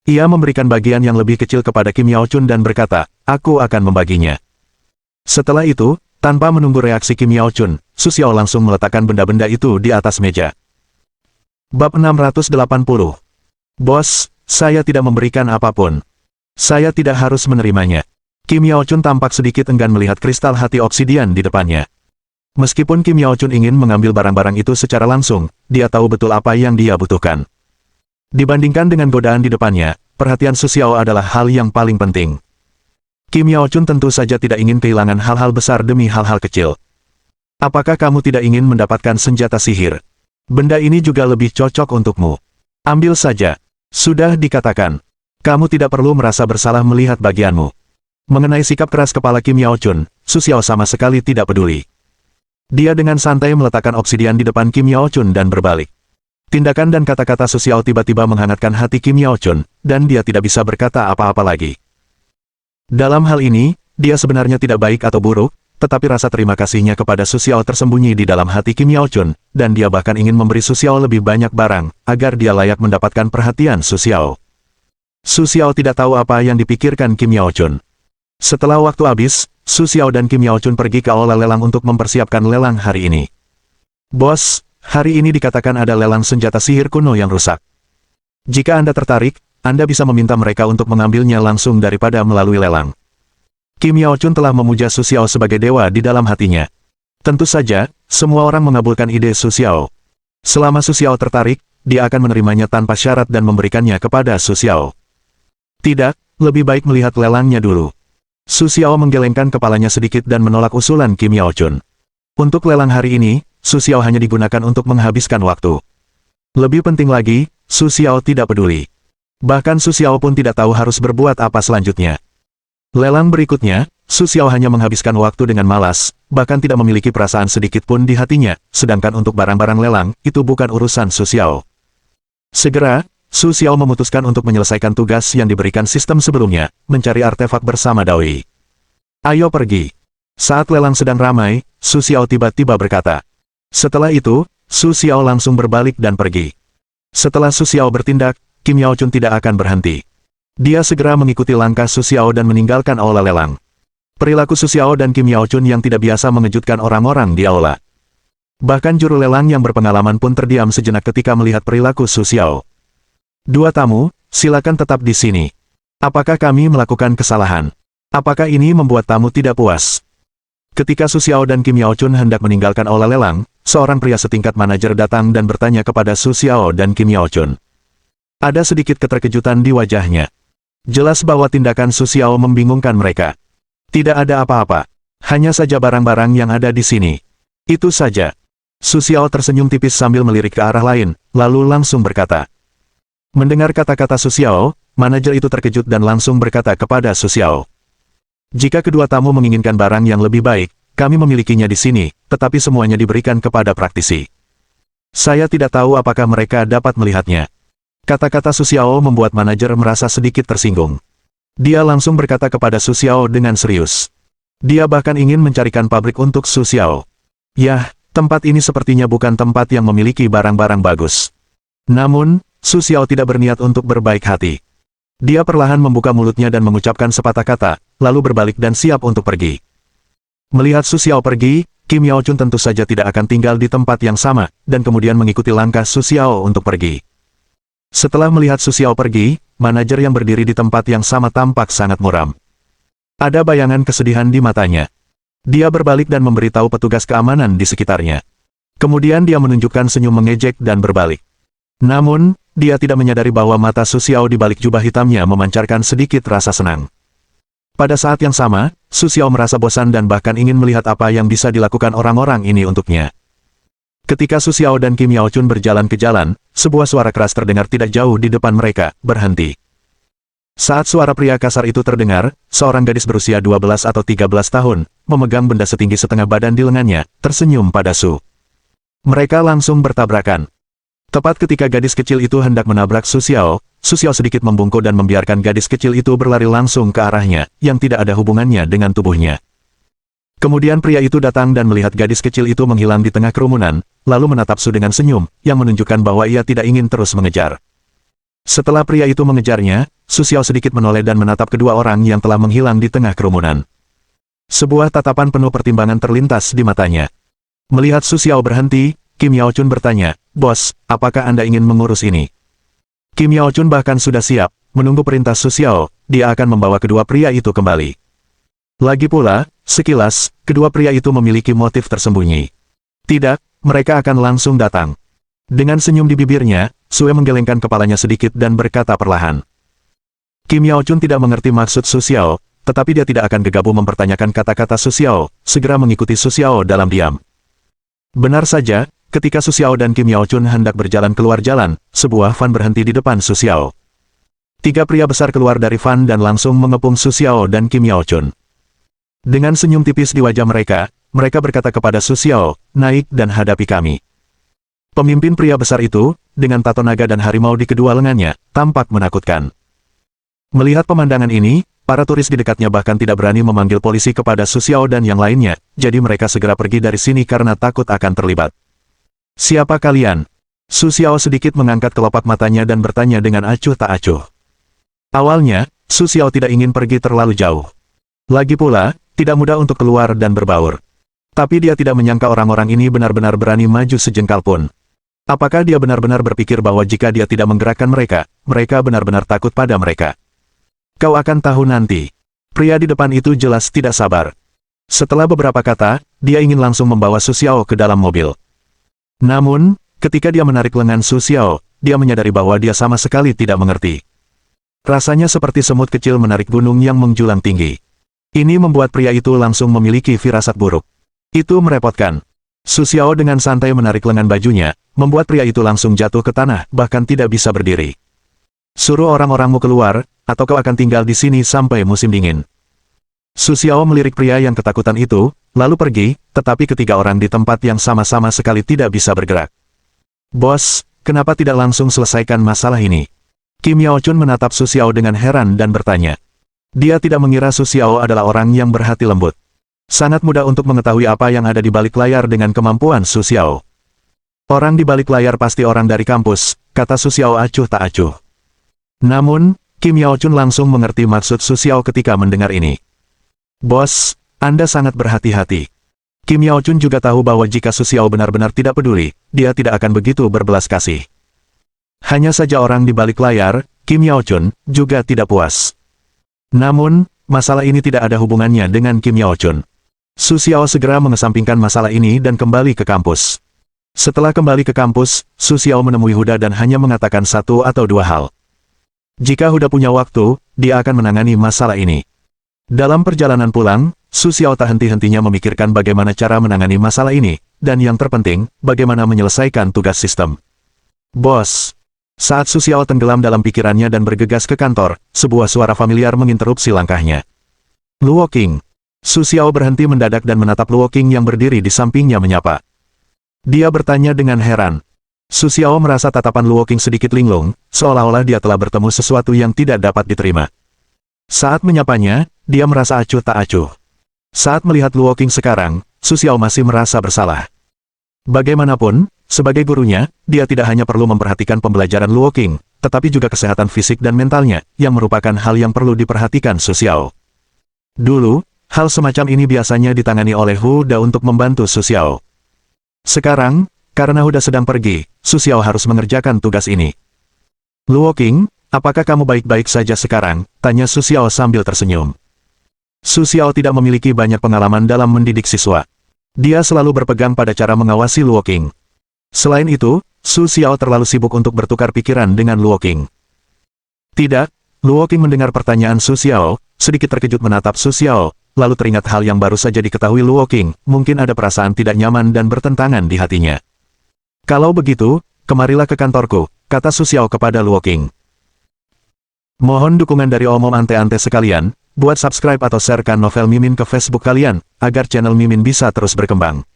Ia memberikan bagian yang lebih kecil kepada Kim Yao Chun dan berkata, aku akan membaginya. Setelah itu, tanpa menunggu reaksi Kim Yao Chun, Su Xiao langsung meletakkan benda-benda itu di atas meja. Bab 680. Bos, saya tidak memberikan apapun. Saya tidak harus menerimanya. Kim Yao Chun tampak sedikit enggan melihat kristal hati obsidian di depannya. Meskipun Kim Yao Chun ingin mengambil barang-barang itu secara langsung, dia tahu betul apa yang dia butuhkan. Dibandingkan dengan godaan di depannya, perhatian Su Xiao adalah hal yang paling penting. Kim Yao Chun tentu saja tidak ingin kehilangan hal-hal besar demi hal-hal kecil. Apakah kamu tidak ingin mendapatkan senjata sihir? Benda ini juga lebih cocok untukmu. Ambil saja. Sudah dikatakan. Kamu tidak perlu merasa bersalah melihat bagianmu. Mengenai sikap keras kepala Kim Yao Chun, Su Xiao sama sekali tidak peduli. Dia dengan santai meletakkan obsidian di depan Kim Yao Chun dan berbalik. Tindakan dan kata-kata Su Xiao tiba-tiba menghangatkan hati Kim Yao Chun, dan dia tidak bisa berkata apa-apa lagi. Dalam hal ini, dia sebenarnya tidak baik atau buruk, tetapi rasa terima kasihnya kepada Su Xiao tersembunyi di dalam hati Kim Yao Chun, dan dia bahkan ingin memberi Su Xiao lebih banyak barang, agar dia layak mendapatkan perhatian Su Xiao. Su Xiao tidak tahu apa yang dipikirkan Kim Yao Chun. Setelah waktu habis, Su Xiao dan Kim Yao Chun pergi ke aula lelang untuk mempersiapkan lelang hari ini. Bos, hari ini dikatakan ada lelang senjata sihir kuno yang rusak. Jika Anda tertarik, Anda bisa meminta mereka untuk mengambilnya langsung daripada melalui lelang. Kim Yao Chun telah memuja Su Xiao sebagai dewa di dalam hatinya. Tentu saja, semua orang mengabulkan ide Su Xiao. Selama Su Xiao tertarik, dia akan menerimanya tanpa syarat dan memberikannya kepada Su Xiao. Tidak, lebih baik melihat lelangnya dulu. Su Xiao menggelengkan kepalanya sedikit dan menolak usulan Kim Yao Chun. Untuk lelang hari ini, Su Xiao hanya digunakan untuk menghabiskan waktu. Lebih penting lagi, Su Xiao tidak peduli. Bahkan Su Xiao pun tidak tahu harus berbuat apa selanjutnya. Lelang berikutnya, Su Xiao hanya menghabiskan waktu dengan malas, bahkan tidak memiliki perasaan sedikit pun di hatinya, sedangkan untuk barang-barang lelang, itu bukan urusan Su Xiao. Segera, Su Xiao memutuskan untuk menyelesaikan tugas yang diberikan sistem sebelumnya, mencari artefak bersama Doi. Ayo pergi. Saat lelang sedang ramai, Su Xiao tiba-tiba berkata. Setelah itu, Su Xiao langsung berbalik dan pergi. Setelah Su Xiao bertindak, Kim Yao Chun tidak akan berhenti. Dia segera mengikuti langkah Su Xiao dan meninggalkan aula lelang. Perilaku Su Xiao dan Kim Yao Chun yang tidak biasa mengejutkan orang-orang di aula. Bahkan juru lelang yang berpengalaman pun terdiam sejenak ketika melihat perilaku Su Xiao. Dua tamu, silakan tetap di sini. Apakah kami melakukan kesalahan? Apakah ini membuat tamu tidak puas? Ketika Su Xiao dan Kim Yao Chun hendak meninggalkan aula lelang, seorang pria setingkat manajer datang dan bertanya kepada Su Xiao dan Kim Yao Chun. Ada sedikit keterkejutan di wajahnya. Jelas bahwa tindakan Su Xiao membingungkan mereka. Tidak ada apa-apa. Hanya saja barang-barang yang ada di sini. Itu saja. Su Xiao tersenyum tipis sambil melirik ke arah lain, lalu langsung berkata. Mendengar kata-kata Su Xiao, manajer itu terkejut dan langsung berkata kepada Su Xiao. Jika kedua tamu menginginkan barang yang lebih baik, kami memilikinya di sini, tetapi semuanya diberikan kepada praktisi. Saya tidak tahu apakah mereka dapat melihatnya. Kata-kata Su Xiao membuat manajer merasa sedikit tersinggung. Dia langsung berkata kepada Su Xiao dengan serius. Dia bahkan ingin mencarikan pabrik untuk Su Xiao. Yah, tempat ini sepertinya bukan tempat yang memiliki barang-barang bagus. Namun, Su Xiao tidak berniat untuk berbaik hati. Dia perlahan membuka mulutnya dan mengucapkan sepatah kata, lalu berbalik dan siap untuk pergi. Melihat Su Xiao pergi, Kim Yao Chun tentu saja tidak akan tinggal di tempat yang sama, dan kemudian mengikuti langkah Su Xiao untuk pergi. Setelah melihat Su Xiao pergi, manajer yang berdiri di tempat yang sama tampak sangat muram. Ada bayangan kesedihan di matanya. Dia berbalik dan memberitahu petugas keamanan di sekitarnya. Kemudian dia menunjukkan senyum mengejek dan berbalik. Namun, dia tidak menyadari bahwa mata Su Xiao di balik jubah hitamnya memancarkan sedikit rasa senang. Pada saat yang sama, Su Xiao merasa bosan dan bahkan ingin melihat apa yang bisa dilakukan orang-orang ini untuknya. Ketika Su Xiao dan Kim Yao Chun berjalan ke jalan, sebuah suara keras terdengar tidak jauh di depan mereka, berhenti. Saat suara pria kasar itu terdengar, seorang gadis berusia 12 atau 13 tahun, memegang benda setinggi setengah badan di lengannya, tersenyum pada Su. Mereka langsung bertabrakan. Tepat ketika gadis kecil itu hendak menabrak Su Xiao sedikit membungkuk dan membiarkan gadis kecil itu berlari langsung ke arahnya, yang tidak ada hubungannya dengan tubuhnya. Kemudian pria itu datang dan melihat gadis kecil itu menghilang di tengah kerumunan, lalu menatap Su dengan senyum, yang menunjukkan bahwa ia tidak ingin terus mengejar. Setelah pria itu mengejarnya, Su Xiao sedikit menoleh dan menatap kedua orang yang telah menghilang di tengah kerumunan. Sebuah tatapan penuh pertimbangan terlintas di matanya. Melihat Su Xiao berhenti, Kim Yao Chun bertanya, "Bos, apakah Anda ingin mengurus ini?" Kim Yao Chun bahkan sudah siap, menunggu perintah Su Xiao, dia akan membawa kedua pria itu kembali. Lagi pula, sekilas, kedua pria itu memiliki motif tersembunyi. Tidak, mereka akan langsung datang. Dengan senyum di bibirnya, Sue menggelengkan kepalanya sedikit dan berkata perlahan. Kim Yao Chun tidak mengerti maksud Su Xiao, tetapi dia tidak akan gegabah mempertanyakan kata-kata Su Xiao, segera mengikuti Su Xiao dalam diam. Benar saja, ketika Su Xiao dan Kim Yao Chun hendak berjalan keluar jalan, sebuah van berhenti di depan Su Xiao. Tiga pria besar keluar dari van dan langsung mengepung Su Xiao dan Kim Yao Chun. Dengan senyum tipis di wajah mereka berkata kepada Su Xiao, "Naik dan hadapi kami." Pemimpin pria besar itu, dengan tato naga dan harimau di kedua lengannya, tampak menakutkan. Melihat pemandangan ini, para turis di dekatnya bahkan tidak berani memanggil polisi kepada Su Xiao dan yang lainnya, jadi mereka segera pergi dari sini karena takut akan terlibat. Siapa kalian? Su Xiao sedikit mengangkat kelopak matanya dan bertanya dengan acuh tak acuh. Awalnya, Su Xiao tidak ingin pergi terlalu jauh. Lagi pula, tidak mudah untuk keluar dan berbaur. Tapi dia tidak menyangka orang-orang ini benar-benar berani maju sejengkal pun. Apakah dia benar-benar berpikir bahwa jika dia tidak menggerakkan mereka, mereka benar-benar takut pada mereka? Kau akan tahu nanti. Pria di depan itu jelas tidak sabar. Setelah beberapa kata, dia ingin langsung membawa Su Xiao ke dalam mobil. Namun, ketika dia menarik lengan Su Xiao, dia menyadari bahwa dia sama sekali tidak mengerti. Rasanya seperti semut kecil menarik gunung yang menjulang tinggi. Ini membuat pria itu langsung memiliki firasat buruk. Itu merepotkan. Su Xiao dengan santai menarik lengan bajunya, membuat pria itu langsung jatuh ke tanah, bahkan tidak bisa berdiri. Suruh orang-orangmu keluar, atau kau akan tinggal di sini sampai musim dingin. Su Xiao melirik pria yang ketakutan itu, lalu pergi, tetapi ketiga orang di tempat yang sama-sama sekali tidak bisa bergerak. Bos, kenapa tidak langsung selesaikan masalah ini? Kim Yao Chun menatap Su Xiao dengan heran dan bertanya. Dia tidak mengira Su Xiao adalah orang yang berhati lembut. Sangat mudah untuk mengetahui apa yang ada di balik layar dengan kemampuan Su Xiao. Orang di balik layar pasti orang dari kampus, kata Su Xiao acuh tak acuh. Namun, Kim Yao Chun langsung mengerti maksud Su Xiao ketika mendengar ini. Bos, Anda sangat berhati-hati. Kim Yao Chun juga tahu bahwa jika Su Xiao benar-benar tidak peduli, dia tidak akan begitu berbelas kasih. Hanya saja orang di balik layar, Kim Yao Chun, juga tidak puas. Namun, masalah ini tidak ada hubungannya dengan Kim Yao Chun. Su Xiao segera mengesampingkan masalah ini dan kembali ke kampus. Setelah kembali ke kampus, Su Xiao menemui Huda dan hanya mengatakan satu atau dua hal. Jika Huda punya waktu, dia akan menangani masalah ini. Dalam perjalanan pulang, Su Xiao tak henti-hentinya memikirkan bagaimana cara menangani masalah ini, dan yang terpenting, bagaimana menyelesaikan tugas sistem. Bos. Saat Su Xiao tenggelam dalam pikirannya dan bergegas ke kantor, sebuah suara familiar menginterupsi langkahnya. Luo Qing. Su Xiao berhenti mendadak dan menatap Luo Qing yang berdiri di sampingnya menyapa. Dia bertanya dengan heran. Su Xiao merasa tatapan Luo Qing sedikit linglung, seolah-olah dia telah bertemu sesuatu yang tidak dapat diterima. Saat menyapanya, dia merasa acuh tak acuh. Saat melihat Luo Qing sekarang, Su Xiao masih merasa bersalah. Bagaimanapun, sebagai gurunya, dia tidak hanya perlu memperhatikan pembelajaran Luo Qing, tetapi juga kesehatan fisik dan mentalnya, yang merupakan hal yang perlu diperhatikan Su Xiao. Dulu, hal semacam ini biasanya ditangani oleh Huda untuk membantu Su Xiao. Sekarang, karena Huda sedang pergi, Su Xiao harus mengerjakan tugas ini. Luo Qing, apakah kamu baik-baik saja sekarang? Tanya Su Xiao sambil tersenyum. Su Xiao tidak memiliki banyak pengalaman dalam mendidik siswa. Dia selalu berpegang pada cara mengawasi Luo Qing. Selain itu, Su Xiao terlalu sibuk untuk bertukar pikiran dengan Luo Qing. Tidak, Luo Qing mendengar pertanyaan Su Xiao, sedikit terkejut menatap Su Xiao, lalu teringat hal yang baru saja diketahui Luo Qing, mungkin ada perasaan tidak nyaman dan bertentangan di hatinya. Kalau begitu, kemarilah ke kantorku, kata Su Xiao kepada Luo Qing. Mohon dukungan dari omom ante-ante sekalian, buat subscribe atau sharekan novel Mimin ke Facebook kalian, agar channel Mimin bisa terus berkembang.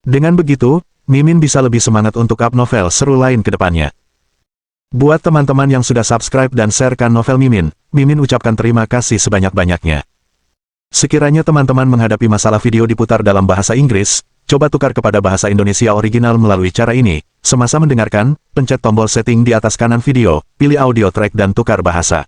Dengan begitu, Mimin bisa lebih semangat untuk up novel seru lain ke depannya. Buat teman-teman yang sudah subscribe dan sharekan novel Mimin, Mimin ucapkan terima kasih sebanyak-banyaknya. Sekiranya teman-teman menghadapi masalah video diputar dalam bahasa Inggris, coba tukar kepada bahasa Indonesia original melalui cara ini. Semasa mendengarkan, pencet tombol setting di atas kanan video, pilih audio track dan tukar bahasa.